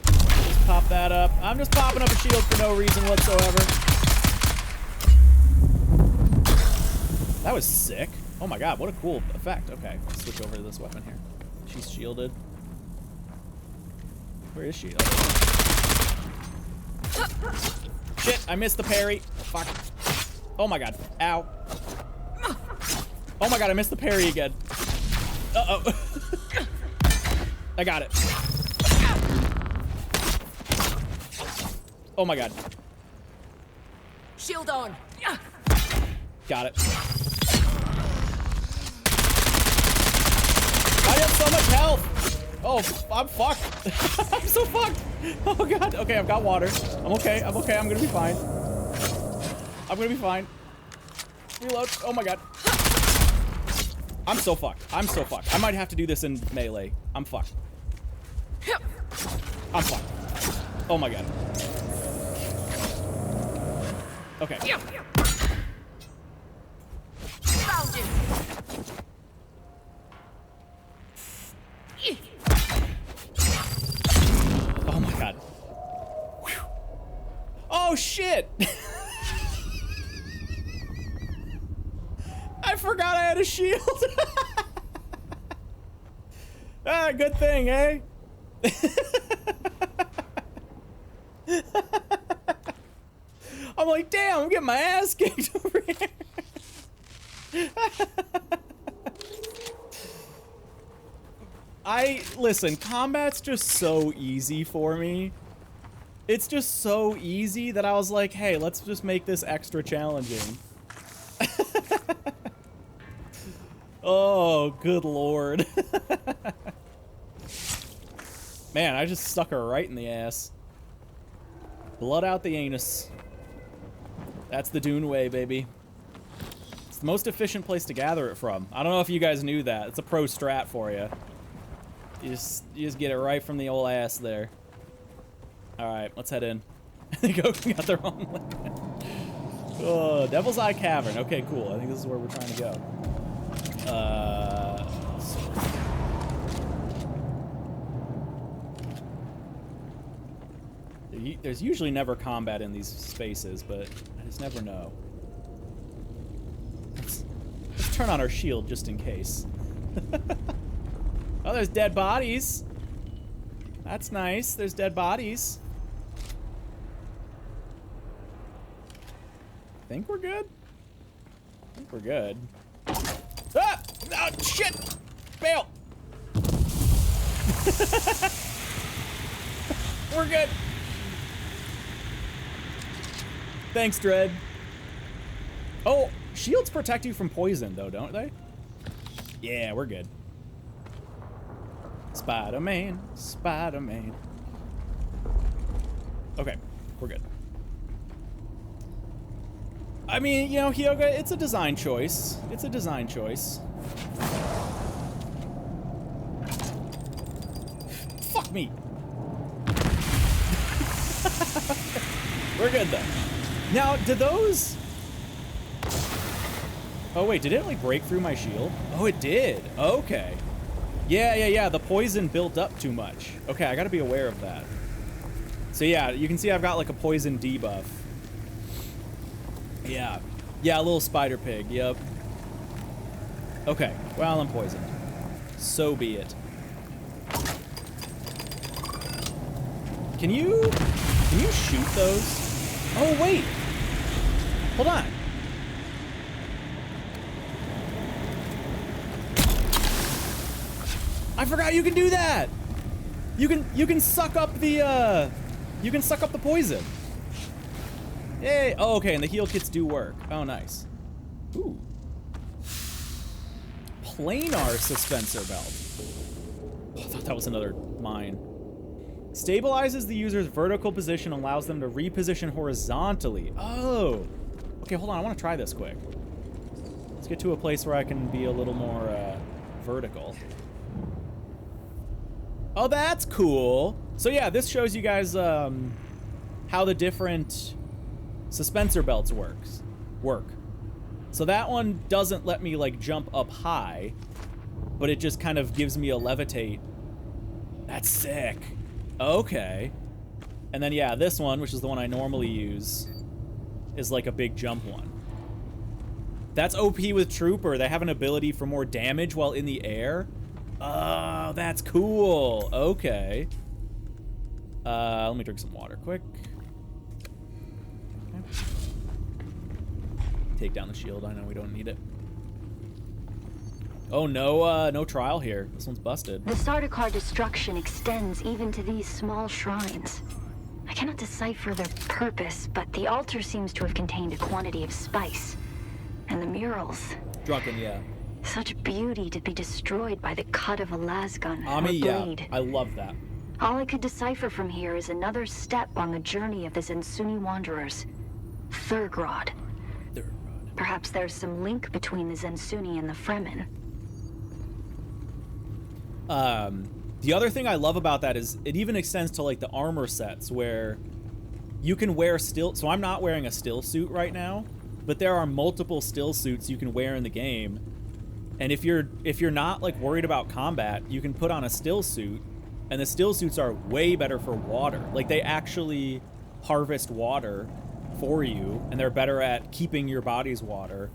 Just pop that up. I'm just popping up a shield for no reason whatsoever. That was sick. Oh my god, what a cool effect. Okay, let's switch over to this weapon here. She's shielded. Where is she? Oh. Shit, I missed the parry. Fuck. Oh my god. Ow. Oh my god, I missed the parry again. Uh-oh. I got it. Oh my god. Shield on. Got it. I have so much health. Oh, I'm fucked. I'm so fucked. Oh god. Okay, I've got water. I'm okay. I'm okay. I'm gonna be fine. I'm gonna be fine. Reload. Oh my god. I'm so fucked. I'm so fucked. I might have to do this in melee. I'm fucked. I'm fucked. Oh my god. Okay. Found you. Oh my god. Oh shit! I forgot I had a shield. Ah, good thing, eh? I'm like, damn, I'm getting my ass kicked over here. Listen, combat's just so easy for me. It's just so easy that I was like, hey, let's just make this extra challenging. Oh, good lord. Man, I just stuck her right in the ass. Blood out the anus. That's the Dune way, baby. It's the most efficient place to gather it from. I don't know if you guys knew that. It's a pro strat for you. You just get it right from the old ass there. Alright, let's head in. I think Oki got the wrong one. Oh, Devil's Eye Cavern. Okay, cool. I think this is where we're trying to go. There's usually never combat in these spaces, but I just never know. Let's turn on our shield just in case. Oh, there's dead bodies. That's nice. There's dead bodies. Think we're good? I think we're good. Ah! Oh, shit! Bail! We're good. Thanks, Dread. Oh, shields protect you from poison, though, don't they? Yeah, we're good. Spider-Man, Spider-Man. Okay, we're good. I mean, you know, Hyoga, it's a design choice. It's a design choice. Fuck me. We're good, though. Now, do those... Oh, wait, did it, like, break through my shield? Oh, it did. Okay. Yeah. The poison built up too much. Okay, I gotta be aware of that. So, yeah, you can see I've got, like, a poison debuff. Yeah. Yeah, a little spider pig. Yep. Okay. Well, I'm poisoned. So be it. Can you shoot those? Oh, wait. Hold on. I forgot you can do that. You can suck up the poison. Yay. Oh, okay, and the heal kits do work. Oh, nice. Ooh. Planar suspensor belt. Oh, I thought that was another mine. Stabilizes the user's vertical position, allows them to reposition horizontally. Oh. Okay, hold on. I want to try this quick. Let's get to a place where I can be a little more vertical. Oh, that's cool. So yeah, this shows you guys how the different suspensor belts work. So that one doesn't let me like jump up high, but it just kind of gives me a levitate. That's sick. Okay. And then yeah, this one, which is the one I normally use, is like a big jump one. That's OP with Trooper. They have an ability for more damage while in the air. Oh, that's cool. Okay. Let me drink some water quick. Okay. Take down the shield. I know we don't need it. Oh, no trial here. This one's busted. The Sardaukar destruction extends even to these small shrines. I cannot decipher their purpose, but the altar seems to have contained a quantity of spice. And the murals. Drunken, yeah. Such beauty to be destroyed by the cut of a lasgun or blade. Yeah, I love that. All I could decipher from here is another step on the journey of the Zensuni wanderers. Thurgrod. Perhaps there's some link between the Zensuni and the Fremen. The other thing I love about that is it even extends to like the armor sets where you can wear still. So I'm not wearing a still suit right now, but there are multiple still suits you can wear in the game. And if you're not like worried about combat, you can put on a still suit, and the still suits are way better for water. Like they actually harvest water for you, and they're better at keeping your body's water,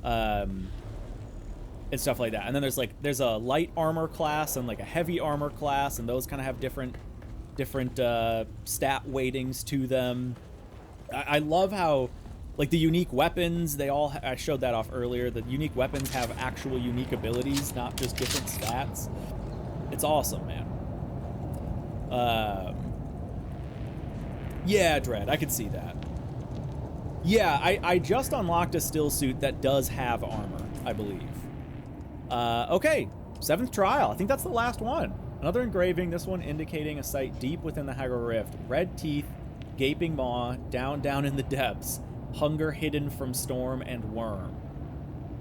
and stuff like that. And then there's a light armor class and like a heavy armor class, and those kind of have different stat weightings to them. I love how like the unique weapons, I showed that off earlier. The unique weapons have actual unique abilities, not just different stats. It's awesome, man. Yeah, Dread, I could see that. Yeah, I just unlocked a still suit that does have armor, I believe. Okay, 7th trial. I think that's the last one. Another engraving, this one indicating a site deep within the Hagar Rift. Red teeth, gaping maw, down in the depths. Hunger hidden from storm and worm.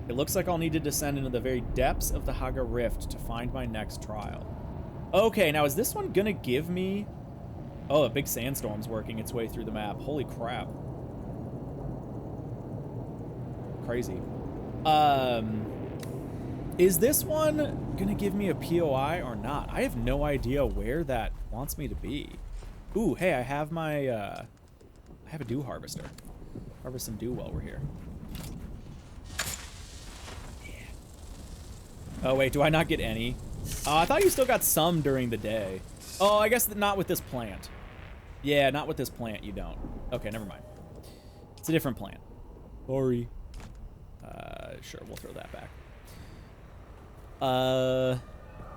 It looks like I'll need to descend into the very depths of the Hagar Rift to find my next trial. Okay, now is this one gonna give me... Oh, a big sandstorm's working its way through the map. Holy crap. Crazy. Is this one gonna give me a POI or not? I have no idea where that wants me to be. Ooh, hey, I have my, I have a dew harvester. Harvest some dew while we're here. Yeah. Oh, wait, do I not get any? Oh, I thought you still got some during the day. Oh, I guess not with this plant. Yeah, not with this plant, you don't. Okay, never mind. It's a different plant. Sorry. Sure, we'll throw that back.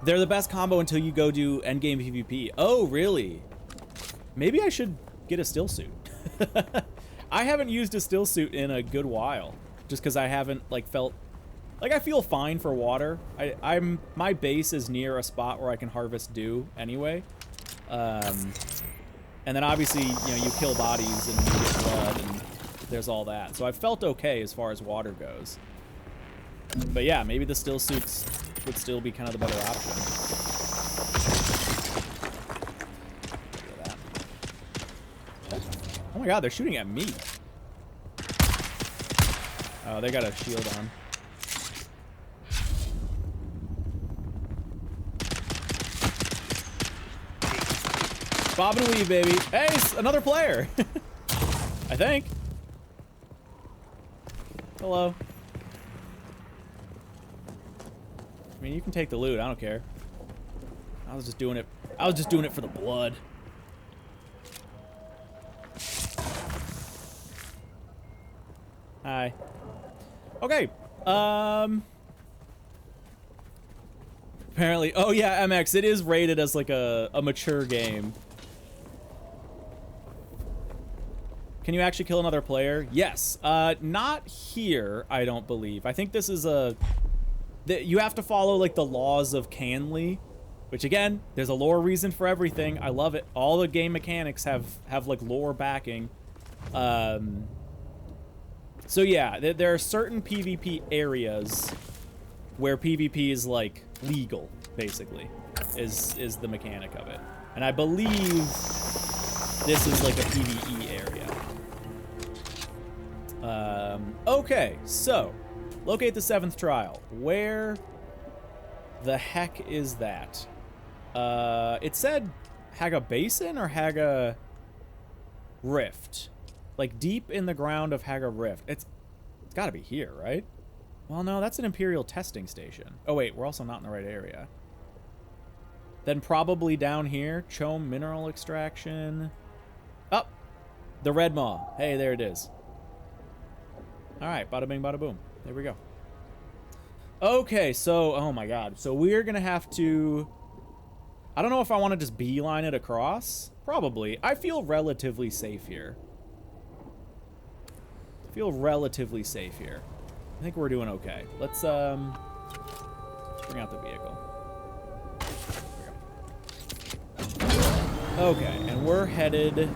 They're the best combo until you go do endgame PvP. Oh, really? Maybe I should get a still suit. I haven't used a still suit in a good while, just because I haven't like felt like I feel fine for water. My base is near a spot where I can harvest dew anyway, and then obviously you kill bodies and you get blood and there's all that. So I've felt okay as far as water goes. But yeah, maybe the still suits would still be kind of the better option. Oh my god, they're shooting at me. Oh, they got a shield on. Bob and weave, baby. Hey, another player. I think. Hello. I mean, you can take the loot. I don't care. I was just doing it for the blood. Hi. Okay. Apparently, oh yeah, MX, it is rated as like a mature game. Can you actually kill another player? Yes. Not here, I don't believe. I think this is you have to follow like the laws of Canley, which again, there's a lore reason for everything. I love it. All the game mechanics have like lore backing. So yeah, there are certain PvP areas where PvP is like legal, basically, is the mechanic of it. And I believe this is like a PvE area. Okay, so locate the 7th trial. Where the heck is that? It said Haga Basin or Haga Rift. Like deep in the ground of Haga Rift. It's gotta be here, right? Well, no, that's an Imperial testing station. Oh wait, we're also not in the right area. Then probably down here, Chome mineral extraction. Oh, the Red Maw. Hey, there it is. All right, bada bing, bada boom. There we go. Okay, so, oh my god. So we're gonna have to, I don't know if I want to just beeline it across. Probably. I feel relatively safe here. I think we're doing okay. Let's bring out the vehicle. Okay, and we're headed,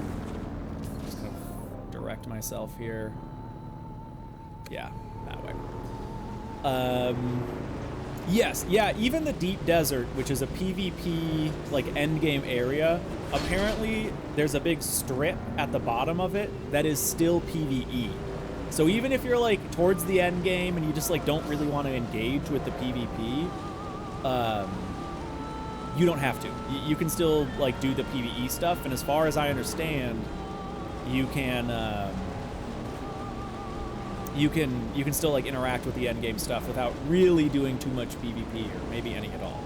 just gonna direct myself here. Yeah, that way. Yes, yeah, even the Deep Desert, which is a PvP, like, endgame area, apparently there's a big strip at the bottom of it that is still PvE. So even if you're, like, towards the end game and you just, like, don't really want to engage with the PvP, you don't have to. You can still, like, do the PvE stuff, and as far as I understand, you can still, like, interact with the end game stuff without really doing too much PvP, or maybe any at all.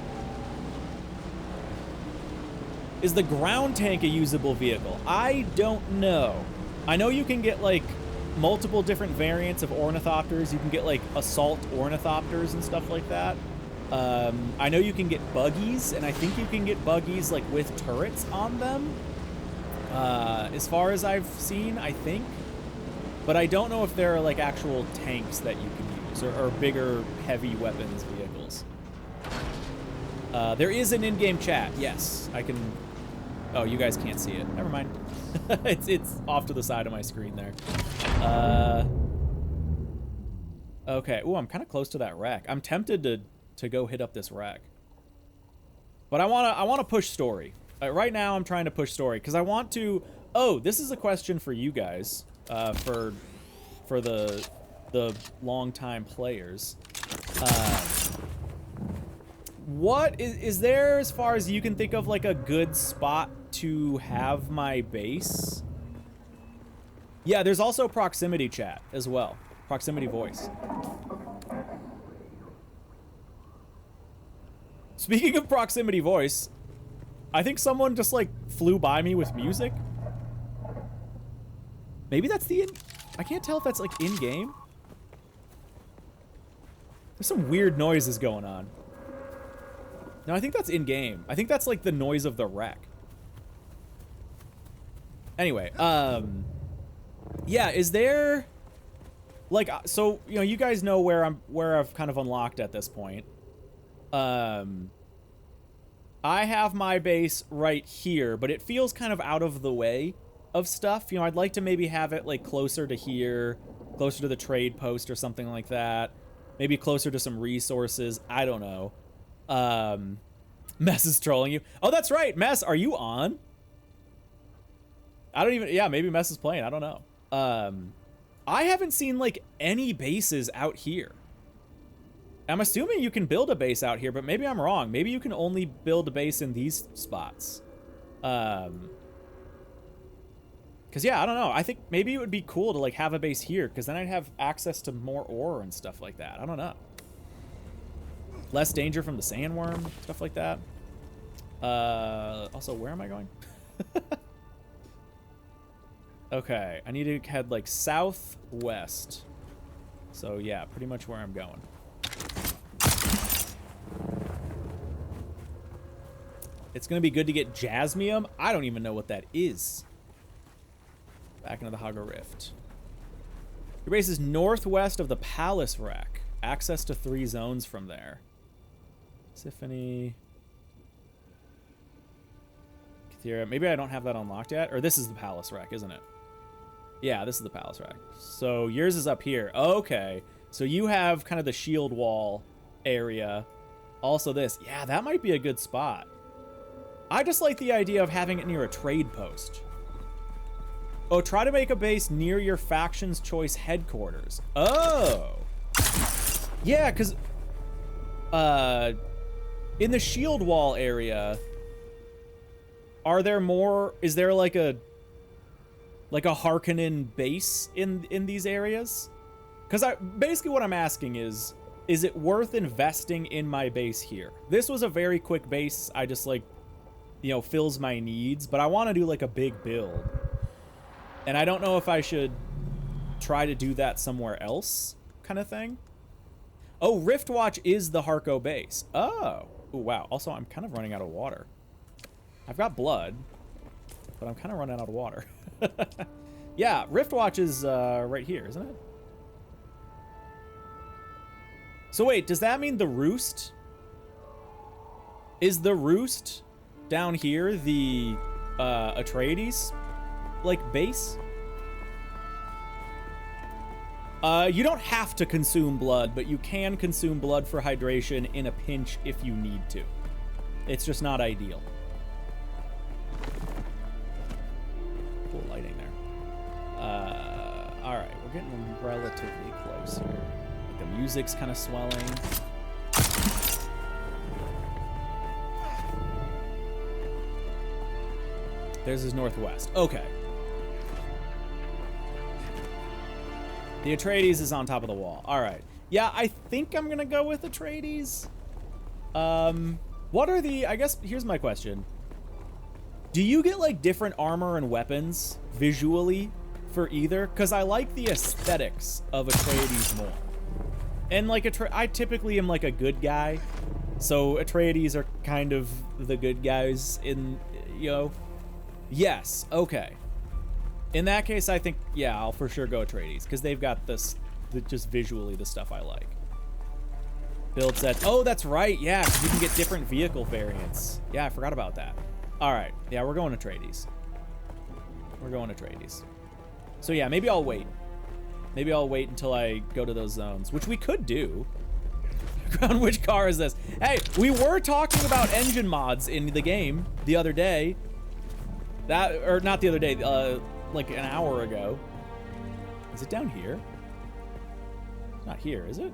Is the ground tank a usable vehicle? I don't know. I know you can get, like, multiple different variants of ornithopters. You can get, like, assault ornithopters and stuff like that. I know you can get buggies, and I think you can get buggies, like, with turrets on them. As far as I've seen, I think. But I don't know if there are, like, actual tanks that you can use, or bigger, heavy weapons vehicles. There is an in-game chat. Yes, I can... Oh, you guys can't see it. Never mind. It's off to the side of my screen there. Okay. Ooh, I'm kind of close to that wreck. I'm tempted to go hit up this wreck. But I want to push story. Right now, I'm trying to push story, because I want to... Oh, this is a question for you guys. For the long-time players. What is there, as far as you can think of, like, a good spot to have my base? Yeah, there's also proximity chat as well. Proximity voice. Speaking of proximity voice, I think someone just, like, flew by me with music. Maybe that's I can't tell if that's, like, in-game. There's some weird noises going on. No, I think that's in-game. I think that's, like, the noise of the wreck. Anyway, yeah, is there... Like, so, you know, you guys know where I've kind of unlocked at this point. I have my base right here, but it feels kind of out of the way of stuff. You know, I'd like to maybe have it, like, closer to here, closer to the trade post or something like that. Maybe closer to some resources. I don't know. Mess is trolling you. Oh, that's right. Mess, are you on? I don't even... Yeah, maybe Mess is playing. I don't know. I haven't seen, like, any bases out here. I'm assuming you can build a base out here, but maybe I'm wrong. Maybe you can only build a base in these spots. Because, yeah, I don't know. I think maybe it would be cool to, like, have a base here, because then I'd have access to more ore and stuff like that. I don't know. Less danger from the sandworm, stuff like that. Also, where am I going? Okay, I need to head, like, southwest. So yeah, pretty much where I'm going. It's gonna be good to get Jasmium. I don't even know what that is. Back into the Haga Rift. Your base is northwest of the Palace Wreck. Access to 3 zones from there. Symphony. Kathira. Maybe I don't have that unlocked yet. Or this is the Palace Wreck, isn't it? Yeah, this is the Palace Wreck. So yours is up here. Okay. So you have kind of the shield wall area. Also this. Yeah, that might be a good spot. I just like the idea of having it near a trade post. Oh, try to make a base near your faction's choice headquarters. Oh. Yeah, because in the shield wall area, is there like a Harkonnen base in these areas? Because basically what I'm asking is it worth investing in my base here? This was a very quick base. I just like, you know, fills my needs, but I want to do like a big build. And I don't know if I should try to do that somewhere else kind of thing. Oh, Riftwatch is the Harko base. Oh. Ooh, wow. Also, I'm kind of running out of water. I've got blood, but I'm kind of running out of water. Yeah, Riftwatch is right here, isn't it? So wait, does that mean the Roost? Is the Roost down here the Atreides like base? You don't have to consume blood, but you can consume blood for hydration in a pinch if you need to. It's just not ideal. Cool lighting there. All right, we're getting relatively close here. Like the music's kind of swelling. There's his northwest. Okay. The Atreides is on top of the wall. All right. Yeah, I think I'm going to go with Atreides. What are the... I guess here's my question. Do you get, like, different armor and weapons visually for either? Because I like the aesthetics of Atreides more. And, like, I typically am, like, a good guy. So Atreides are kind of the good guys in, you know... Yes, okay. In that case, I think, yeah, I'll for sure go Atreides, because they've got this, just visually, the stuff I like. Build sets. Oh, that's right, yeah, because you can get different vehicle variants. Yeah, I forgot about that. All right, yeah, we're going Atreides. We're going Atreides. So yeah, maybe I'll wait. Maybe I'll wait until I go to those zones, which we could do. Which car is this? Hey, we were talking about engine mods in the game the other day. Or not the other day, like an hour ago. Is it down here? It's not here, is it?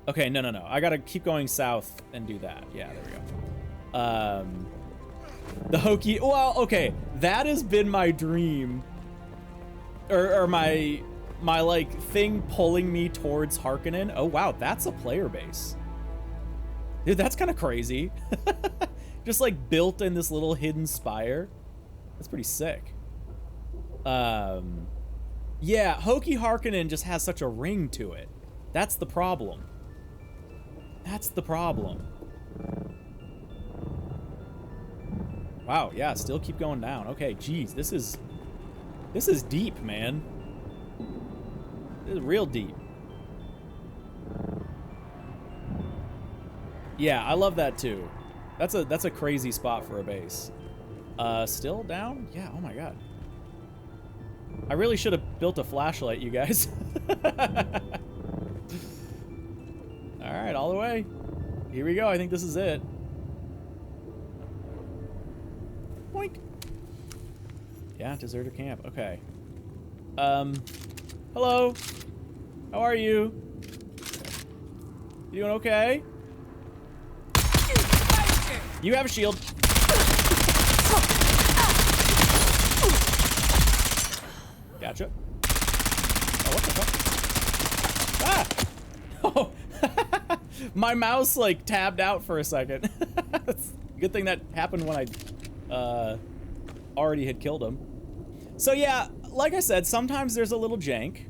Okay, no. I gotta keep going south and do that. Yeah, there we go. The Hoki... Well, okay. That has been my dream. Or my like, thing pulling me towards Harkonnen. Oh, wow. That's a player base. Dude, that's kind of crazy. Just, like, built in this little hidden spire. That's pretty sick. Yeah, Hoki Harkonnen just has such a ring to it. That's the problem. That's the problem. Wow, yeah, still keep going down. Okay, geez, this is deep, man. This is real deep. Yeah, I love that too. That's a crazy spot for a base. Still down? Yeah, oh my god. I really should have built a flashlight, you guys. Alright, all the way. Here we go, I think this is it. Boink. Yeah, deserter camp, okay. Hello? How are you? You doing okay? You have a shield. Gotcha. Oh, what the fuck? Ah! Oh! My mouse, like, tabbed out for a second. Good thing that happened when I already had killed him. So, yeah, like I said, sometimes there's a little jank.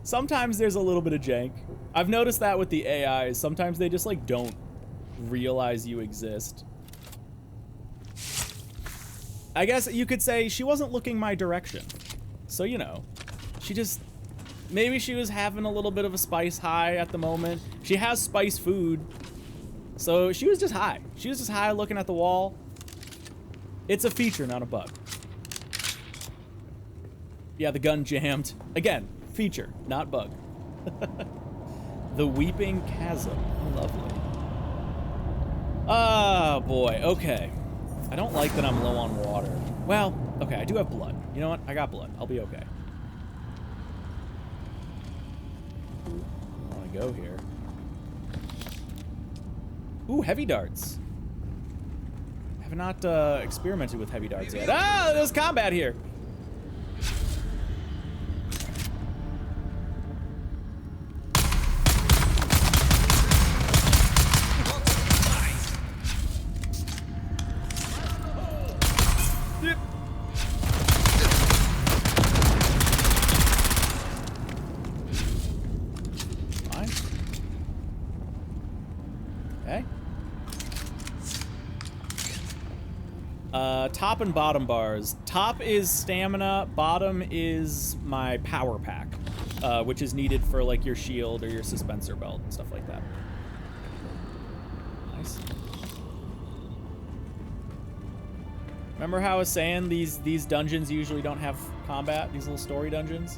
Sometimes there's a little bit of jank. I've noticed that with the AIs. Sometimes they just like don't realize you exist. I guess you could say she wasn't looking my direction. So, you know, she just, maybe she was having a little bit of a spice high at the moment. She has spice food. So she was just high. She was just high looking at the wall. It's a feature, not a bug. Yeah, the gun jammed. Again, feature, not bug. The Weeping Chasm. Lovely. Oh, boy. Okay. I don't like that I'm low on water. Well, okay, I do have blood. You know what? I got blood. I'll be okay. I want to go here. Ooh, heavy darts. I have not experimented with heavy darts yet. Ah, there's combat here. Top and bottom bars. Top is stamina, bottom is my power pack, which is needed for like your shield or your suspensor belt and stuff like that. Nice. Remember how I was saying these dungeons usually don't have combat, these little story dungeons?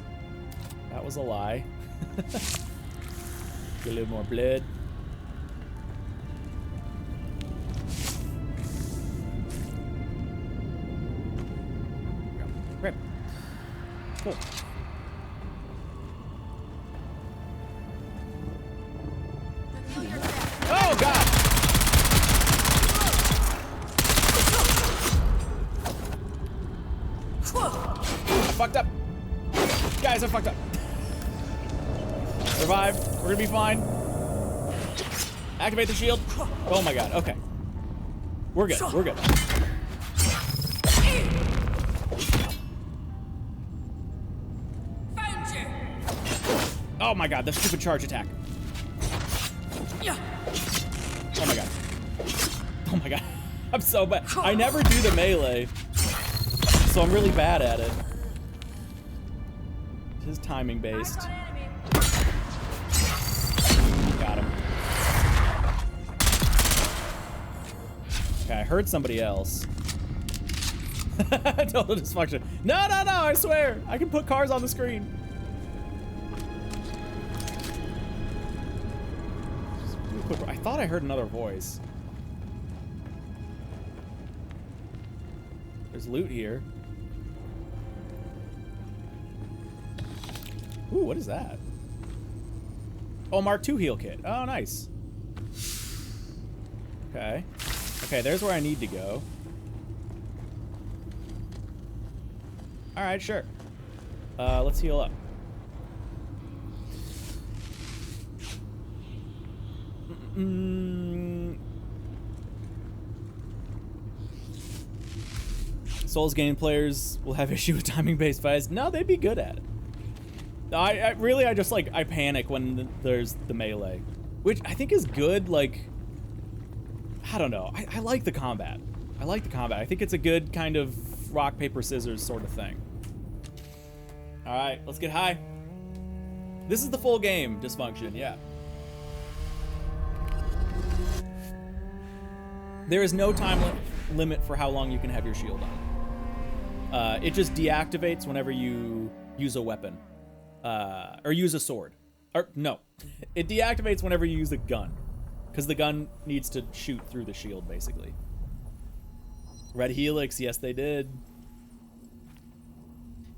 That was a lie. Get a little more blood. Rip. Cool. Oh, God! I fucked up. Guys, I fucked up. Revive. We're gonna be fine. Activate the shield. Oh my God. Okay. We're good. We're good. Oh my God, the stupid charge attack. Oh my God. Oh my God. I'm so bad. I never do the melee, so I'm really bad at it. It is timing based. Got him. Okay, I heard somebody else. Total dysfunction. No, I swear. I can put cars on the screen. I thought I heard another voice. There's loot here. Ooh, what is that? Oh, Mark II heal kit. Oh, nice. Okay. Okay, there's where I need to go. All right, sure. Let's heal up. Souls game players will have issue with timing-based fights. No, they'd be good at it. I just like, I panic when there's the melee, which I think is good. Like, I don't know. I like the combat. I like the combat. I think it's a good kind of rock, paper, scissors sort of thing. All right, let's get high. This is the full game dysfunction, yeah. There is no time limit for how long you can have your shield on. It just deactivates whenever you use a weapon. Or use a sword. Or, no. It deactivates whenever you use a gun. Because the gun needs to shoot through the shield, basically. Red Helix, yes they did.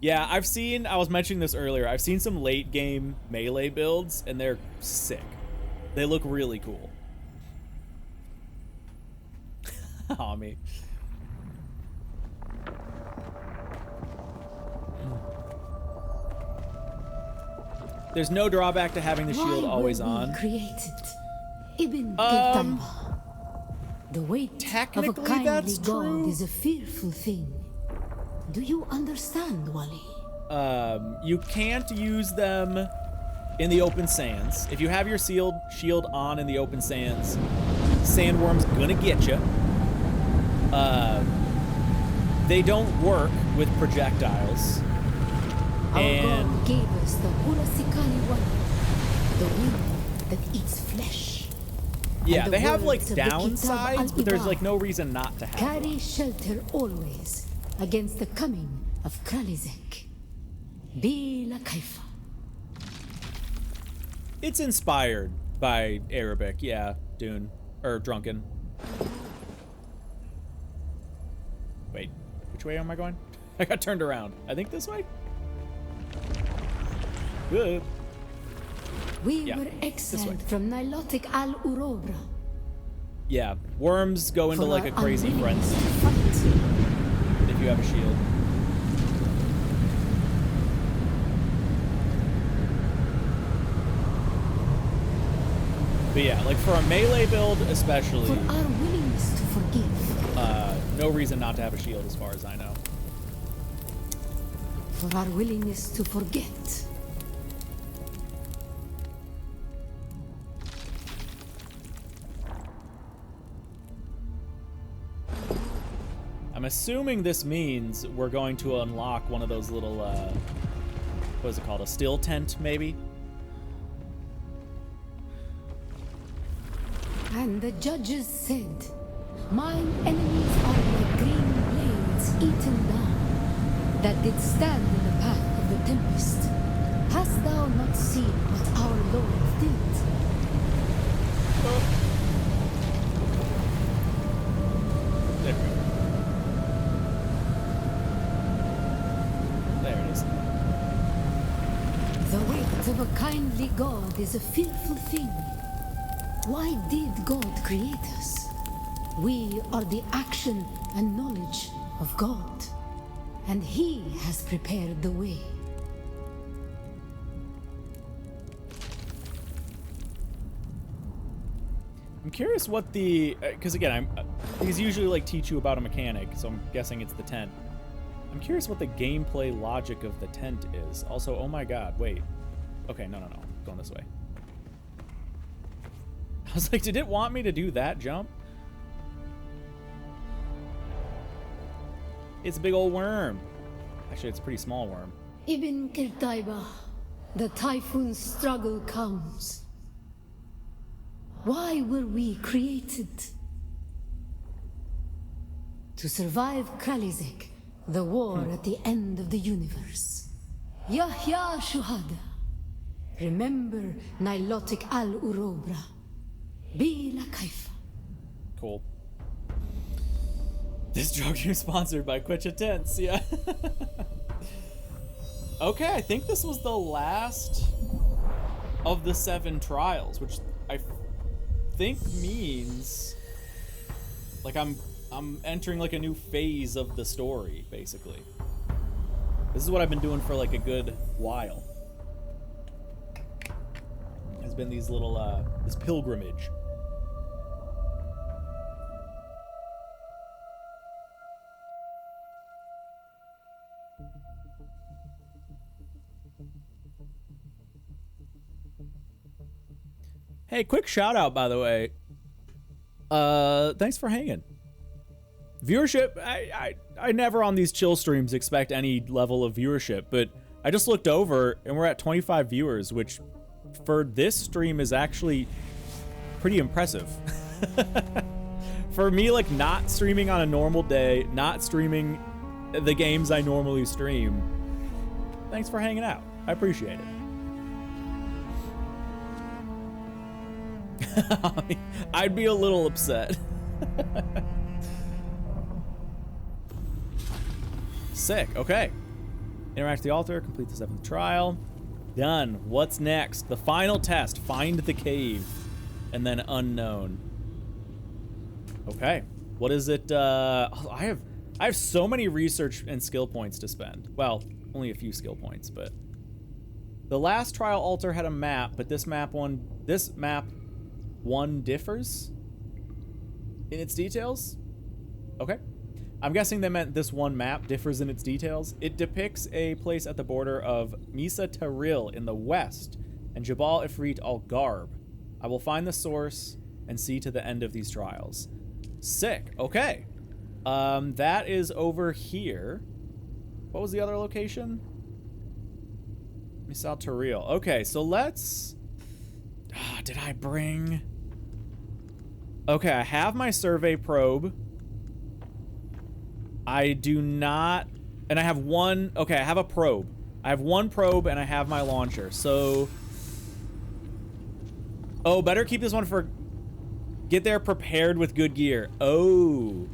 Yeah, I was mentioning this earlier, I've seen some late game melee builds, and they're sick. They look really cool. Aw, me. There's no drawback to having the shield always on. The weight of a kindly god is a fearful thing. Do you understand, Wally? You can't use them in the open sands. If you have your shield on in the open sands, sandworm's gonna get you. They don't work with projectiles. And God gave us the Hulasikali one, the wind that eats flesh. Yeah, they have like downsides, but there's like no reason not to have them. Carry shelter always against the coming of Kralizek. Bila Kaifa. It's inspired by Arabic, yeah, Dune. Or Drunken. Wait, which way am I going? I got turned around. I think this way? Good. We were exiled from Nilotic al-Urobra. Yeah, worms go into like a crazy frenzy if you have a shield. But yeah, like for a melee build especially, for our willingness to forgive. No reason not to have a shield as far as I know. For our willingness to forget. I'm assuming this means we're going to unlock one of those little, what is it called? A still tent, maybe? And the judges said, mine enemies are like green blades eaten down, that did stand in the path of the tempest. Hast thou not seen what our Lord did? There we go. There it is. The weight of a kindly God is a fearful thing. Why did God create us? We are the action and knowledge of God, and He has prepared the way. I'm curious what the, because again, these usually like teach you about a mechanic, so I'm guessing it's the tent. I'm curious what the gameplay logic of the tent is. Also, oh my god, wait. Okay, no, going this way. I was like, did it want me to do that jump? It's a big old worm. Actually, it's a pretty small worm. Ibn Kirtaiba, the typhoon struggle comes. Why were we created? To survive Kralizek, the war at the end of the universe. Yahya Shuhada. Remember Nilotic al-Urobra. Bila Kaifa. Cool. This drug is sponsored by Quitcha Tents, yeah. Okay, I think this was the last of the 7 trials, which I think means like I'm entering like a new phase of the story, basically. This is what I've been doing for like a good while. Has been these little this pilgrimage. Hey, quick shout out, by the way. Thanks for hanging. Viewership, I never on these chill streams expect any level of viewership, but I just looked over and we're at 25 viewers, which for this stream is actually pretty impressive. For me, like not streaming on a normal day, not streaming the games I normally stream, thanks for hanging out. I appreciate it. I'd be a little upset. Sick, okay. Interact with the altar, complete the 7th trial. Done. What's next? The final test, find the cave, and then unknown. Okay, what is it? I have so many research and skill points to spend. Well, only a few skill points, but the last trial altar had a map, but this map one differs in its details. Okay. I'm guessing they meant this one map differs in its details. It depicts a place at the border of Misa Taril in the west and Jabal Ifrit al-Garb. I will find the source and see to the end of these trials. Sick. Okay. That is over here. What was the other location? Misa Taril. Okay, so let's... did I bring... Okay, I have my survey probe. I do not... And I have one... Okay, I have a probe. I have one probe and I have my launcher. So... Oh, better keep this one for... Get there prepared with good gear. Oh.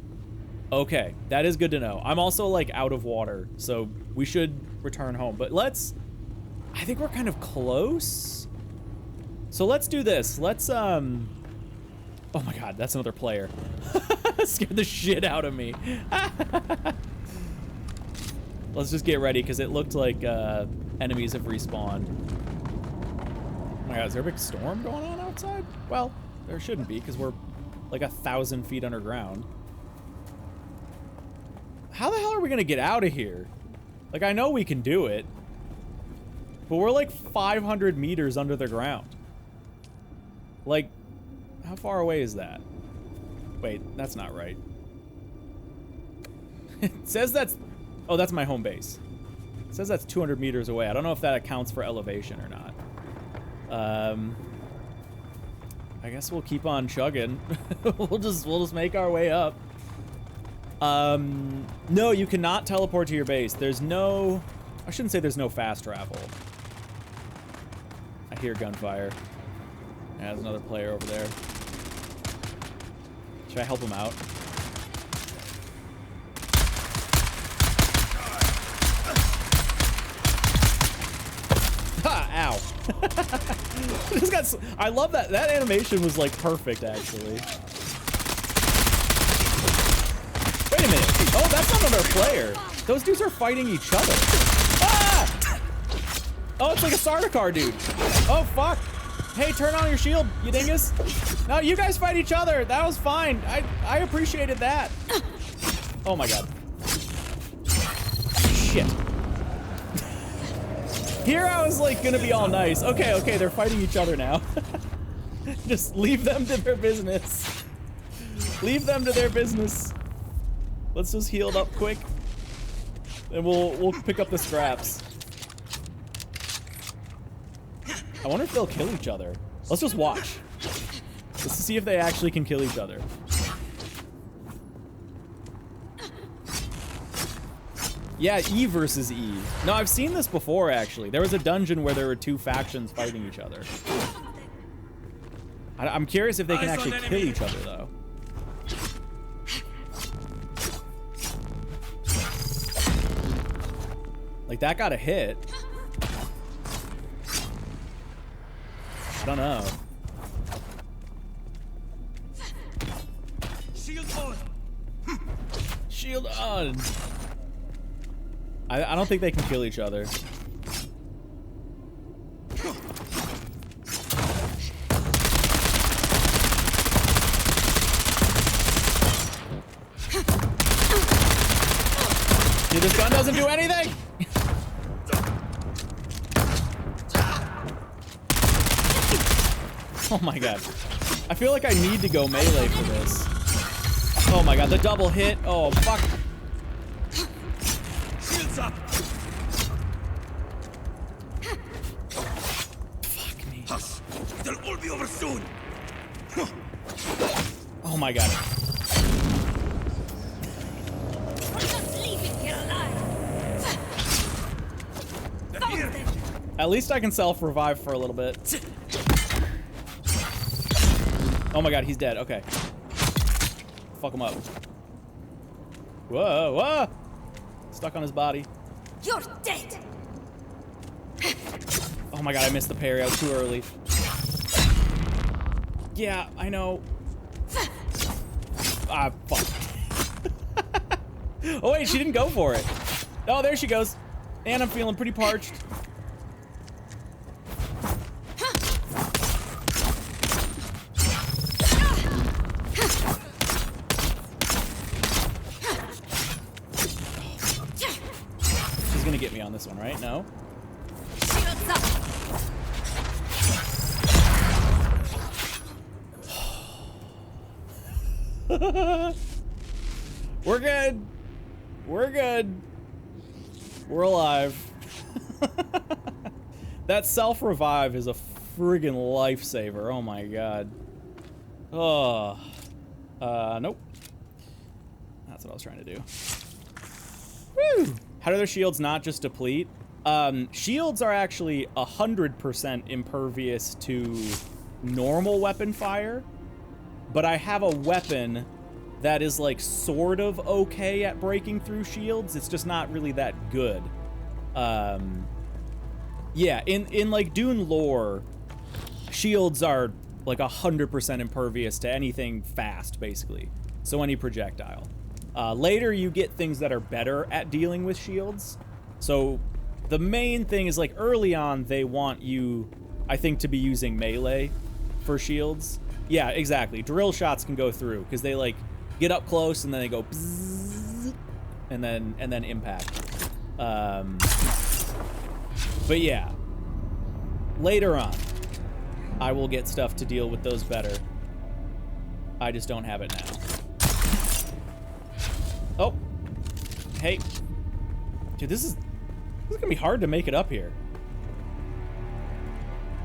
Okay, that is good to know. I'm also, like, out of water, so we should return home. But let's... I think we're kind of close. So let's do this. Let's, Oh my god, that's another player. Scared the shit out of me. Let's just get ready, because it looked like enemies have respawned. Oh my god, is there a big storm going on outside? Well, there shouldn't be, because we're like 1,000 feet underground. How the hell are we going to get out of here? Like, I know we can do it, but we're like 500 meters under the ground. Like, how far away is that? Wait, that's not right. It says that's... Oh, that's my home base. It says that's 200 meters away. I don't know if that accounts for elevation or not. I guess we'll keep on chugging. we'll just make our way up. No, you cannot teleport to your base. There's no... I shouldn't say there's no fast travel. I hear gunfire. Yeah, there's another player over there. Should I help him out? Ha! Ow. Just got I love that. That animation was like perfect, actually. Wait a minute. Oh, that's not another player. Those dudes are fighting each other. Ah! Oh, it's like a Sardaukar dude. Oh, fuck. Hey, turn on your shield, you dingus. No, you guys fight each other. That was fine. I appreciated that. Oh my god. Shit. Here I was like gonna be all nice. Okay, okay, they're fighting each other now. Just leave them to their business. Leave them to their business. Let's just heal it up quick. And we'll pick up the scraps. I wonder if they'll kill each other. Let's just watch. Let's see if they actually can kill each other. Yeah, E versus E. No, I've seen this before, actually. There was a dungeon where there were two factions fighting each other. I'm curious if they can actually kill each other, though. Like, that got a hit. I don't know. Shield on. Shield on. I don't think they can kill each other. Dude, this gun doesn't do anything. Oh my god. I feel like I need to go melee for this. Oh my god, the double hit. Oh, fuck. Shields up. Fuck me. Hush. It'll all be over soon. Oh my god. At least I can self-revive for a little bit. Oh my god, he's dead. Okay. Fuck him up. Whoa, whoa! Stuck on his body. You're dead! Oh my god, I missed the parry. I was too early. Yeah, I know. Ah, fuck. Oh wait, she didn't go for it. Oh, there she goes. And I'm feeling pretty parched. We're good. We're good. We're alive. That self-revive is a friggin' lifesaver. Oh my god. Oh. Nope. That's what I was trying to do. Woo! How do their shields not just deplete? Shields are actually 100% impervious to normal weapon fire, but I have a weapon that is like sort of okay at breaking through shields. It's just not really that good. Yeah, in like Dune lore, shields are like 100% impervious to anything fast, basically. So any projectile. Later you get things that are better at dealing with shields. So the main thing is like early on they want you, I think, to be using melee for shields. Yeah, exactly. Drill shots can go through because they like get up close and then they go bzzz, and then impact. But yeah, later on I will get stuff to deal with those better. I just don't have it now. Oh, hey, dude, this is gonna be hard to make it up here.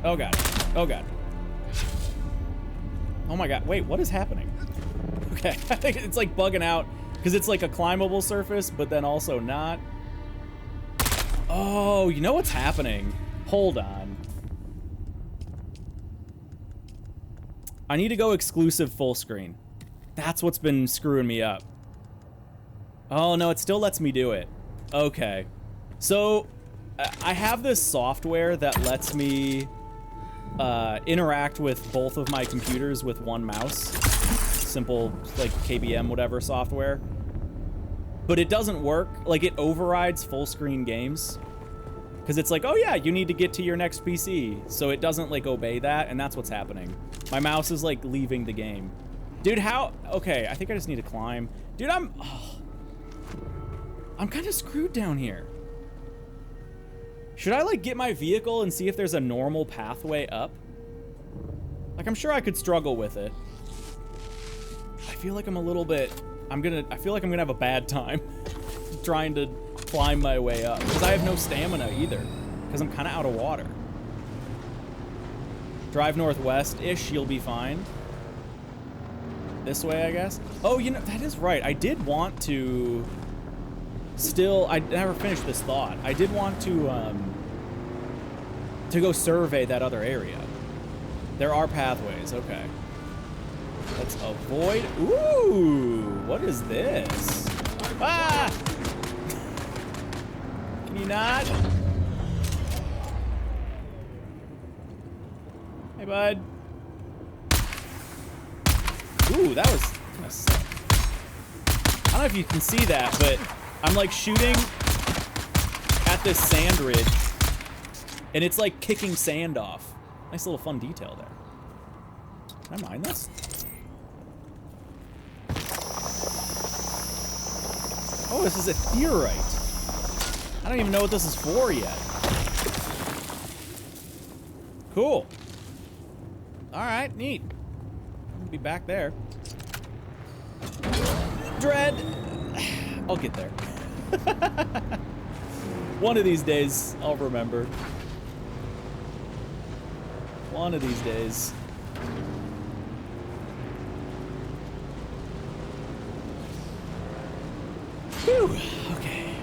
Oh god, oh god. Oh my god, wait, what is happening? Okay, I think it's like bugging out because it's like a climbable surface, but then also not. Oh, you know what's happening? Hold on. I need to go exclusive full screen. That's what's been screwing me up. Oh no, it still lets me do it. Okay. So, I have this software that lets me interact with both of my computers with one mouse. Simple, like, KBM whatever software. But it doesn't work. Like, it overrides full screen games. Because it's like, oh yeah, you need to get to your next PC. So it doesn't, like, obey that, and that's what's happening. My mouse is, like, leaving the game. Dude, how... Okay, I think I just need to climb. Dude, I'm kind of screwed down here. Should I, like, get my vehicle and see if there's a normal pathway up? Like, I'm sure I could struggle with it. I feel like I'm a little bit... I feel like I'm gonna have a bad time trying to climb my way up. Because I have no stamina either. Because I'm kind of out of water. Drive northwest-ish, you'll be fine. This way, I guess. Oh, you know, that is right. I did want to... Still, I never finished this thought. I did want to go survey that other area. There are pathways, okay. Let's avoid... Ooh, what is this? Ah! Can you not? Hey, bud. Ooh, that was kind of sick. I don't know if you can see that, but I'm like shooting at this sand ridge, and it's like kicking sand off. Nice little fun detail there. Can I mine this? Oh, this is a theorite. I don't even know what this is for yet. Cool. All right, neat. I'll be back there. Dread. I'll get there. One of these days, I'll remember. One of these days. Whew. Okay.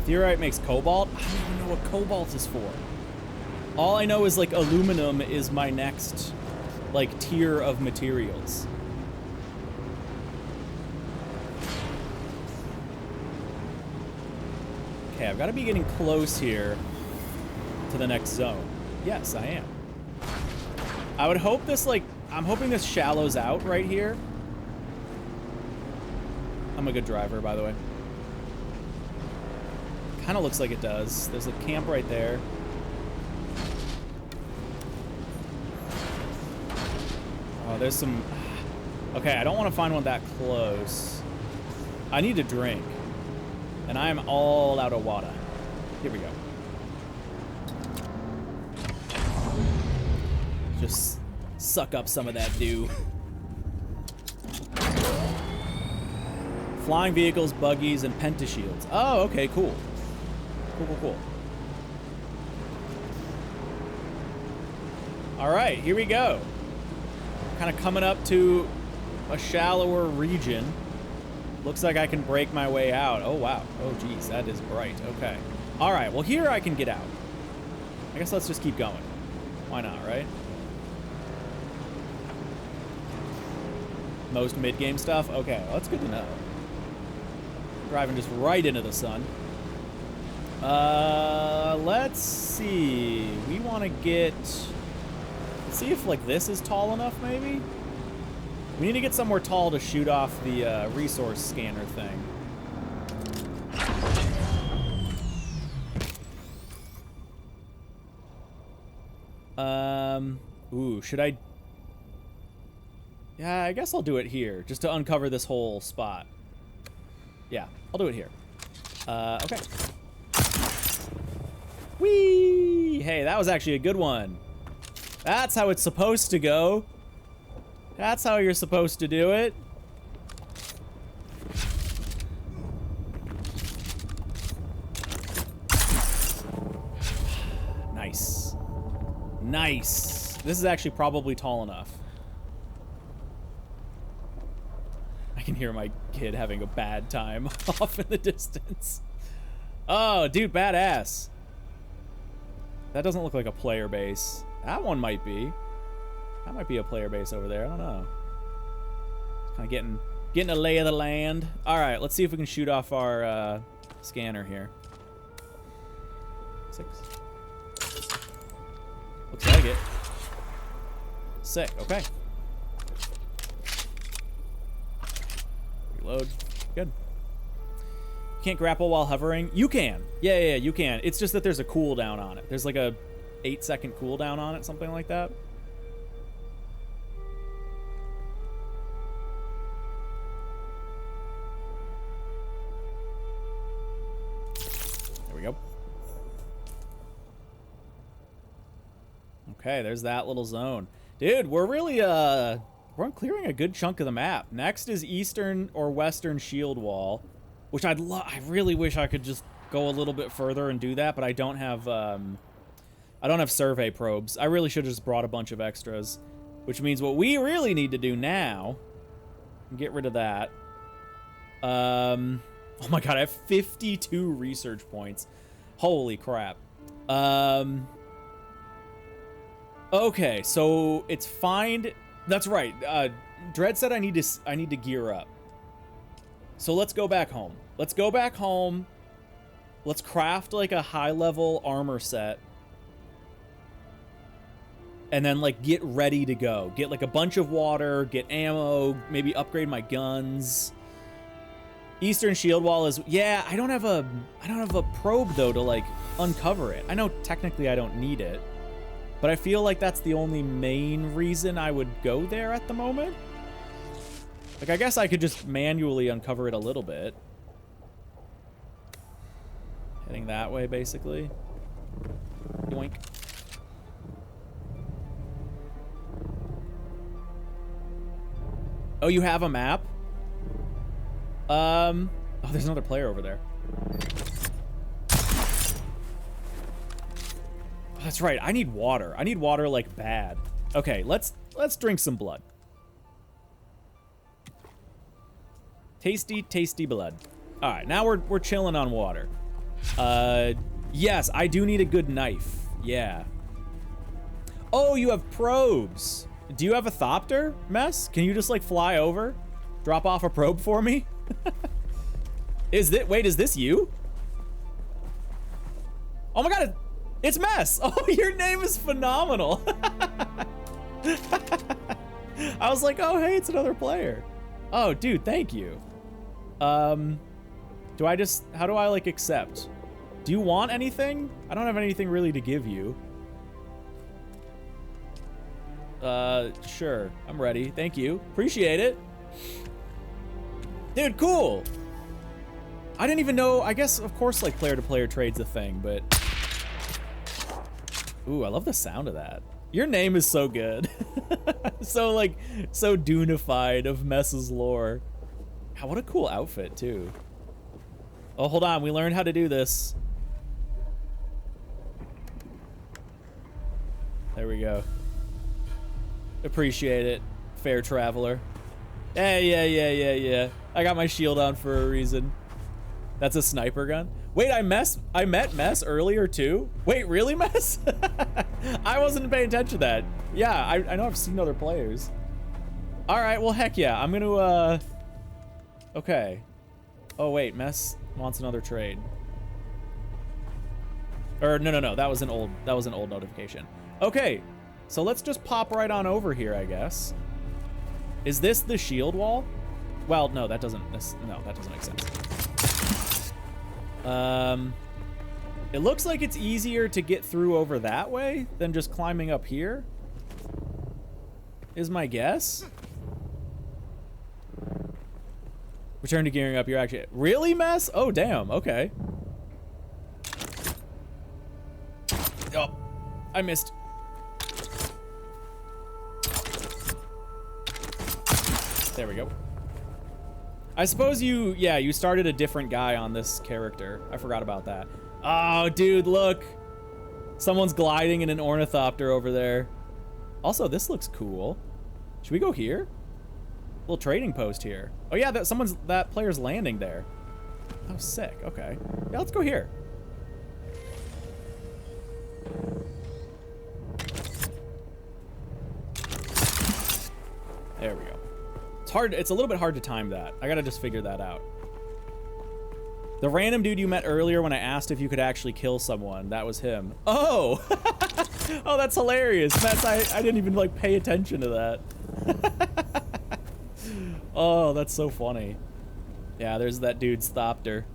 Theorite makes cobalt? I don't even know what cobalt is for. All I know is, like, aluminum is my next, like, tier of materials. Okay, I've got to be getting close here to the next zone. Yes, I am. I would hope this, like, I'm hoping this shallows out right here. I'm a good driver, by the way. Kind of looks like it does. There's a camp right there. Oh, there's some... Okay, I don't want to find one that close. I need a drink. And I am all out of water. Here we go. Just suck up some of that dew. Flying vehicles, buggies, and pentashields. Oh, okay, cool. Cool. All right, here we go. Kind of coming up to a shallower region. Looks like I can break my way out. Oh, wow. Oh, geez, that is bright. Okay. All right, well, here I can get out. I guess let's just keep going. Why not, right? Most mid-game stuff? Okay, well, that's good to know. Driving just right into the sun. Let's see. We want to get... Let's see if, like, this is tall enough, maybe? We need to get somewhere tall to shoot off the resource scanner thing. Ooh, should I... Yeah, I guess I'll do it here, just to uncover this whole spot. Yeah, I'll do it here. Okay. Whee! Hey, that was actually a good one. That's how it's supposed to go. That's how you're supposed to do it. Nice. Nice. This is actually probably tall enough. I can hear my kid having a bad time off in the distance. Oh, dude, badass. That doesn't look like a player base. That one might be. That might be a player base over there. I don't know. Kind of getting a lay of the land. All right, let's see if we can shoot off our scanner here. 6. Looks like it. Sick. Okay. Reload. Good. Can't grapple while hovering. You can. Yeah, you can. It's just that there's a cooldown on it. There's like a 8-second cooldown on it, something like that. There we go. Okay, there's that little zone. Dude, we're really we're clearing a good chunk of the map. Next is eastern or western shield wall, which I really wish I could just go a little bit further and do that, but I don't have survey probes. I really should have just brought a bunch of extras, which means what we really need to do now, get rid of that. Oh my god, I have 52 research points. Holy crap. Okay, so it's find. That's right. Dredd said I need to gear up. So let's go back home. Let's go back home. Let's craft like a high-level armor set. And then like get ready to go. Get like a bunch of water, get ammo, maybe upgrade my guns. Eastern shield wall is, yeah, I don't have a probe though to like uncover it. I know technically I don't need it, but I feel like that's the only main reason I would go there at the moment. Like, I guess I could just manually uncover it a little bit. Heading that way, basically. Yoink. Oh, you have a map? Oh, there's another player over there. Oh, that's right. I need water. I need water like bad. Okay, let's drink some blood. Tasty, tasty blood. All right, now we're chilling on water. Yes, I do need a good knife. Yeah. Oh, you have probes. Do you have a thopter, Mess? Can you just like fly over? Drop off a probe for me? Wait, is this you? Oh my god, it's Mess. Oh, your name is phenomenal. I was like, oh, hey, it's another player. Oh, dude, thank you. How do I like accept? Do you want anything? I don't have anything really to give you. Sure. I'm ready. Thank you. Appreciate it. Dude, cool. I didn't even know. I guess, of course, like player-to-player trade's a thing, but... Ooh, I love the sound of that. Your name is so good. So, like, so Dune-ified of Mess's lore. God, what a cool outfit, too. Oh, hold on. We learned how to do this. There we go. Appreciate it, fair traveler. Hey, yeah. I got my shield on for a reason. That's a sniper gun. Wait, I met Mess earlier too? Wait, really, Mess? I wasn't paying attention to that. Yeah, I know I've seen other players. All right, well, heck yeah. I'm gonna, okay. Oh, wait, Mess wants another trade. Or, no, that was an old notification. Okay, so let's just pop right on over here, I guess. Is this the shield wall? Well, no, that doesn't make sense. It looks like it's easier to get through over that way than just climbing up here, is my guess. Return to gearing up. You're actually... Really, Mess? Oh, damn. Okay. Oh, I missed. There we go. I suppose you started a different guy on this character. I forgot about that. Oh, dude, look. Someone's gliding in an ornithopter over there. Also, this looks cool. Should we go here? Little trading post here. Oh yeah, that player's landing there. Oh, sick. Okay. Yeah, let's go here. There we go. It's a little bit hard to time that. I gotta just figure that out. The random dude you met earlier when I asked if you could actually kill someone, that was him. Oh! Oh, that's hilarious. I didn't even like pay attention to that. Oh, that's so funny. Yeah, there's that dude Stopter.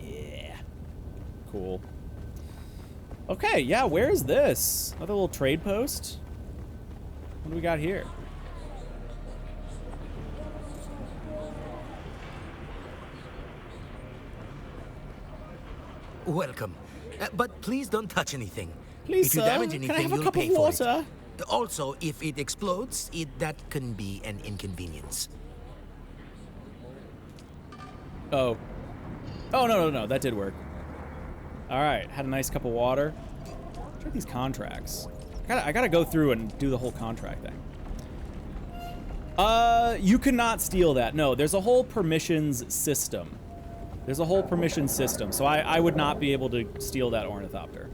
Yeah. Cool. Okay, yeah, where is this? Another little trade post? What do we got here? Welcome. But please don't touch anything. Please, if you sir, damage anything, can I have a you'll cup of pay for water? it. Also, if it explodes, that can be an inconvenience. Oh. Oh, no. That did work. All right. Had a nice cup of water. Check these contracts. I gotta go through and do the whole contract thing. You cannot steal that. No, there's a whole permissions system. So I would not be able to steal that ornithopter.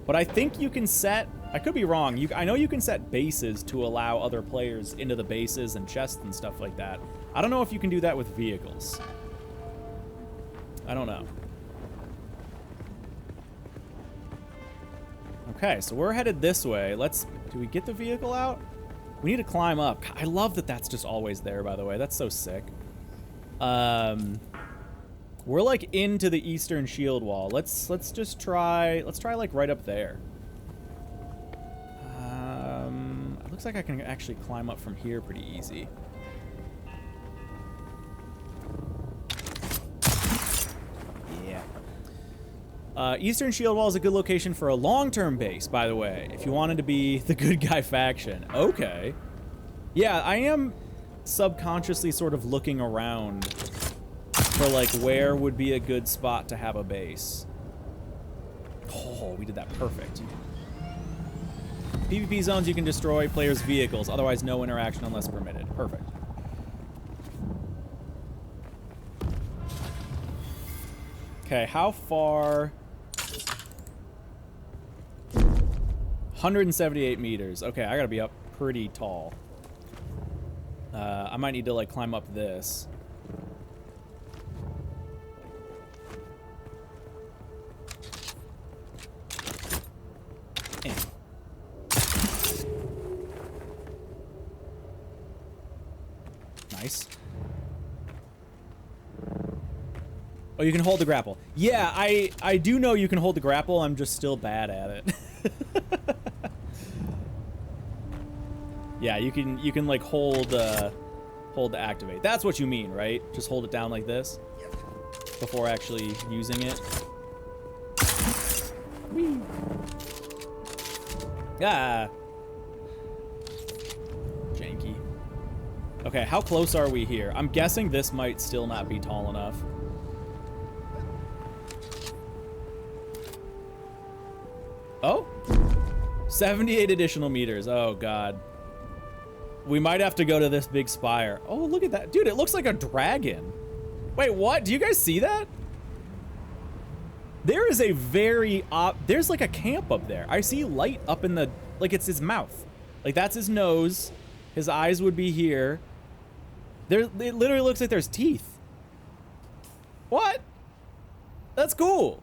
But I think you can set... I could be wrong. I know you can set bases to allow other players into the bases and chests and stuff like that. I don't know if you can do that with vehicles. I don't know. Okay, so we're headed this way. Do we get the vehicle out? We need to climb up. I love that that's just always there, by the way. That's so sick. We're like into the eastern shield wall. Let's just try like right up there. It looks like I can actually climb up from here pretty easy. Yeah. Eastern shield wall is a good location for a long-term base, by the way, if you wanted to be the good guy faction. Okay. Yeah, I am subconsciously sort of looking around for like where would be a good spot to have a base. Oh, we did that perfect. PvP zones, you can destroy players' vehicles, otherwise no interaction unless permitted. Perfect. Okay, how far? 178 meters. Okay, I gotta be up pretty tall. I might need to like climb up this. Nice. Oh, you can hold the grapple. Yeah, I do know you can hold the grapple. I'm just still bad at it. Yeah, you can like hold to activate. That's what you mean, right? Just hold it down like this before actually using it. Whee. Ah. Janky. Okay, how close are we here? I'm guessing this might still not be tall enough. Oh? 78 additional meters. Oh, God. We might have to go to this big spire. Oh, look at that. Dude, it looks like a dragon. Wait, what? Do you guys see that? There is a very... there's like a camp up there. I see light up in the... Like, it's his mouth. Like, that's his nose. His eyes would be here. It literally looks like there's teeth. What? That's cool.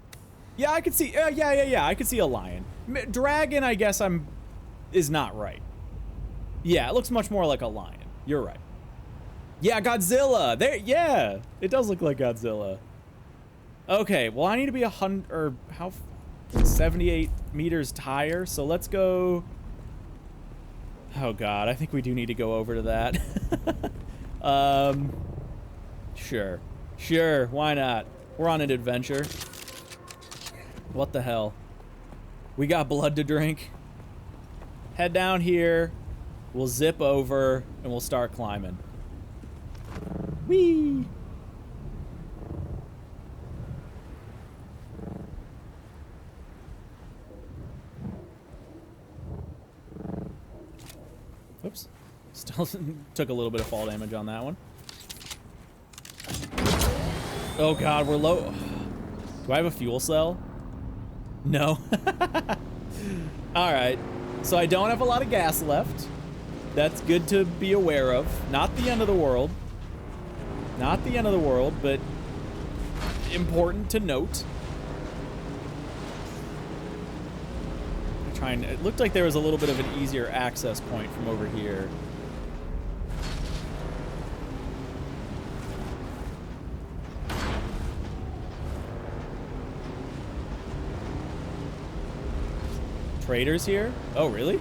Yeah, I could see... yeah. I could see a lion. Dragon, I guess is not right. Yeah, it looks much more like a lion. You're right. Yeah, Godzilla. There, yeah. It does look like Godzilla. Okay, well, I need to be 100... Or how... 78 meters higher, so let's go... Oh, God. I think we do need to go over to that. Sure. Sure, why not? We're on an adventure. What the hell? We got blood to drink. Head down here. We'll zip over, and we'll start climbing. Whee! Oops. Still took a little bit of fall damage on that one. Oh, God, we're low. Do I have a fuel cell? No. All right. So I don't have a lot of gas left. That's good to be aware of. Not the end of the world. Not the end of the world, but important to note. It looked like there was a little bit of an easier access point from over here. Traders here? Oh, really?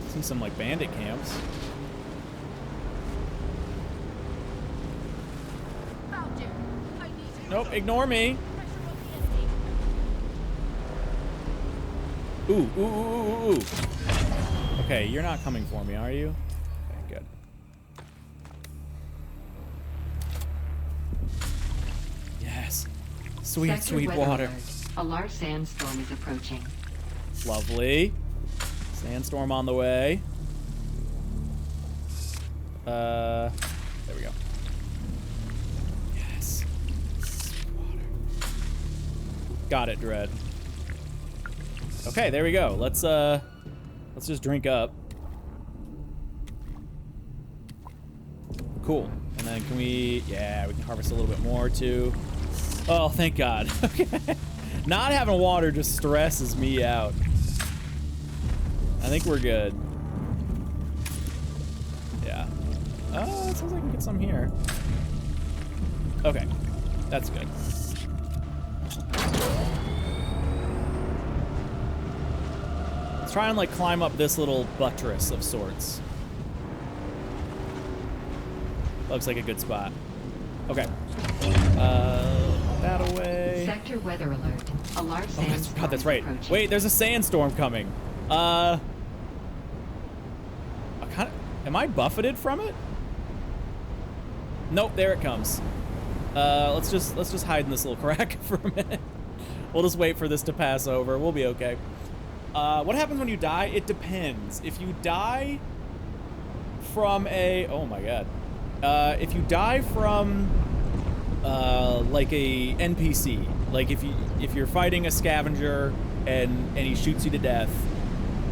See some like bandit camps. Nope, ignore me. Ooh, ooh, ooh, ooh, ooh. Okay, you're not coming for me, are you? Okay, good. Yes. Sweet, Sector sweet weather water. alert. A large sandstorm is approaching. Lovely. Sandstorm on the way. There we go. Yes. Water. Got it, Dread. Okay, there we go. Let's just drink up. Cool. And then can we... Yeah, we can harvest a little bit more, too. Oh, thank God. Okay. Not having water just stresses me out. I think we're good. Yeah. Oh, it sounds like I can get some here. Okay. That's good. Let's try and, like, climb up this little buttress of sorts. Looks like a good spot. Okay. That away. Sector weather alert. A large sandstorm. God, that's right. Approaching. Wait, there's a sandstorm coming. Am I buffeted from it? Nope, there it comes. Let's just hide in this little crack for a minute. We'll just wait for this to pass over. We'll be okay. What happens when you die? It depends. If you die from a... Oh my God. If you die from like a NPC, like if you're fighting a scavenger and he shoots you to death,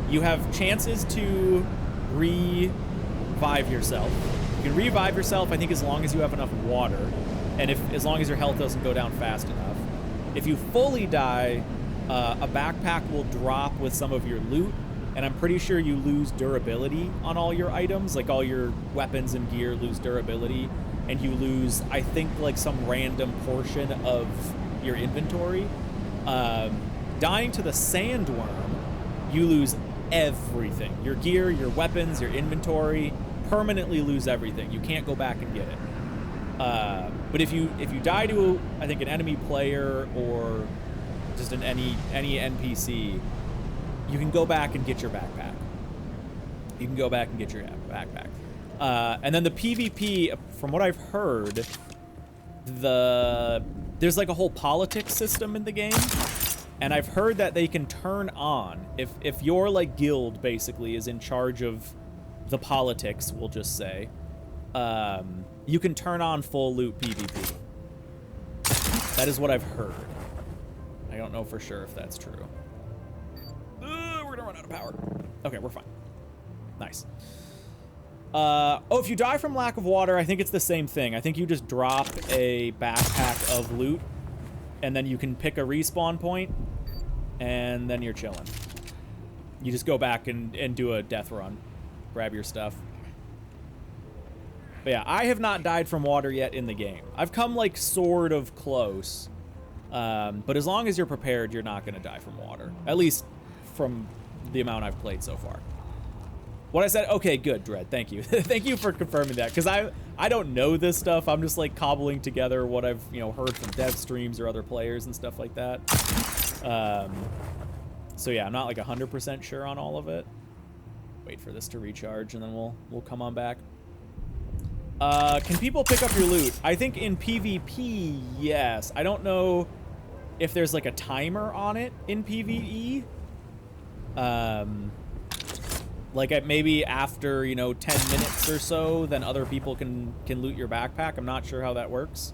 you have chances to revive yourself. You can revive yourself, I think, as long as you have enough water, and as long as your health doesn't go down fast enough. If you fully die, a backpack will drop with some of your loot, and I'm pretty sure you lose durability on all your items, like all your weapons and gear lose durability, and you lose, I think, like some random portion of your inventory. Dying to the sandworm, you lose everything. Your gear, your weapons, your inventory, permanently lose everything. You can't go back and get it. But if you die to, I think, an enemy player or just any NPC, you can go back and get your backpack. you can go back and get your backpack. And then the PvP, from what I've heard, there's like a whole politics system in the game, and I've heard that they can turn on, if your like guild basically is in charge of the politics, we'll just say, you can turn on full loot PvP. That is what I've heard. I don't know for sure if that's true. We're gonna run out of power. Okay, we're fine. Nice. Oh, if you die from lack of water, I think it's the same thing. I think you just drop a backpack of loot, and then you can pick a respawn point, and then you're chilling. You just go back and do a death run. Grab your stuff. But yeah, I have not died from water yet in the game. I've come like sort of close. But as long as you're prepared, you're not going to die from water. At least from the amount I've played so far. What I said, okay, good, Dread, thank you. Thank you for confirming that, because I don't know this stuff. I'm just like cobbling together what I've, you know, heard from dev streams or other players and stuff like that. So yeah, I'm not like 100% sure on all of it. Wait for this to recharge and then we'll come on back. Can people pick up your loot? I think in PvP, yes. I don't know if there's like a timer on it in PvE. Like at maybe after, you know, 10 minutes or so, then other people can loot your backpack. I'm not sure how that works.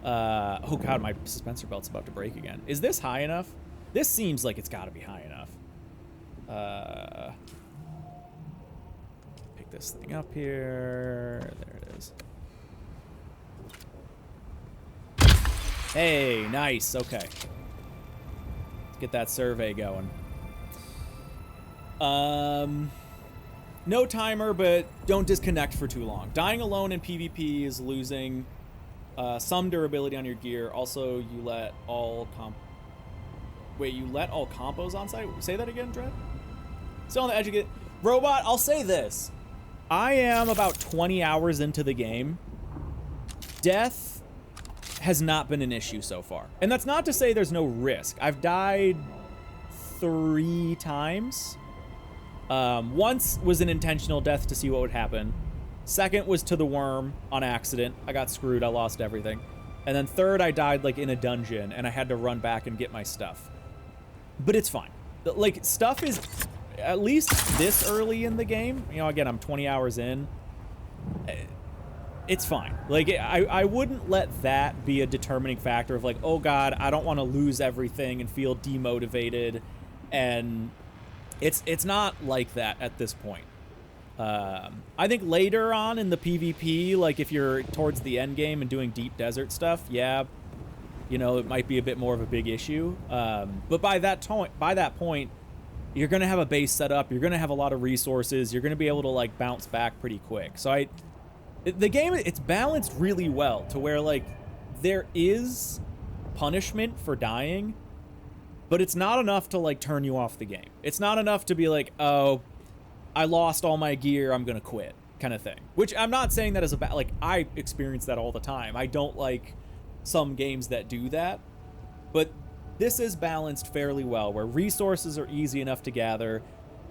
Oh god, my suspensor belt's about to break again. Is this high enough? This seems like it's got to be high enough. Pick this thing up here. There it is. Hey, nice. Okay. Let's get that survey going. No timer, but don't disconnect for too long. Dying alone in PvP is losing some durability on your gear. Also, you let all compos on site? Say that again, Dread? Still on the edge of it. Robot, I'll say this. I am about 20 hours into the game. Death has not been an issue so far. And that's not to say there's no risk. I've died 3 times. Once was an intentional death to see what would happen. Second was to the worm on accident. I got screwed. I lost everything. And then third, I died like in a dungeon and I had to run back and get my stuff. But it's fine. Like, stuff is, at least this early in the game, you know, again, I'm 20 hours in. It's fine. Like, I wouldn't let that be a determining factor of like, oh god, I don't want to lose everything and feel demotivated. And it's not like that at this point. I think later on in the PvP, like if you're towards the end game and doing deep desert stuff, yeah, you know, it might be a bit more of a big issue. But by that point, you're gonna have a base set up. You're gonna have a lot of resources. You're gonna be able to like bounce back pretty quick. So the game, it's balanced really well to where like there is punishment for dying, but it's not enough to like turn you off the game. It's not enough to be like, oh, I lost all my gear, I'm gonna quit, kind of thing. Which I'm not saying that as a bad, like, I experience that all the time. I don't like some games that do that, but this is balanced fairly well, where resources are easy enough to gather.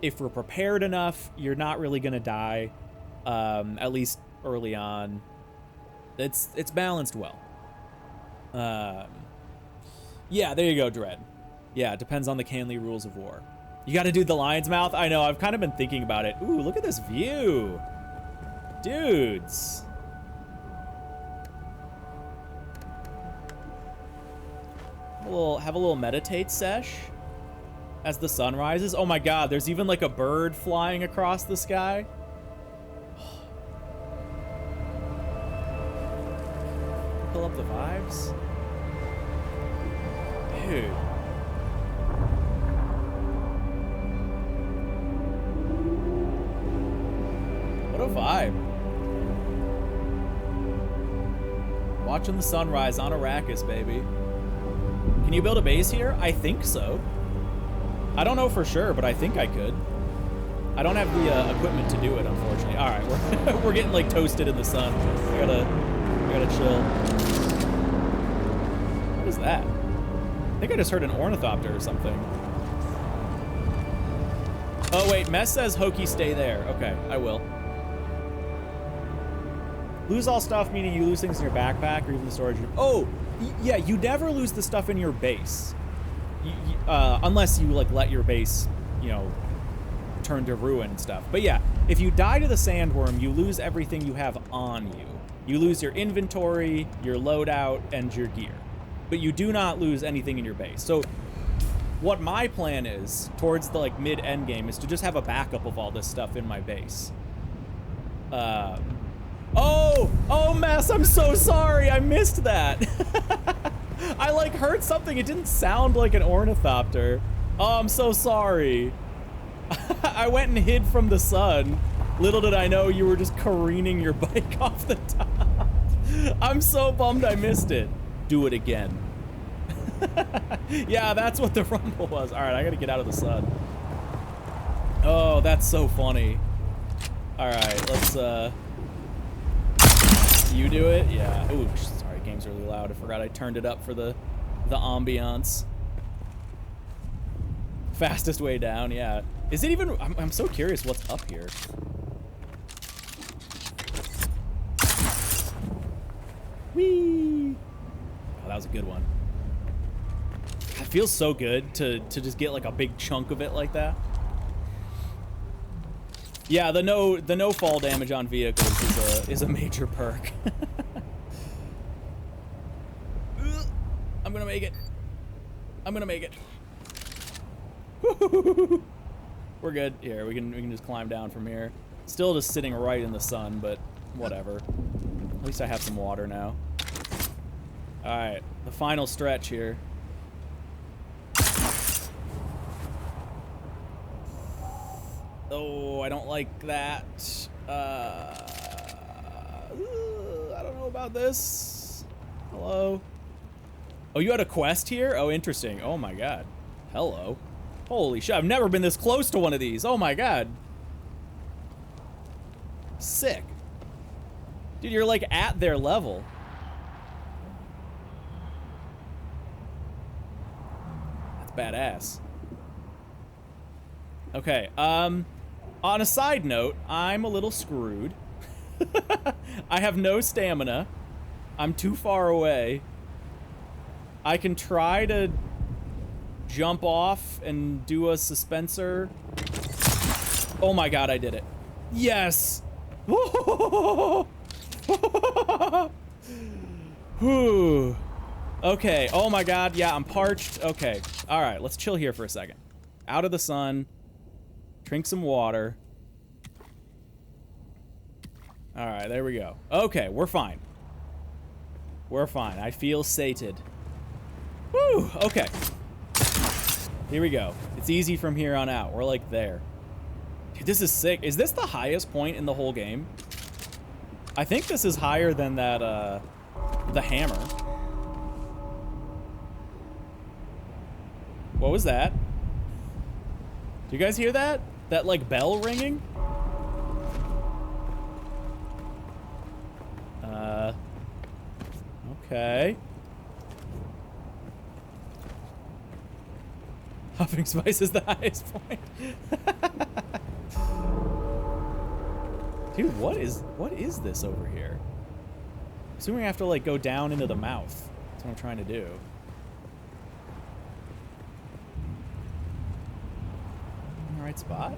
If we're prepared enough, you're not really gonna die, at least early on. It's balanced well. Yeah, there you go, Dread. Yeah, it depends on the Canley rules of war. You gotta do the lion's mouth? I know, I've kind of been thinking about it. Ooh, look at this view. Dudes. Have a little meditate sesh as the sun rises. Oh my god, there's even like a bird flying across the sky. Pull up the vibes. Dude. What a vibe. Watching the sunrise on Arrakis, baby. Can you build a base here? I think so. I don't know for sure, but I think I could. I don't have the equipment to do it, unfortunately. All right, we're getting like toasted in the sun. I gotta chill. What is that? I think I just heard an ornithopter or something. Oh, wait. Mess says Hoki stay there. Okay, I will. Lose all stuff, meaning you lose things in your backpack or even the storage. Oh, yeah, you never lose the stuff in your base. Unless you, like, let your base, you know, turn to ruin and stuff. But yeah, if you die to the sandworm, you lose everything you have on you. You lose your inventory, your loadout, and your gear. But you do not lose anything in your base. So what my plan is, towards the, like, mid-end game, is to just have a backup of all this stuff in my base. Oh, Mess, I'm so sorry. I missed that. I, like, heard something. It didn't sound like an ornithopter. Oh, I'm so sorry. I went and hid from the sun. Little did I know you were just careening your bike off the top. I'm so bummed I missed it. Do it again. Yeah, that's what the rumble was. All right, I gotta get out of the sun. Oh, that's so funny. All right, let's, you do it? Yeah. Ooh, sorry, game's really loud. I forgot I turned it up for the ambiance. Fastest way down, yeah. Is it even, I'm so curious what's up here. Whee! Oh, that was a good one. It feels so good to just get like a big chunk of it like that. Yeah, the no fall damage on vehicles is a major perk. I'm gonna make it. I'm gonna make it. We're good. Here, we can just climb down from here. Still just sitting right in the sun, but whatever. At least I have some water now. All right, the final stretch here. Oh, I don't like that. I don't know about this. Hello. Oh, you had a quest here? Oh, interesting. Oh my god. Hello. Holy shit, I've never been this close to one of these. Oh my god. Sick. Dude, you're like at their level. That's badass. Okay, on a side note, I'm a little screwed. I have no stamina. I'm too far away. I can try to jump off and do a suspensor. Oh my god, I did it. Yes! Whew. Okay, oh my god, yeah, I'm parched. Okay, alright, let's chill here for a second. Out of the sun. Drink some water. Alright, there we go. Okay, we're fine. We're fine. I feel sated. Woo! Okay. Here we go. It's easy from here on out. We're like there. Dude, this is sick. Is this the highest point in the whole game? I think this is higher than that, the hammer. What was that? Do you guys hear that? That, like, bell ringing? Okay. Huffing spice is the highest point. Dude, what is this over here? Assuming I have to, like, go down into the mouth. That's what I'm trying to do. In the right spot?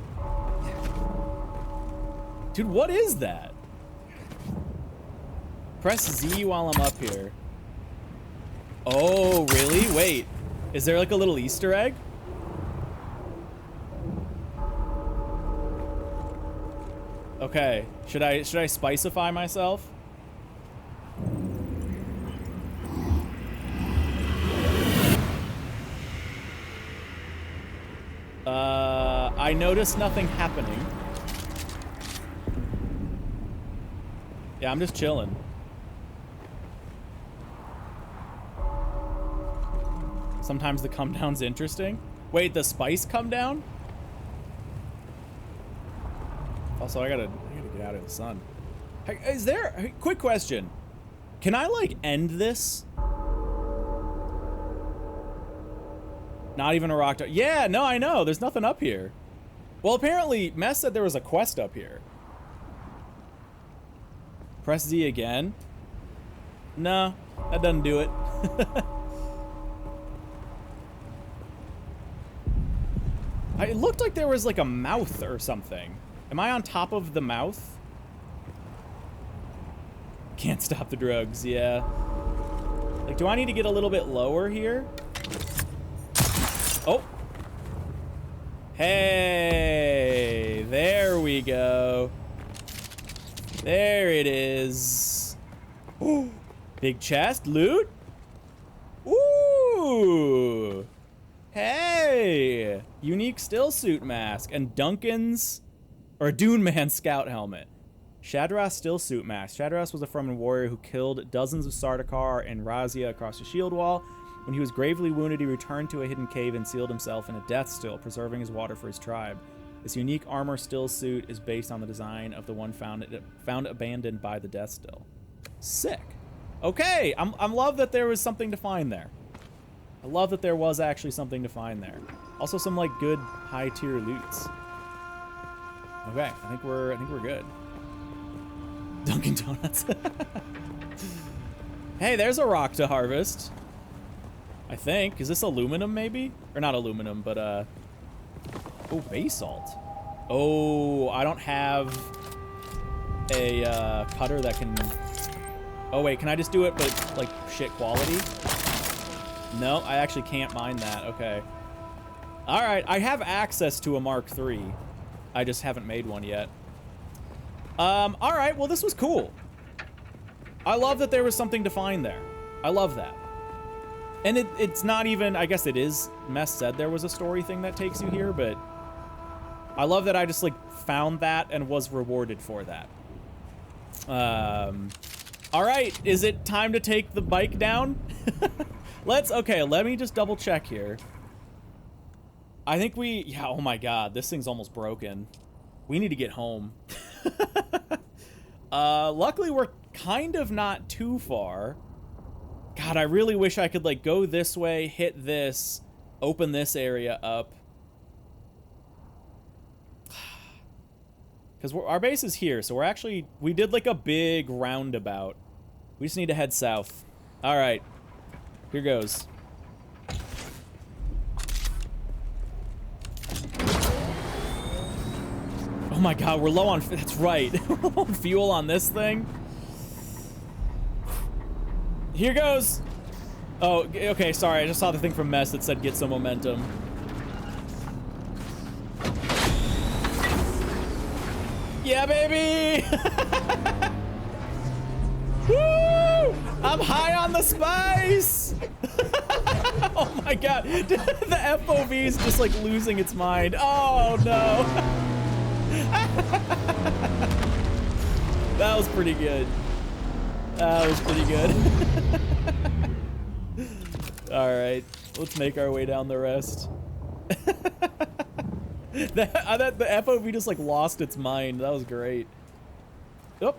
Dude, what is that? Press Z while I'm up here. Oh, really? Wait. Is there like a little Easter egg? Okay. Should I spicify myself? I noticed nothing happening. Yeah, I'm just chilling. Sometimes the come down's interesting. Wait, the spice come down? Also, I gotta get out of the sun. Is there, quick question. Can I like end this? Not even a rock. Yeah, no, I know. There's nothing up here. Well, apparently, Mess said there was a quest up here. Press Z again. No, that doesn't do it. It looked like there was like a mouth or something. Am I on top of the mouth? Can't stop the drugs, yeah. Like, do I need to get a little bit lower here? Oh. Hey, there we go. There it is. Ooh. Big chest, loot. Ooh. Hey. Unique stillsuit mask and Duncan's, or Dune Man scout helmet. Shadras stillsuit mask. Shadras was a Fremen warrior who killed dozens of Sardaukar and Razia across the shield wall. When he was gravely wounded, he returned to a hidden cave and sealed himself in a death still, preserving his water for his tribe. This unique armor stillsuit is based on the design of the one found abandoned by the death still. Sick. Okay, I'm love that there was something to find there. I love that there was actually something to find there. Also some like good high tier loots. Okay, I think we're good. Dunkin' Donuts. Hey, there's a rock to harvest. I think. Is this aluminum maybe? Or not aluminum, but oh, basalt. Oh, I don't have a cutter that can. Oh wait, can I just do it but like shit quality? No, I actually can't mine that. Okay. All right, I have access to a Mark III. I just haven't made one yet. All right, well, this was cool. I love that there was something to find there. I love that. And it's not even, I guess it is, Mess said there was a story thing that takes you here, but I love that I just, like, found that and was rewarded for that. All right, is it time to take the bike down? Okay, let me just double check here. I think yeah, oh my God, this thing's almost broken. We need to get home. Luckily we're kind of not too far. God, I really wish I could like go this way, hit this, open this area up. Because our base is here, so we did like a big roundabout. We just need to head south. All right, here goes. Oh my God, we're low on, that's right. We're low on fuel on this thing. Here goes. Oh, okay, sorry. I just saw the thing from Mess that said get some momentum. Yeah, baby! Woo! I'm high on the spice! Oh my God. The FOV is just like losing its mind. Oh no. That was pretty good. That was pretty good. All right, let's make our way down the rest. The FOV just like lost its mind. That was great. Oh.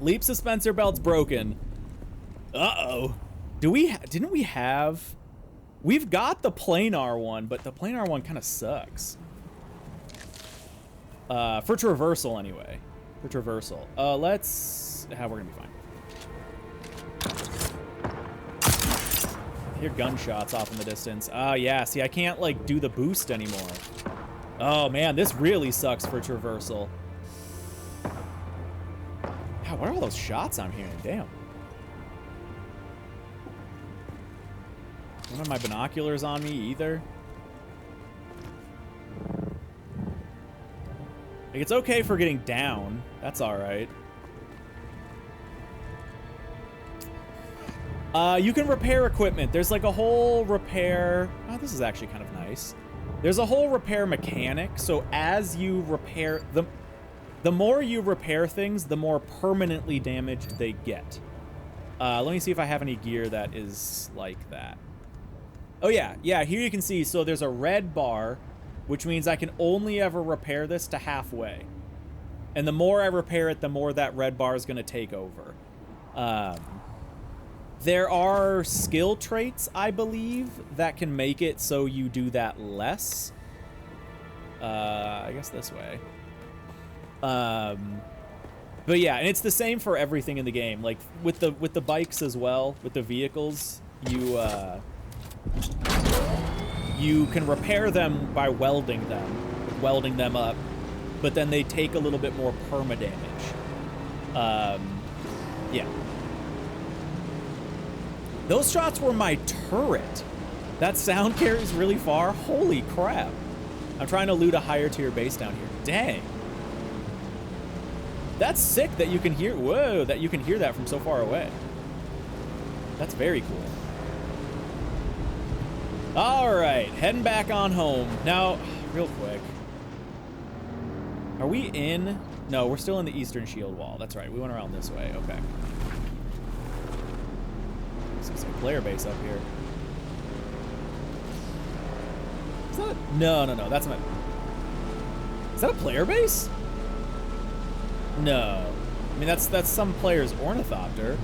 Leap suspensor belt's broken. Uh-oh. Didn't we have... We've got the planar one, but the planar one kind of sucks. For traversal anyway. For traversal. Let's... we're gonna be fine. I hear gunshots off in the distance. Yeah, see, I can't, like, do the boost anymore. Oh, man, this really sucks for traversal. God, what are all those shots I'm hearing? Damn. Don't have my binoculars on me either. Like, it's okay for getting down. That's all right. You can repair equipment. There's like a whole repair... Oh, this is actually kind of nice. There's a whole repair mechanic. So as you repair... The more you repair things, the more permanently damaged they get. Let me see if I have any gear that is like that. Oh, yeah. Yeah, here you can see. So there's a red bar, which means I can only ever repair this to halfway. And the more I repair it, the more that red bar is going to take over. There are skill traits, I believe, that can make it so you do that less. I guess this way. But yeah, and it's the same for everything in the game. Like with the bikes as well, with the vehicles, you can repair them by welding them up, but then they take a little bit more perma damage. Yeah. Those shots were my turret. That sound carries really far. Holy crap. I'm trying to loot a higher tier base down here. Dang. That's sick that you can hear, whoa, that you can hear that from so far away. That's very cool. All right, heading back on home. Now, real quick. Are we in? No, we're still in the Eastern Shield Wall. That's right, we went around this way, okay. There's a player base up here. Is that a, no, that's not. Is that a player base? No. I mean, that's some player's ornithopter.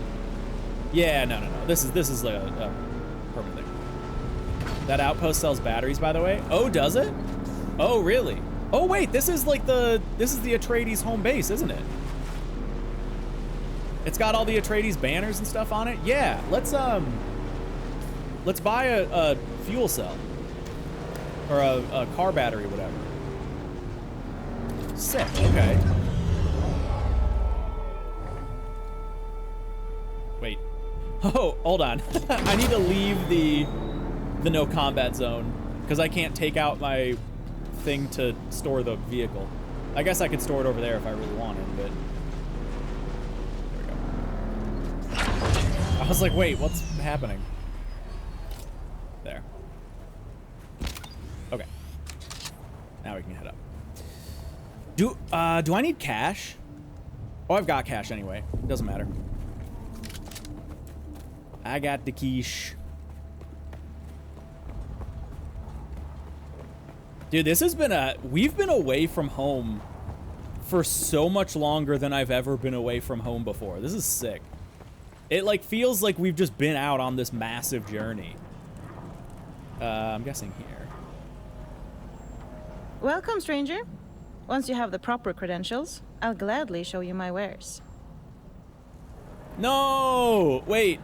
Yeah, no. This is like a permanent thing. That outpost sells batteries, by the way. Oh, does it? Oh, really? Oh, wait, this is the Atreides home base, isn't it? It's got all the Atreides banners and stuff on it. Yeah, let's buy a fuel cell. Or a car battery, whatever. Sick, okay. Wait. Oh, hold on. I need to leave the no combat zone because I can't take out my thing to store the vehicle. I guess I could store it over there if I really wanted, but there we go. I was like, wait, what's happening? There. Okay. Now we can head up. Do I need cash? Oh, I've got cash anyway. Doesn't matter. I got the quiche. Dude, this has been we've been away from home for so much longer than I've ever been away from home before. This is sick. It like feels like we've just been out on this massive journey. I'm guessing here. Welcome, stranger. Once you have the proper credentials, I'll gladly show you my wares. No! Wait.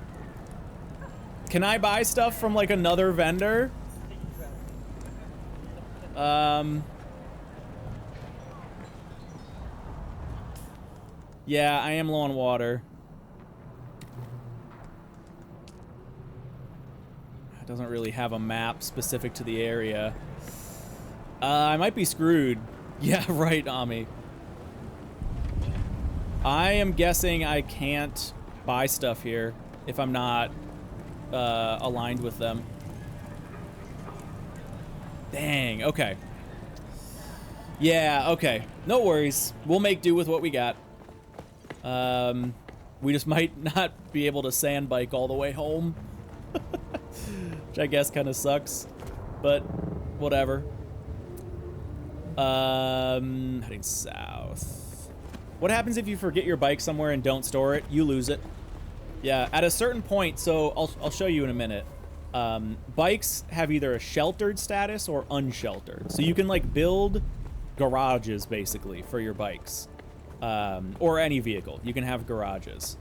Can I buy stuff from like another vendor? Yeah, I am low on water. It doesn't really have a map specific to the area. I might be screwed. Yeah, right, Ami. I am guessing I can't buy stuff here if I'm not aligned with them. Dang, okay. Yeah, okay. No worries. We'll make do with what we got. We just might not be able to sand bike all the way home. Which I guess kind of sucks. But whatever. Heading south. What happens if you forget your bike somewhere and don't store it? You lose it. Yeah, at a certain point, so I'll show you in a minute. Bikes have either a sheltered status or unsheltered. So you can like build garages basically for your bikes. Or any vehicle. You can have garages.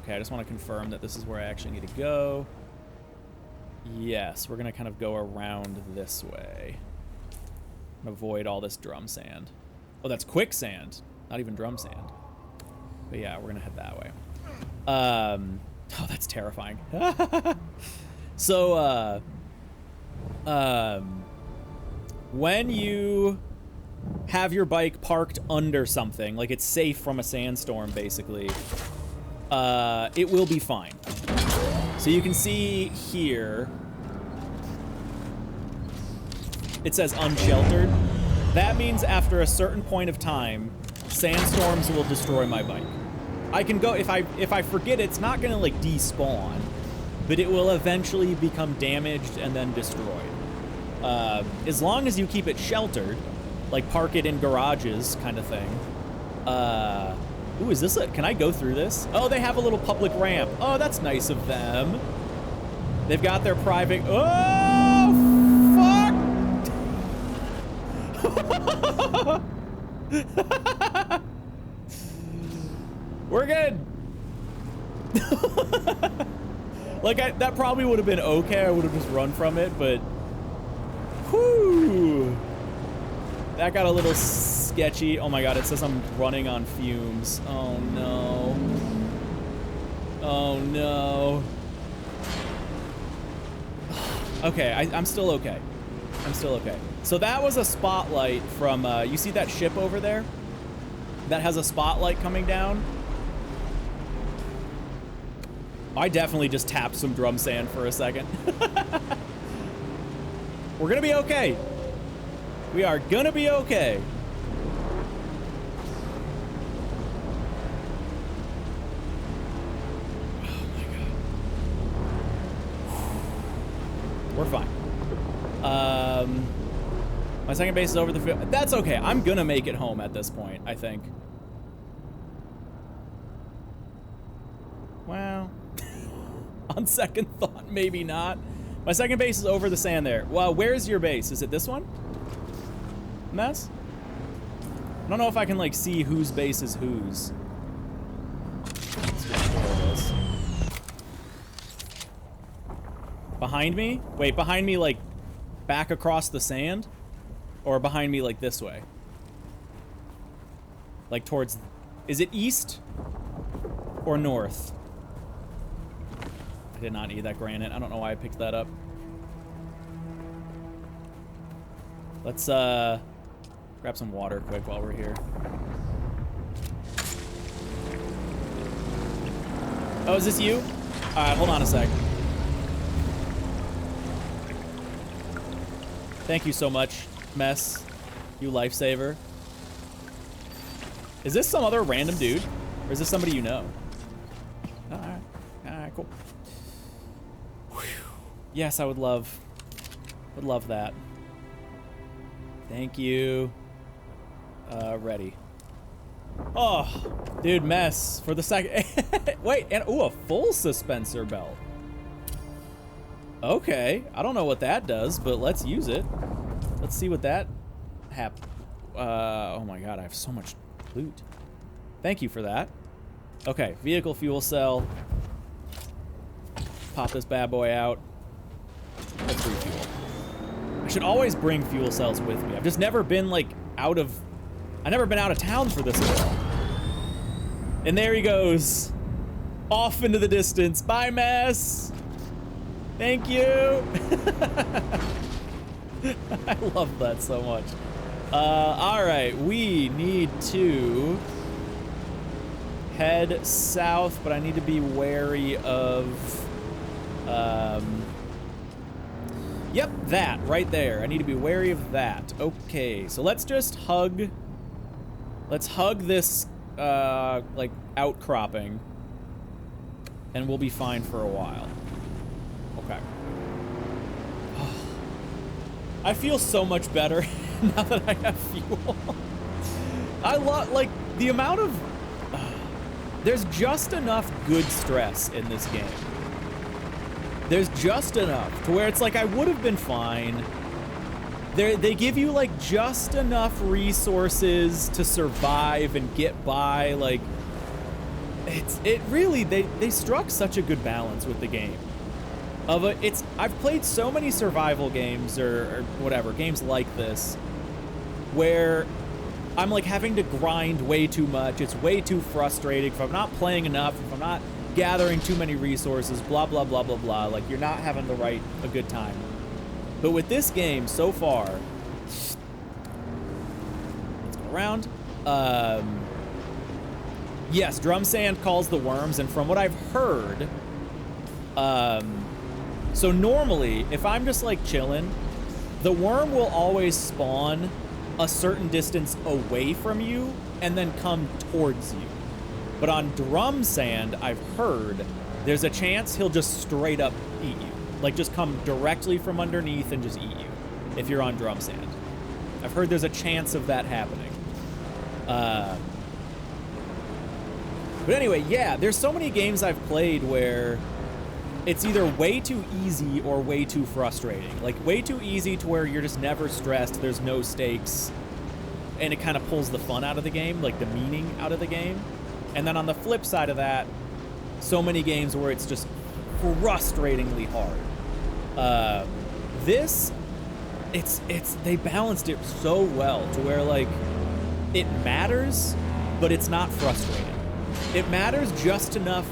Okay, I just want to confirm that this is where I actually need to go. Yes, we're going to kind of go around this way. Avoid all this drum sand. Oh, that's quicksand. Not even drum sand. But yeah, we're going to head that way. Oh, that's terrifying. So, when you have your bike parked under something, like it's safe from a sandstorm, basically, it will be fine. So you can see here, it says unsheltered. That means after a certain point of time, sandstorms will destroy my bike. I can go, if I forget, it's not gonna like despawn, but it will eventually become damaged and then destroyed. As long as you keep it sheltered, like park it in garages kind of thing. Ooh, is this it? Can I go through this? Oh, they have a little public ramp. Oh, that's nice of them. They've got their private, oh, fuck! We're good. Like, that probably would have been okay. I would have just run from it, but whew, that got a little sketchy. Oh my god, it says I'm running on fumes. Oh no. Oh no. Okay, I'm still okay. I'm still okay. So that was a spotlight from, you see that ship over there? That has a spotlight coming down? I definitely just tapped some drum sand for a second. We're gonna be okay. We are gonna be okay. Oh my god. We're fine. My second base is over the field. That's okay. I'm gonna make it home at this point, I think. Well, on second thought, maybe not. My second base is over the sand there. Well, where's your base? Is it this one? Mess? I don't know if I can, like, see whose base is whose. Let's just go this. Behind me? Wait, behind me, like, back across the sand? Or behind me, like, this way? Like, towards... Is it east? Or north? I did not need that granite. I don't know why I picked that up. Let's, grab some water quick while we're here. Oh, is this you? Alright, hold on a sec. Thank you so much, Mess. You lifesaver. Is this some other random dude? Or is this somebody you know? Alright. Alright, cool. Whew. Yes, I would love that. Thank you. Ready. Oh, dude, Mess for the second. Wait, and ooh, a full suspensor belt. Okay, I don't know what that does, but let's use it. Let's see what that oh my god, I have so much loot. Thank you for that. Okay, vehicle fuel cell. Pop this bad boy out. Let's refuel. I should always bring fuel cells with me. I've just never been, like, I've never been out of town for this at all. And there he goes. Off into the distance. Bye, Mess. Thank you. I love that so much. All right, we need to head south, but I need to be wary of, yep, that right there. I need to be wary of that. Okay, so let's just hug this, like, outcropping, and we'll be fine for a while. Okay. I feel so much better now that I have fuel. I love, like, the amount of... there's just enough good stress in this game. There's just enough to where it's like I would have been fine. They give you, like, just enough resources to survive and get by. Like, it really, they struck such a good balance with the game. I've played so many survival games or whatever, games like this, where I'm like having to grind way too much. It's way too frustrating. If I'm not playing enough, if I'm not gathering too many resources, blah, blah, blah, blah, blah, like you're not having a good time. But with this game so far, let's go around. Yes, drum sand calls the worms, and from what I've heard, so normally, if I'm just, like, chilling, the worm will always spawn a certain distance away from you and then come towards you. But on drum sand, I've heard, there's a chance he'll just straight up eat you. Like, just come directly from underneath and just eat you if you're on drum sand. I've heard there's a chance of that happening. But anyway, yeah, there's so many games I've played where it's either way too easy or way too frustrating. Like, way too easy to where you're just never stressed, there's no stakes, and it kind of pulls the fun out of the game, like the meaning out of the game. And then on the flip side of that, so many games where it's just frustratingly hard. They balanced it so well to where, like, it matters, but it's not frustrating. It matters just enough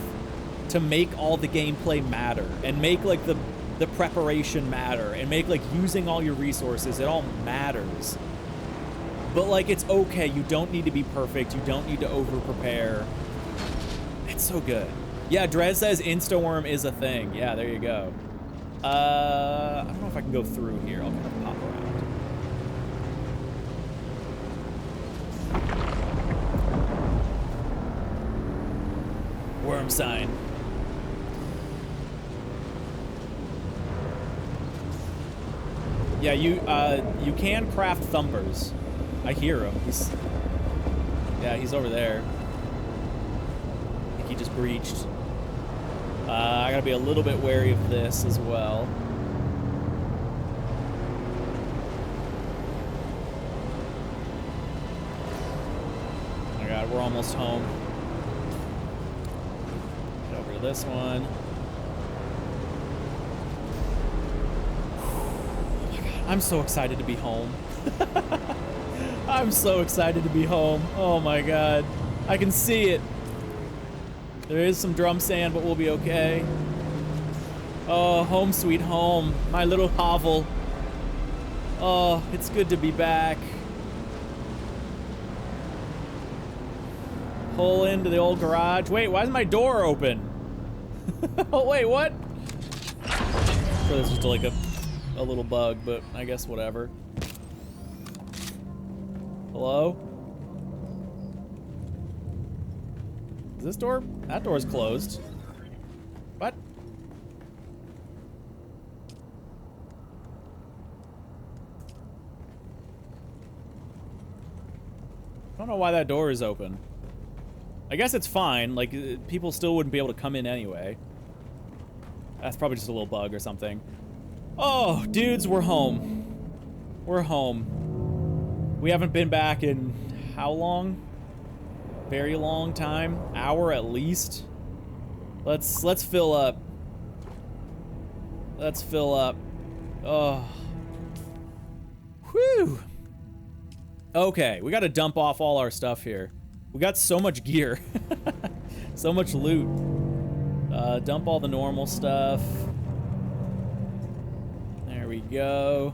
to make all the gameplay matter, and make, like, the preparation matter, and make, like, using all your resources, it all matters. But, like, it's okay. You don't need to be perfect. You don't need to over-prepare. It's so good. Yeah, Drez says Instaworm is a thing. Yeah, there you go. I don't know if I can go through here. I'll kind of pop around. Worm sign. Yeah, you can craft thumbers. I hear him. He's over there. I think he just breached. I gotta be a little bit wary of this as well. Oh my god, we're almost home. Get over to this one. I'm so excited to be home. I'm so excited to be home. Oh my god. I can see it. There is some drum sand, but we'll be okay. Oh, home sweet home. My little hovel. Oh, it's good to be back. Pull into the old garage. Wait, why is my door open? Oh, wait, what? I'm sure this is just like a little bug, but I guess whatever. Hello? Is this door? That door's closed. What? I don't know why that door is open. I guess it's fine. Like, people still wouldn't be able to come in anyway. That's probably just a little bug or something. Oh, dudes, we're home. We're home. We haven't been back in how long? Very long time. Hour at least. Let's fill up. Let's fill up. Oh. Whew. Okay, we gotta dump off all our stuff here. We got so much gear. So much loot. Dump all the normal stuff. There we go.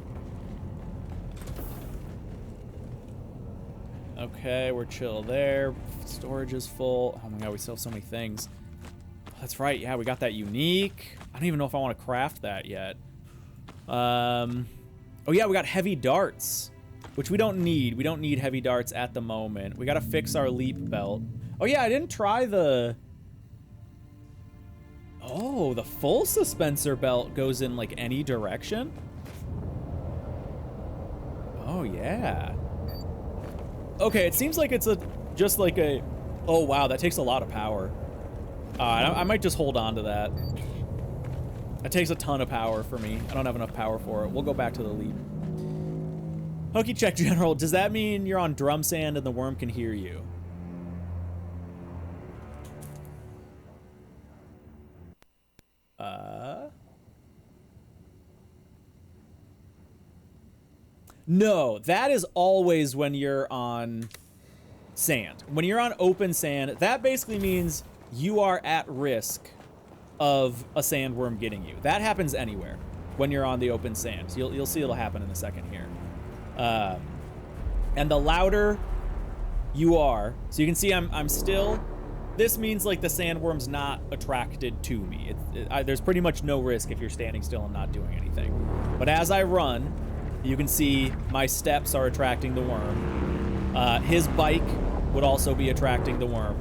Okay, we're chill there. Storage is full. Oh my god, we still have so many things. That's right, yeah, we got that unique. I don't even know if I want to craft that yet. Oh yeah, we got heavy darts, which we don't need. We don't need heavy darts at the moment. We gotta fix our leap belt. Oh yeah, I didn't try the... Oh, the full suspensor belt goes in, like, any direction? Oh yeah. Okay, it seems like it's just like a... Oh, wow, that takes a lot of power. I might just hold on to that. That takes a ton of power for me. I don't have enough power for it. We'll go back to the leap. Hoki check general. Does that mean you're on drum sand and the worm can hear you? No, that is always when you're on sand. When you're on open sand, that basically means you are at risk of a sandworm getting you. That happens anywhere when you're on the open sand. You'll see it'll happen in a second here. And the louder you are, so you can see I'm still, this means like the sandworm's not attracted to me. There's pretty much no risk if you're standing still and not doing anything. But as I run, you can see my steps are attracting the worm. His bike would also be attracting the worm.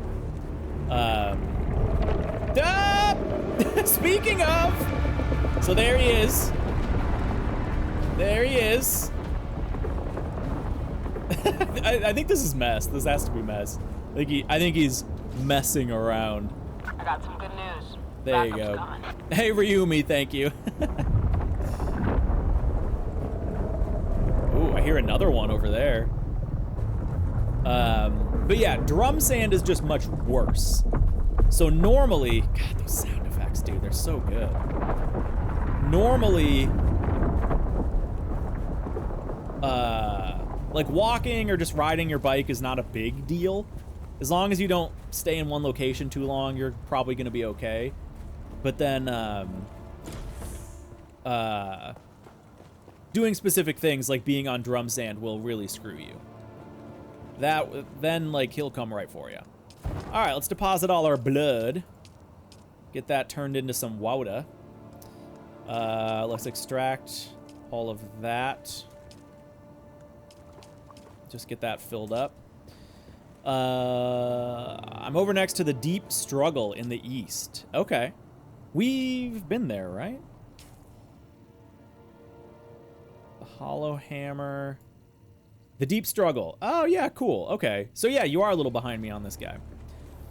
Speaking of, so there he is. There he is. I think this is mess. This has to be mess. I think he's messing around. I got some good news. There you go. Gone. Hey, Ryumi, thank you. Ooh, I hear another one over there. But yeah, drum sand is just much worse. So normally, God, those sound effects, dude, they're so good. Normally, like walking or just riding your bike is not a big deal. As long as you don't stay in one location too long, you're probably gonna be okay. But then, doing specific things like being on drum sand will really screw you. Then, like, he'll come right for you. All right, let's deposit all our blood. Get that turned into some water. Let's extract all of that. Just get that filled up. I'm over next to the Deep Struggle in the east. Okay. We've been there, right? The Hollow Hammer. The Deep Struggle. Oh, yeah, cool. Okay. So, yeah, you are a little behind me on this guy.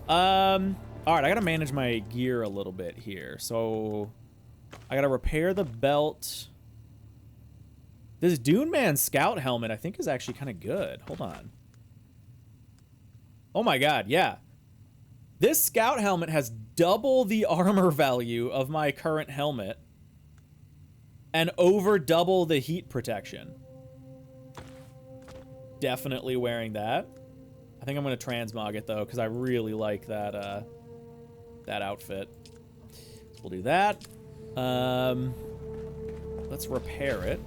All right, I gotta manage my gear a little bit here. So, I gotta repair the belt. This Dune Man Scout helmet, I think, is actually kind of good. Hold on. Oh, my God, yeah. This Scout helmet has double the armor value of my current helmet and over double the heat protection. Definitely wearing that. I think I'm going to transmog it, though, because I really like that, that outfit. So we'll do that. Let's repair it.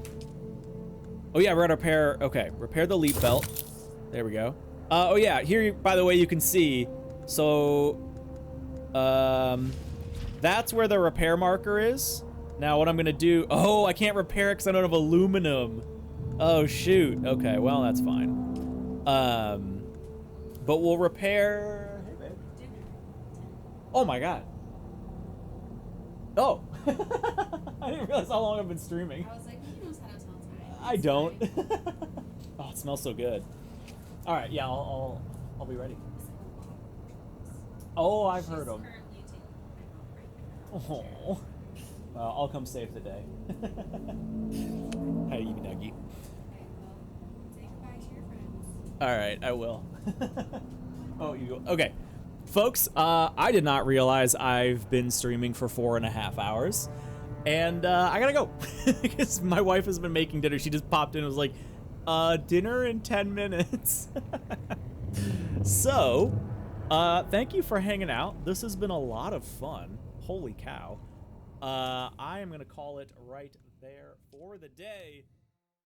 Oh, yeah, we're going to repair... Okay, repair the leap belt. There we go. Oh, yeah, here, by the way, you can see... So, that's where the repair marker is. Now, what I'm going to do... Oh, I can't repair it because I don't have aluminum. Oh, shoot. Okay, well, that's fine. But we'll repair... Hey, babe. Oh, my God. Oh. I didn't realize how long I've been streaming. I was like, he knows how to tell time. I don't. Oh, it smells so good. All right, yeah, I'll be ready. Oh, I've heard them. Oh. I'll come save the day. Hi, you Dougie. All right, I will. Oh, you go. Okay. Folks, I did not realize I've been streaming for 4.5 hours. And I gotta go. Because my wife has been making dinner. She just popped in and was like, dinner in 10 minutes. So, thank you for hanging out. This has been a lot of fun. Holy cow. I am going to call it right there for the day.